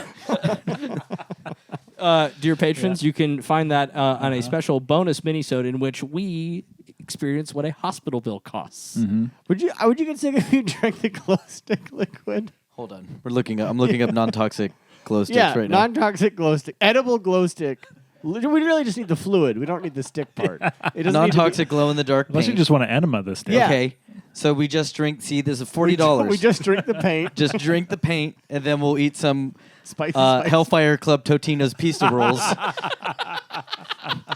Speaker 1: Dear patrons, you can find that on a special bonus minisode in which we experience what a hospital bill costs.
Speaker 4: Would you get sick if you drank the glow stick liquid?
Speaker 7: Hold on. I'm looking up non-toxic glow sticks
Speaker 4: Yeah,
Speaker 7: right now.
Speaker 4: non-toxic glow stick, edible glow stick. We really just need the fluid. We don't need the stick part. It doesn't
Speaker 7: Non-toxic glow in the dark
Speaker 2: Unless you
Speaker 7: paint.
Speaker 2: just want to enema this thing.
Speaker 4: Yeah.
Speaker 7: Okay. So we just drink. See, this is
Speaker 4: Need
Speaker 7: $40.
Speaker 4: we just drink the paint.
Speaker 7: just drink the paint, and then we'll eat some
Speaker 4: Spicy.
Speaker 7: Hellfire Club Totino's pizza rolls,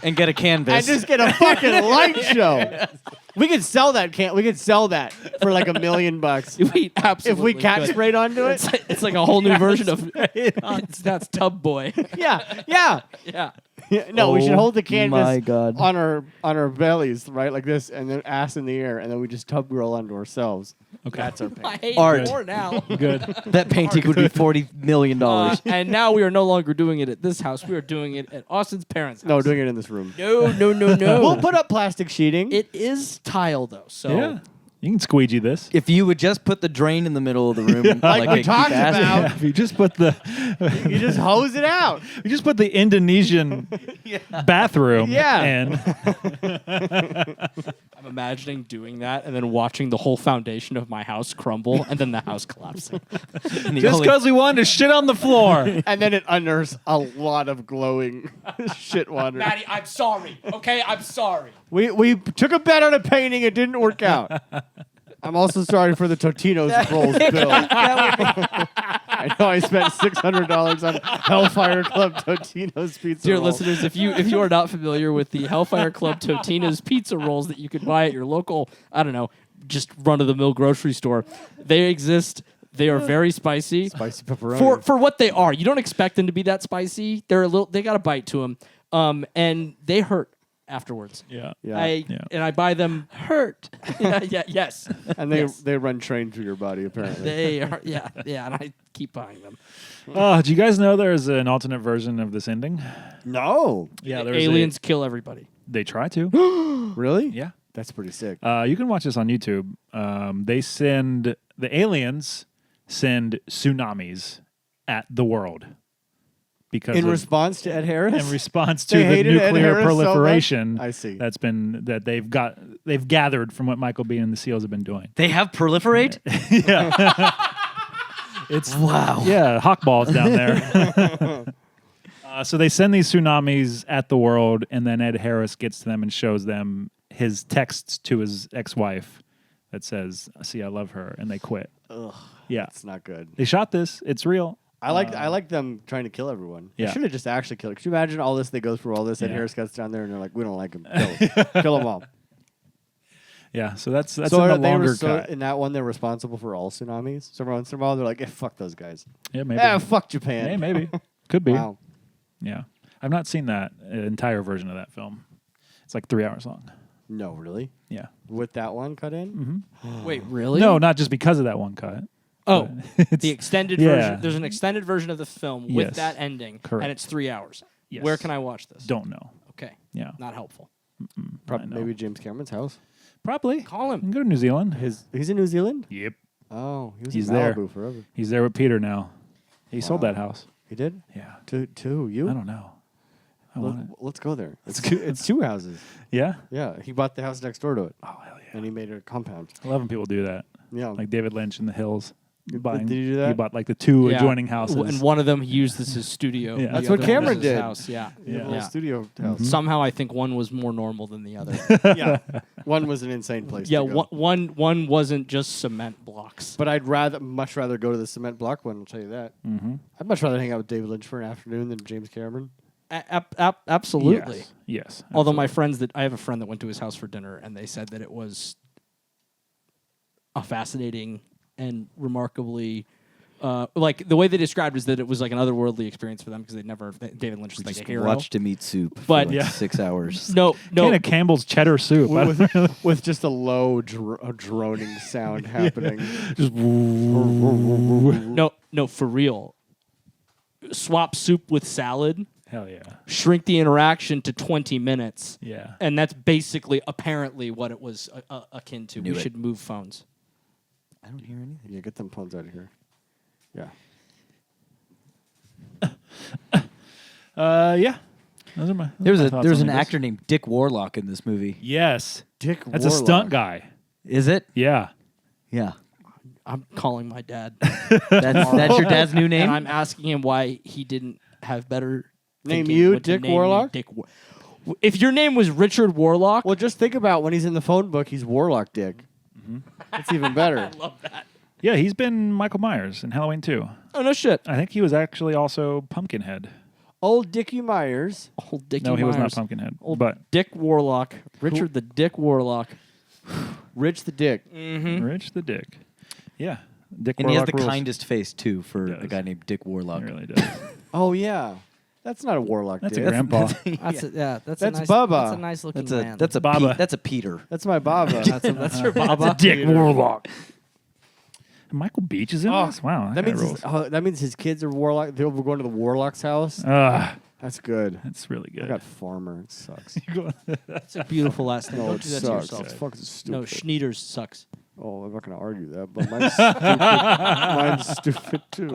Speaker 7: and get a canvas.
Speaker 4: And just get a fucking light show. We could sell that. We could sell that for like $1 million.
Speaker 1: We
Speaker 4: If
Speaker 1: absolutely
Speaker 4: we cat
Speaker 1: could.
Speaker 4: sprayed onto it.
Speaker 1: It's like a whole new version of that's Tub Boy.
Speaker 4: Yeah.
Speaker 1: Yeah.
Speaker 4: No, we should
Speaker 7: Oh
Speaker 4: hold the canvas
Speaker 7: my God.
Speaker 4: on our bellies, right, like this, and then ass in the air, and then we just tub grill onto ourselves. Okay, that's our paint.
Speaker 1: I hate
Speaker 7: Art.
Speaker 1: it more now.
Speaker 2: Good.
Speaker 7: that painting would be $40 million.
Speaker 1: And now we are no longer doing it at this house. We are doing it at Austin's parents' house.
Speaker 4: No, doing it in this room.
Speaker 1: No.
Speaker 4: We'll put up plastic sheeting.
Speaker 1: It is tile though, so
Speaker 2: Yeah. You can squeegee this.
Speaker 7: If you would just put the drain in the middle of the room,
Speaker 4: Like we
Speaker 7: a
Speaker 4: talked
Speaker 7: cheap ass-
Speaker 4: about.
Speaker 2: Yeah, if you just put the
Speaker 4: You just hose it out.
Speaker 2: you just put the Indonesian bathroom
Speaker 4: Yeah.
Speaker 2: in.
Speaker 1: I'm imagining doing that and then watching the whole foundation of my house crumble and then the house collapsing.
Speaker 7: and the
Speaker 2: Just
Speaker 7: only-
Speaker 2: because we wanted to shit on the floor.
Speaker 4: And then it unearths a lot of glowing shit water.
Speaker 1: Maddie, I'm sorry. Okay, I'm sorry.
Speaker 4: We took a bet on a painting. It didn't work out. I'm also sorry for the Totino's rolls bill. I know I spent $600 on Hellfire Club Totino's pizza
Speaker 1: Dear
Speaker 4: rolls.
Speaker 1: listeners, if you are not familiar with the Hellfire Club Totino's pizza rolls that you could buy at your local, I don't know, just run-of-the-mill grocery store, they exist. They are very spicy.
Speaker 4: Spicy pepperoni.
Speaker 1: For what they are. You don't expect them to be that spicy. They got a bite to them. And they hurt afterwards.
Speaker 2: Yeah.
Speaker 4: Yeah.
Speaker 1: And I buy them hurt. Yes.
Speaker 4: And they
Speaker 1: Yes.
Speaker 4: they run train through your body, apparently.
Speaker 1: They are and I keep buying them.
Speaker 2: Oh, do you guys know there's an alternate version of this ending?
Speaker 4: No.
Speaker 2: Yeah, there's
Speaker 1: Aliens kill everybody.
Speaker 2: They try to.
Speaker 4: Really?
Speaker 2: Yeah.
Speaker 4: That's pretty sick.
Speaker 2: You can watch this on YouTube. The aliens send tsunamis at the world because
Speaker 4: In
Speaker 2: of-
Speaker 4: response to Ed Harris?
Speaker 2: in response
Speaker 4: They
Speaker 2: to the
Speaker 4: hated Ed
Speaker 2: nuclear
Speaker 4: Harris so much?
Speaker 2: proliferation
Speaker 4: I see.
Speaker 2: that they've gathered from what Michael Biehn and the SEALs have been doing.
Speaker 7: They have proliferate?
Speaker 2: It's
Speaker 7: Wow.
Speaker 2: yeah, hawk balls down there. So they send these tsunamis at the world, and then Ed Harris gets to them and shows them his texts to his ex-wife that says, "See, I love her," and they quit.
Speaker 4: Ugh,
Speaker 2: Yeah,
Speaker 4: it's not good.
Speaker 2: they shot this. It's real.
Speaker 4: I like them trying to kill everyone. They
Speaker 2: Yeah.
Speaker 4: should have just actually killed. Could you imagine all this? They go through all this, and
Speaker 2: Yeah.
Speaker 4: Harris gets down there, and they're like, "We don't like him. Kill them all."
Speaker 2: Yeah, so that's
Speaker 4: so
Speaker 2: in
Speaker 4: are
Speaker 2: the
Speaker 4: they
Speaker 2: longer
Speaker 4: so
Speaker 2: cut.
Speaker 4: in that one, they're responsible for all tsunamis. So every once in a while, they're like, fuck those guys.
Speaker 2: Yeah, maybe.
Speaker 4: Fuck Japan.
Speaker 2: Hey, maybe could be.
Speaker 4: Wow.
Speaker 2: Yeah, I've not seen that entire version of that film. It's like 3 hours long.
Speaker 4: No, really?
Speaker 2: Yeah.
Speaker 4: With that one cut in?
Speaker 1: Wait, really?
Speaker 2: No, not just because of that one cut.
Speaker 1: Oh,
Speaker 2: It's-
Speaker 1: the extended
Speaker 2: yeah.
Speaker 1: version. There's an extended version of the film with
Speaker 2: Yes.
Speaker 1: that ending,
Speaker 2: Correct.
Speaker 1: and it's 3 hours.
Speaker 2: Yes.
Speaker 1: Where can I watch this?
Speaker 2: Don't know.
Speaker 1: Okay,
Speaker 2: Yeah,
Speaker 1: not helpful.
Speaker 2: I know.
Speaker 4: Maybe James Cameron's house.
Speaker 2: Probably.
Speaker 1: Call
Speaker 2: You
Speaker 1: him.
Speaker 2: can go to New Zealand.
Speaker 4: He's in New Zealand?
Speaker 2: Yep.
Speaker 4: Oh, he was
Speaker 2: He's
Speaker 4: in
Speaker 2: there.
Speaker 4: Malibu forever.
Speaker 2: He's there with Peter now. He sold
Speaker 4: Wow.
Speaker 2: that house.
Speaker 4: He did?
Speaker 2: Yeah.
Speaker 4: To you?
Speaker 2: I don't know. I want it.
Speaker 4: Let's go there. It's two houses.
Speaker 2: Yeah.
Speaker 4: Yeah, he bought the house next door to it,
Speaker 2: Oh hell yeah.
Speaker 4: and he made a compound.
Speaker 2: I love when people do that.
Speaker 4: Yeah.
Speaker 2: Like David Lynch in The Hills. Buying,
Speaker 4: did he do that?
Speaker 2: He bought like the 2
Speaker 1: Yeah.
Speaker 2: adjoining houses.
Speaker 1: And one of them he used as his studio.
Speaker 2: Yeah.
Speaker 1: The
Speaker 2: That's
Speaker 4: what
Speaker 1: other one
Speaker 4: Cameron
Speaker 1: was his
Speaker 4: did.
Speaker 1: House. Yeah.
Speaker 4: He had a
Speaker 2: Yeah.
Speaker 4: little studio house.
Speaker 1: Somehow I think one was more normal than the other.
Speaker 4: Yeah. One was an insane place
Speaker 1: Yeah,
Speaker 4: to go.
Speaker 1: one wasn't just cement blocks.
Speaker 4: But I'd much rather go to the cement block one, I'll tell you that.
Speaker 2: Mm-hmm.
Speaker 4: I'd much rather hang out with David Lynch for an afternoon than James Cameron.
Speaker 1: Absolutely.
Speaker 2: Yes.
Speaker 1: Although my friends I have a friend that went to his house for dinner, and they said that it was a fascinating and remarkably Like the way they described is that it was like an otherworldly experience for them because David Lynch is like a hero.
Speaker 7: Watched him eat soup for
Speaker 1: But-
Speaker 7: like
Speaker 1: Yeah.
Speaker 7: 6 hours.
Speaker 1: No,
Speaker 2: Kind of Campbell's cheddar soup. I don't really-
Speaker 4: with just a low droning sound happening.
Speaker 2: Just
Speaker 1: no, for real. Swap soup with salad.
Speaker 2: hell yeah.
Speaker 1: Shrink the interaction to 20 minutes.
Speaker 2: Yeah.
Speaker 1: And that's basically, apparently, what it was akin to.
Speaker 7: Knew
Speaker 1: We
Speaker 7: it.
Speaker 1: should move phones.
Speaker 7: I don't hear anything.
Speaker 4: Yeah, get them phones out of here. Yeah.
Speaker 2: Yeah. Those are my.
Speaker 7: There was
Speaker 2: my thoughts
Speaker 7: an
Speaker 2: on this.
Speaker 7: actor named Dick Warlock in this movie.
Speaker 2: Yes.
Speaker 4: Dick
Speaker 2: That's a stunt guy.
Speaker 7: Is it?
Speaker 2: Yeah.
Speaker 7: Yeah.
Speaker 1: I'm calling my dad.
Speaker 7: That's your dad's new name?
Speaker 1: And I'm asking him why he didn't have better
Speaker 4: Name
Speaker 1: thinking
Speaker 4: you
Speaker 1: when to
Speaker 4: Dick
Speaker 1: name me
Speaker 4: Warlock?
Speaker 1: If your name was Richard Warlock,
Speaker 4: Well, just think about when he's in the phone book, he's Warlock Dick. That's even better.
Speaker 1: love that.
Speaker 2: Yeah, he's been Michael Myers in Halloween 2.
Speaker 1: Oh no shit.
Speaker 2: I think he was actually also Pumpkinhead.
Speaker 4: Old Dickie Myers.
Speaker 1: Old Dickie
Speaker 2: No, he was not
Speaker 1: Myers.
Speaker 2: Pumpkinhead.
Speaker 1: Old
Speaker 2: But
Speaker 1: Dick Warlock. Richard the Dick Warlock.
Speaker 4: Rich the Dick.
Speaker 2: Rich the Dick. Yeah. Dick
Speaker 7: And he has
Speaker 2: Warlock
Speaker 7: the
Speaker 2: rules.
Speaker 7: kindest face, too, for
Speaker 2: He
Speaker 7: a
Speaker 2: does.
Speaker 7: guy named Dick
Speaker 2: He
Speaker 7: Warlock.
Speaker 2: really does.
Speaker 4: Oh, yeah. That's not a Warlock
Speaker 2: That's
Speaker 4: Dick.
Speaker 2: a grandpa.
Speaker 1: That's that's
Speaker 4: That's
Speaker 1: a nice,
Speaker 4: Bubba.
Speaker 1: That's a nice looking
Speaker 7: That's a
Speaker 1: man.
Speaker 2: Baba.
Speaker 7: That's a Peter.
Speaker 4: That's my Baba.
Speaker 1: that's your Baba.
Speaker 2: Dick Warlock. Michael Beach is in
Speaker 4: Oh,
Speaker 2: this? Wow.
Speaker 4: that
Speaker 2: guy
Speaker 4: means
Speaker 2: rules.
Speaker 4: that means his kids are Warlock. They're going to the Warlock's house. That's good.
Speaker 2: That's really
Speaker 4: I
Speaker 2: good.
Speaker 4: got Farmer. It sucks.
Speaker 1: That's a beautiful last name.
Speaker 4: No,
Speaker 1: Don't
Speaker 4: it
Speaker 1: do that to
Speaker 4: sucks.
Speaker 1: yourself.
Speaker 4: It's fucking stupid.
Speaker 1: No, Schneiders sucks.
Speaker 4: Oh, I'm not going to argue that, but mine's stupid. Mine's stupid too.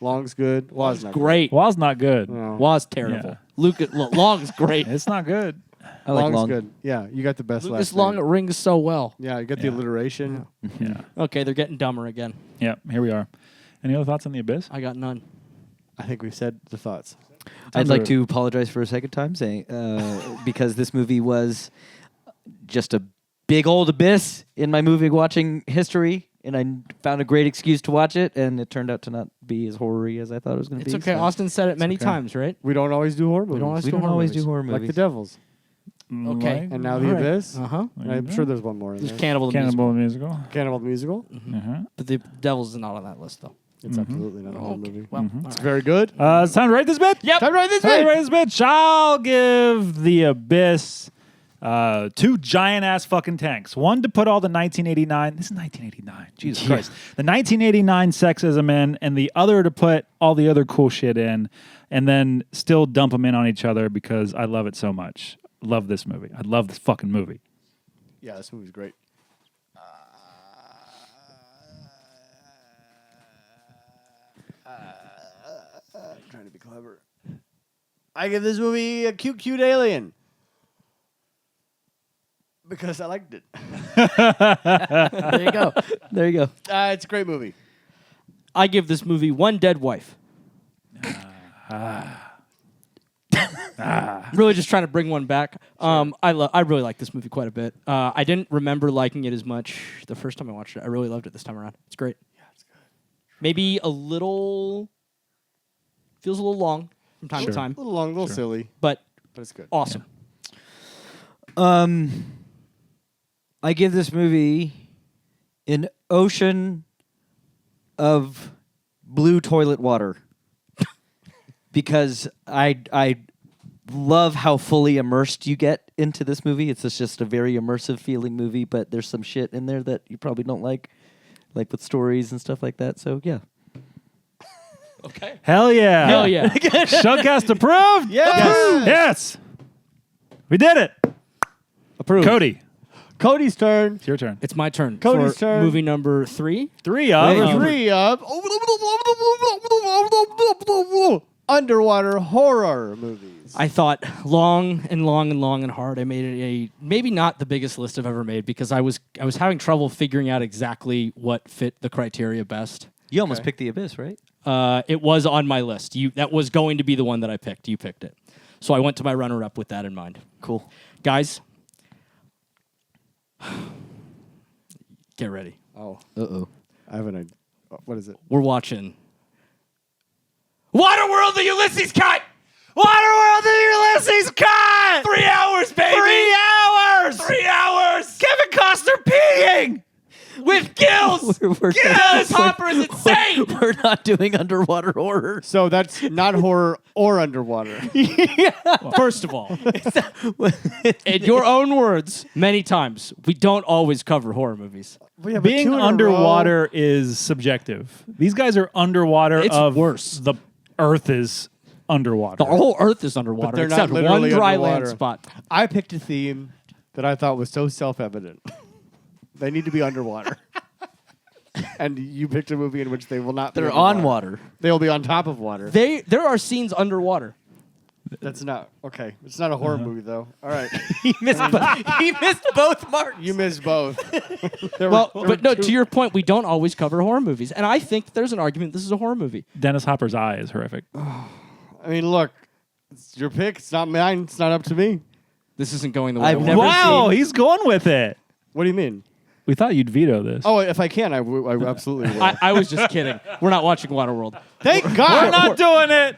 Speaker 4: Long's good. Waz not
Speaker 1: Great.
Speaker 2: Wall's not good.
Speaker 4: Good. No.
Speaker 1: Was terrible.
Speaker 2: Yeah.
Speaker 1: Long's great.
Speaker 2: It's not good.
Speaker 7: I like
Speaker 4: Long's
Speaker 7: Long.
Speaker 4: good. Yeah, you got the best
Speaker 1: Lucas
Speaker 4: last
Speaker 1: Long
Speaker 4: name.
Speaker 1: rings so well.
Speaker 4: Yeah, you got the
Speaker 2: Yeah.
Speaker 4: alliteration.
Speaker 2: Yeah.
Speaker 1: Okay, they're getting dumber again.
Speaker 2: Yeah. Here we are. Any other thoughts on the Abyss?
Speaker 1: I got none.
Speaker 4: I think we've said the thoughts.
Speaker 7: I'd like
Speaker 2: Sounds
Speaker 7: to apologize for a second time, saying because this movie was just a big old abyss in my movie watching history, and I found a great excuse to watch it, and it turned out to not be as horror-y as I thought it was going to
Speaker 1: It's
Speaker 7: be.
Speaker 1: okay.
Speaker 7: so-
Speaker 1: Austin said it many
Speaker 2: okay.
Speaker 1: times, right?
Speaker 4: We don't always do horror movies.
Speaker 1: don't always
Speaker 7: We don't
Speaker 1: horror
Speaker 7: always
Speaker 1: movies.
Speaker 7: do horror
Speaker 4: like
Speaker 7: movies.
Speaker 4: the Devils.
Speaker 1: Okay.
Speaker 4: And now the
Speaker 1: All right.
Speaker 4: Abyss.
Speaker 1: Uh-huh.
Speaker 4: I'm sure there's one more in
Speaker 1: There's
Speaker 4: there.
Speaker 1: Cannibal the
Speaker 2: Cannibal
Speaker 1: Musical.
Speaker 2: musical.
Speaker 4: Cannibal the Musical.
Speaker 2: Uh-huh.
Speaker 1: But the Devil's is not on that list, though.
Speaker 4: It's absolutely not a horror movie.
Speaker 1: Well, all
Speaker 4: It's
Speaker 1: right.
Speaker 4: very good.
Speaker 2: It's time to rate this bit.
Speaker 1: Yep.
Speaker 4: Time to write this
Speaker 2: Time to
Speaker 4: bit.
Speaker 2: rate this bitch. I'll give the Abyss 2 giant ass fucking tanks. One to put all the 1989. This is 1989. Jesus Christ. The 1989 sexism in, and the other to put all the other cool shit in, and then still dump them in on each other because I love it so much. Love this movie. I love this fucking movie.
Speaker 4: Yeah, this movie's great. I'm trying to be clever. I give this movie a cute alien. Because I liked it.
Speaker 1: There you go.
Speaker 7: There you go.
Speaker 4: It's a great movie.
Speaker 1: I give this movie 1 dead wife. Really just trying to bring one back. I really like this movie quite a bit. I didn't remember liking it as much the first time I watched it. I really loved it this time around. It's great. Yeah, it's good. Maybe a little... Feels a little long from time to time.
Speaker 4: A little long, a little silly,
Speaker 1: But
Speaker 4: but it's good.
Speaker 1: awesome.
Speaker 7: I give this movie an ocean of blue toilet water because I love how fully immersed you get into this movie. It's just a very immersive feeling movie, but there's some shit in there that you probably don't like with stories and stuff like that. So yeah.
Speaker 1: Okay.
Speaker 2: Hell yeah.
Speaker 1: Hell yeah.
Speaker 2: Shudcast approved.
Speaker 4: Yes.
Speaker 2: Yes. We did it.
Speaker 1: Approved.
Speaker 2: Cody,
Speaker 4: Cody's turn.
Speaker 2: it's your turn.
Speaker 1: It's my turn.
Speaker 4: Cody's
Speaker 1: for
Speaker 4: turn.
Speaker 1: Movie number 3.
Speaker 2: 3 of.
Speaker 1: Wait,
Speaker 4: Three of underwater horror movies.
Speaker 1: I thought long and hard. I made it a maybe not the biggest list I've ever made because I was having trouble figuring out exactly what fit the criteria best.
Speaker 7: You almost picked The Abyss, right?
Speaker 1: It was on my list. That was going to be the one that I picked. You picked it. So I went to my runner-up with that in mind.
Speaker 7: Cool.
Speaker 1: Guys, get ready.
Speaker 4: Oh,
Speaker 7: Uh-oh.
Speaker 4: I have an idea. What is it?
Speaker 1: We're watching Waterworld: The Ulysses Cut! Waterworld: The Ulysses Cut! 3 hours, baby! 3 hours! 3 hours!
Speaker 2: Kevin Costner peeing.
Speaker 1: with gills. Dennis Hopper is insane.
Speaker 7: We're not doing underwater horror.
Speaker 4: So that's not horror or underwater.
Speaker 1: First of all, in your own words, many times we don't always cover horror movies.
Speaker 2: Being underwater is subjective. These guys are underwater.
Speaker 1: It's worse.
Speaker 2: The Earth is underwater.
Speaker 1: The whole Earth is underwater,
Speaker 4: But they're
Speaker 1: except
Speaker 4: not
Speaker 1: one
Speaker 4: literally
Speaker 1: dry
Speaker 4: underwater.
Speaker 1: land spot.
Speaker 4: I picked a theme that I thought was so self-evident. They need to be underwater. And you picked a movie in which they will not.
Speaker 7: They're
Speaker 4: be
Speaker 7: on
Speaker 4: underwater.
Speaker 7: water.
Speaker 4: They will be on top of water.
Speaker 1: There are scenes underwater.
Speaker 4: That's not okay. It's not a horror movie though. All right,
Speaker 7: He missed both marks.
Speaker 4: you missed both.
Speaker 1: But no, to your point, we don't always cover horror movies, and I think there's an argument this is a horror movie.
Speaker 2: Dennis Hopper's eye is horrific.
Speaker 4: I mean, look, it's your pick. It's not mine. It's not up to me.
Speaker 1: This isn't going the way I
Speaker 7: I've
Speaker 1: want.
Speaker 7: never
Speaker 2: Wow,
Speaker 7: seen-
Speaker 2: he's going with it.
Speaker 4: What do you mean?
Speaker 2: We thought you'd veto this.
Speaker 4: Oh, if I can, I absolutely will.
Speaker 1: I was just kidding. We're not watching Waterworld.
Speaker 4: Thank God.
Speaker 2: We're not doing it.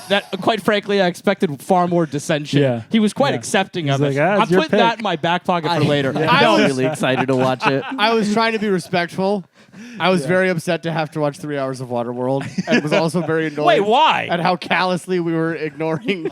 Speaker 1: That quite frankly, I expected far more dissension.
Speaker 2: Yeah.
Speaker 1: He was quite
Speaker 2: Yeah.
Speaker 1: accepting
Speaker 2: He's
Speaker 1: of
Speaker 2: like,
Speaker 1: it.
Speaker 2: "Ah, it's
Speaker 1: I'm
Speaker 2: your
Speaker 1: putting that
Speaker 2: pick."
Speaker 1: in my back pocket for later.
Speaker 7: I
Speaker 4: was-
Speaker 7: was really excited to watch it.
Speaker 4: I was trying to be respectful. I was very upset to have to watch 3 hours of Waterworld, and was also very annoyed.
Speaker 2: Wait, why?
Speaker 4: At how callously we were ignoring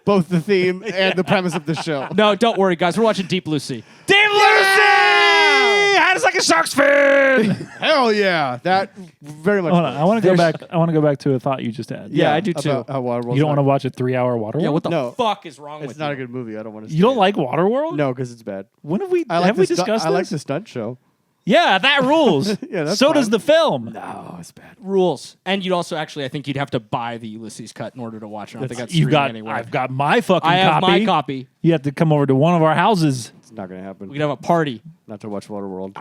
Speaker 4: both the theme and the premise of the show.
Speaker 1: No, don't worry, guys. We're watching Deep Blue Sea.
Speaker 2: Dave Lucy! How does like a shark's fin?
Speaker 4: Hell yeah! That very much.
Speaker 2: Hold on, I want to go back. I want to go back to a thought you just had.
Speaker 1: Yeah, I do too.
Speaker 4: About how Waterworld's
Speaker 2: You don't want to
Speaker 4: not-
Speaker 2: watch a 3-hour Waterworld?
Speaker 1: Yeah, what the
Speaker 4: No.
Speaker 1: fuck is wrong
Speaker 4: It's
Speaker 1: with
Speaker 4: not
Speaker 1: you?
Speaker 4: a good movie. I don't want to.
Speaker 2: You don't like Waterworld?
Speaker 4: No, because it's bad.
Speaker 2: When have we
Speaker 4: I like
Speaker 2: have we
Speaker 4: the stu-
Speaker 2: discussed
Speaker 4: I
Speaker 2: this?
Speaker 4: like the stunt show.
Speaker 2: Yeah, that rules.
Speaker 4: Yeah, that's
Speaker 2: so does
Speaker 4: fine.
Speaker 2: the film.
Speaker 4: No, it's bad.
Speaker 1: Rules. And you'd also actually, I think you'd have to buy the Ulysses cut in order to watch it. I don't think that's
Speaker 2: you
Speaker 1: streaming
Speaker 2: got.
Speaker 1: anywhere.
Speaker 2: I've got my fucking
Speaker 1: I have
Speaker 2: copy.
Speaker 1: my copy.
Speaker 2: You have to come over to one of our houses.
Speaker 4: It's not gonna happen.
Speaker 1: We could have a party.
Speaker 4: Not to watch Waterworld.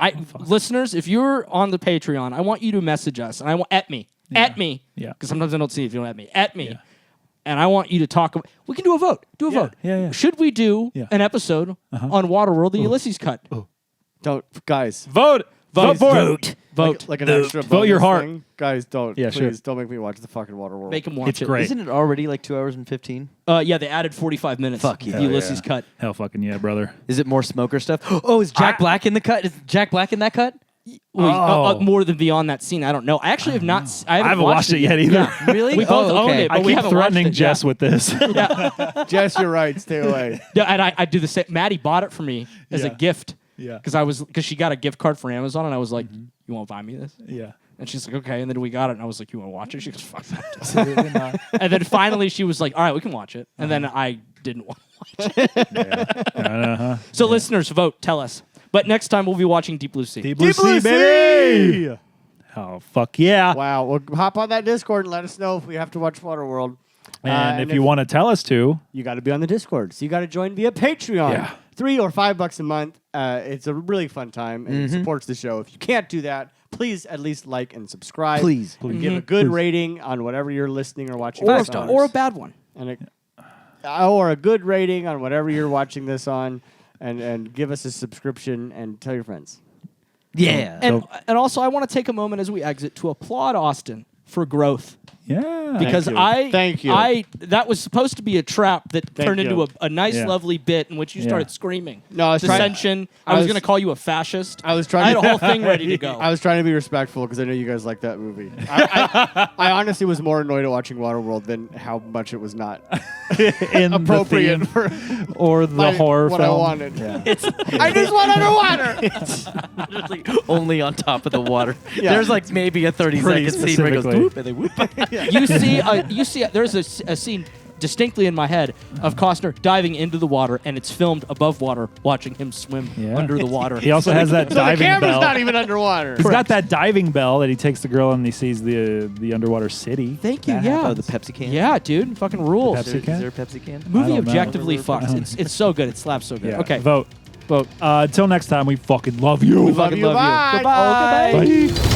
Speaker 1: Listeners, if you're on the Patreon, I want you to message us, and I want at me,
Speaker 2: Yeah.
Speaker 1: because sometimes I don't see if you don't at me,
Speaker 2: Yeah.
Speaker 1: and I want you to talk. We can do a vote. Do a vote.
Speaker 2: yeah.
Speaker 1: Should we do
Speaker 2: Yeah.
Speaker 1: an episode on Waterworld, the Ulysses cut?
Speaker 4: Don't, guys.
Speaker 2: Vote. Vote for
Speaker 1: Vote.
Speaker 2: it.
Speaker 1: Vote.
Speaker 4: Like an extra
Speaker 2: Vote your
Speaker 4: bonus
Speaker 2: heart.
Speaker 4: thing. Guys, don't.
Speaker 2: Yeah,
Speaker 4: please,
Speaker 2: sure.
Speaker 4: don't make me watch the fucking Waterworld.
Speaker 1: Make them watch
Speaker 2: It's
Speaker 1: it.
Speaker 2: great.
Speaker 7: Isn't it already like 2 hours and 15?
Speaker 1: Yeah, they added 45 minutes.
Speaker 7: Fuck
Speaker 1: The
Speaker 7: yeah.
Speaker 1: Ulysses cut.
Speaker 2: Hell fucking yeah, brother.
Speaker 7: Is it more smoker stuff? Oh, is Jack Black in the cut? Is Jack Black in that cut?
Speaker 1: Well, more than beyond that scene. I don't know. I actually have not. I
Speaker 2: haven't watched it yet either.
Speaker 7: Really?
Speaker 1: We both own it,
Speaker 2: I
Speaker 1: but we
Speaker 2: keep
Speaker 1: haven't
Speaker 2: threatening
Speaker 1: watched it.
Speaker 2: Jess with this.
Speaker 4: Jess, you're right. Stay away.
Speaker 1: Yeah, and I do the same. Maddie bought it for me as a
Speaker 2: Yeah.
Speaker 1: gift.
Speaker 2: Yeah.
Speaker 1: Because she got a gift card for Amazon, and I was like, "You won't buy me this?"
Speaker 2: Yeah.
Speaker 1: And she's like, "Okay." And then we got it, and I was like, "You want to watch it?" She goes, "Fuck that."
Speaker 2: Absolutely not.
Speaker 1: And then finally, she was like, "All right, we can watch it." And then I didn't want to watch it. So listeners, vote. Tell us. But next time we'll be watching Deep Blue Sea.
Speaker 2: Deep Blue Sea, baby. Oh, fuck yeah.
Speaker 4: Wow. Well, hop on that Discord and let us know if we have to watch Waterworld.
Speaker 2: And if you want to tell us to,
Speaker 4: you got to be on the Discord. So you got to join via Patreon.
Speaker 2: Yeah.
Speaker 4: $3 or $5 a month. It's a really fun time and it supports the show. If you can't do that, please at least like and subscribe.
Speaker 7: Please.
Speaker 4: And give a good rating on whatever you're listening or watching.
Speaker 1: Or,
Speaker 4: this on.
Speaker 1: or a bad one.
Speaker 4: And or a good rating on whatever you're watching this on, and give us a subscription and tell your friends.
Speaker 7: Yeah.
Speaker 1: And also, I want to take a moment as we exit to applaud Austin for growth.
Speaker 2: yeah.
Speaker 1: Because
Speaker 4: Thank you.
Speaker 1: that was supposed to be a trap that turned
Speaker 4: you.
Speaker 1: into a nice,
Speaker 2: Yeah.
Speaker 1: lovely bit in which you
Speaker 2: Yeah.
Speaker 1: started screaming.
Speaker 4: No, I was trying-
Speaker 1: dissension.
Speaker 4: I
Speaker 1: I was
Speaker 4: was-
Speaker 1: going to call you a fascist.
Speaker 4: I was trying
Speaker 1: I had
Speaker 4: to-
Speaker 1: a whole thing ready to go.
Speaker 4: I was trying to be respectful because I know you guys like that movie. I honestly was more annoyed at watching Waterworld than how much it was not
Speaker 2: In the
Speaker 4: appropriate
Speaker 2: theme.
Speaker 4: for
Speaker 2: Or the
Speaker 4: my-
Speaker 2: horror
Speaker 4: what
Speaker 2: film.
Speaker 4: I wanted.
Speaker 2: Yeah.
Speaker 4: I just want underwater.
Speaker 7: Literally only on top of the water.
Speaker 4: Yeah.
Speaker 7: There's like maybe a 30-second scene where it goes
Speaker 2: specifically.
Speaker 7: whoop and they whoop.
Speaker 1: you see, there's a scene distinctly in my head of Costner diving into the water, and it's filmed above water, watching him swim
Speaker 2: Yeah.
Speaker 1: under the water.
Speaker 2: He also has that
Speaker 4: So the
Speaker 2: diving
Speaker 4: camera's
Speaker 2: bell.
Speaker 4: not even underwater.
Speaker 2: He's got that diving bell that he takes the girl and he sees the underwater city.
Speaker 1: Thank you.
Speaker 2: That
Speaker 1: Yeah.
Speaker 7: Oh, the Pepsi can?
Speaker 1: Yeah, dude. Fucking rules.
Speaker 2: Pepsi
Speaker 7: Is
Speaker 2: can?
Speaker 7: there a Pepsi can?
Speaker 2: I
Speaker 1: Movie
Speaker 2: don't know.
Speaker 1: objectively fucks. It's so good. It slaps so good.
Speaker 2: Yeah.
Speaker 1: Okay.
Speaker 2: Vote.
Speaker 1: Vote.
Speaker 2: Until next time, we fucking love you.
Speaker 1: We fucking love you.
Speaker 4: Bye.
Speaker 1: Bye-bye.
Speaker 2: Bye.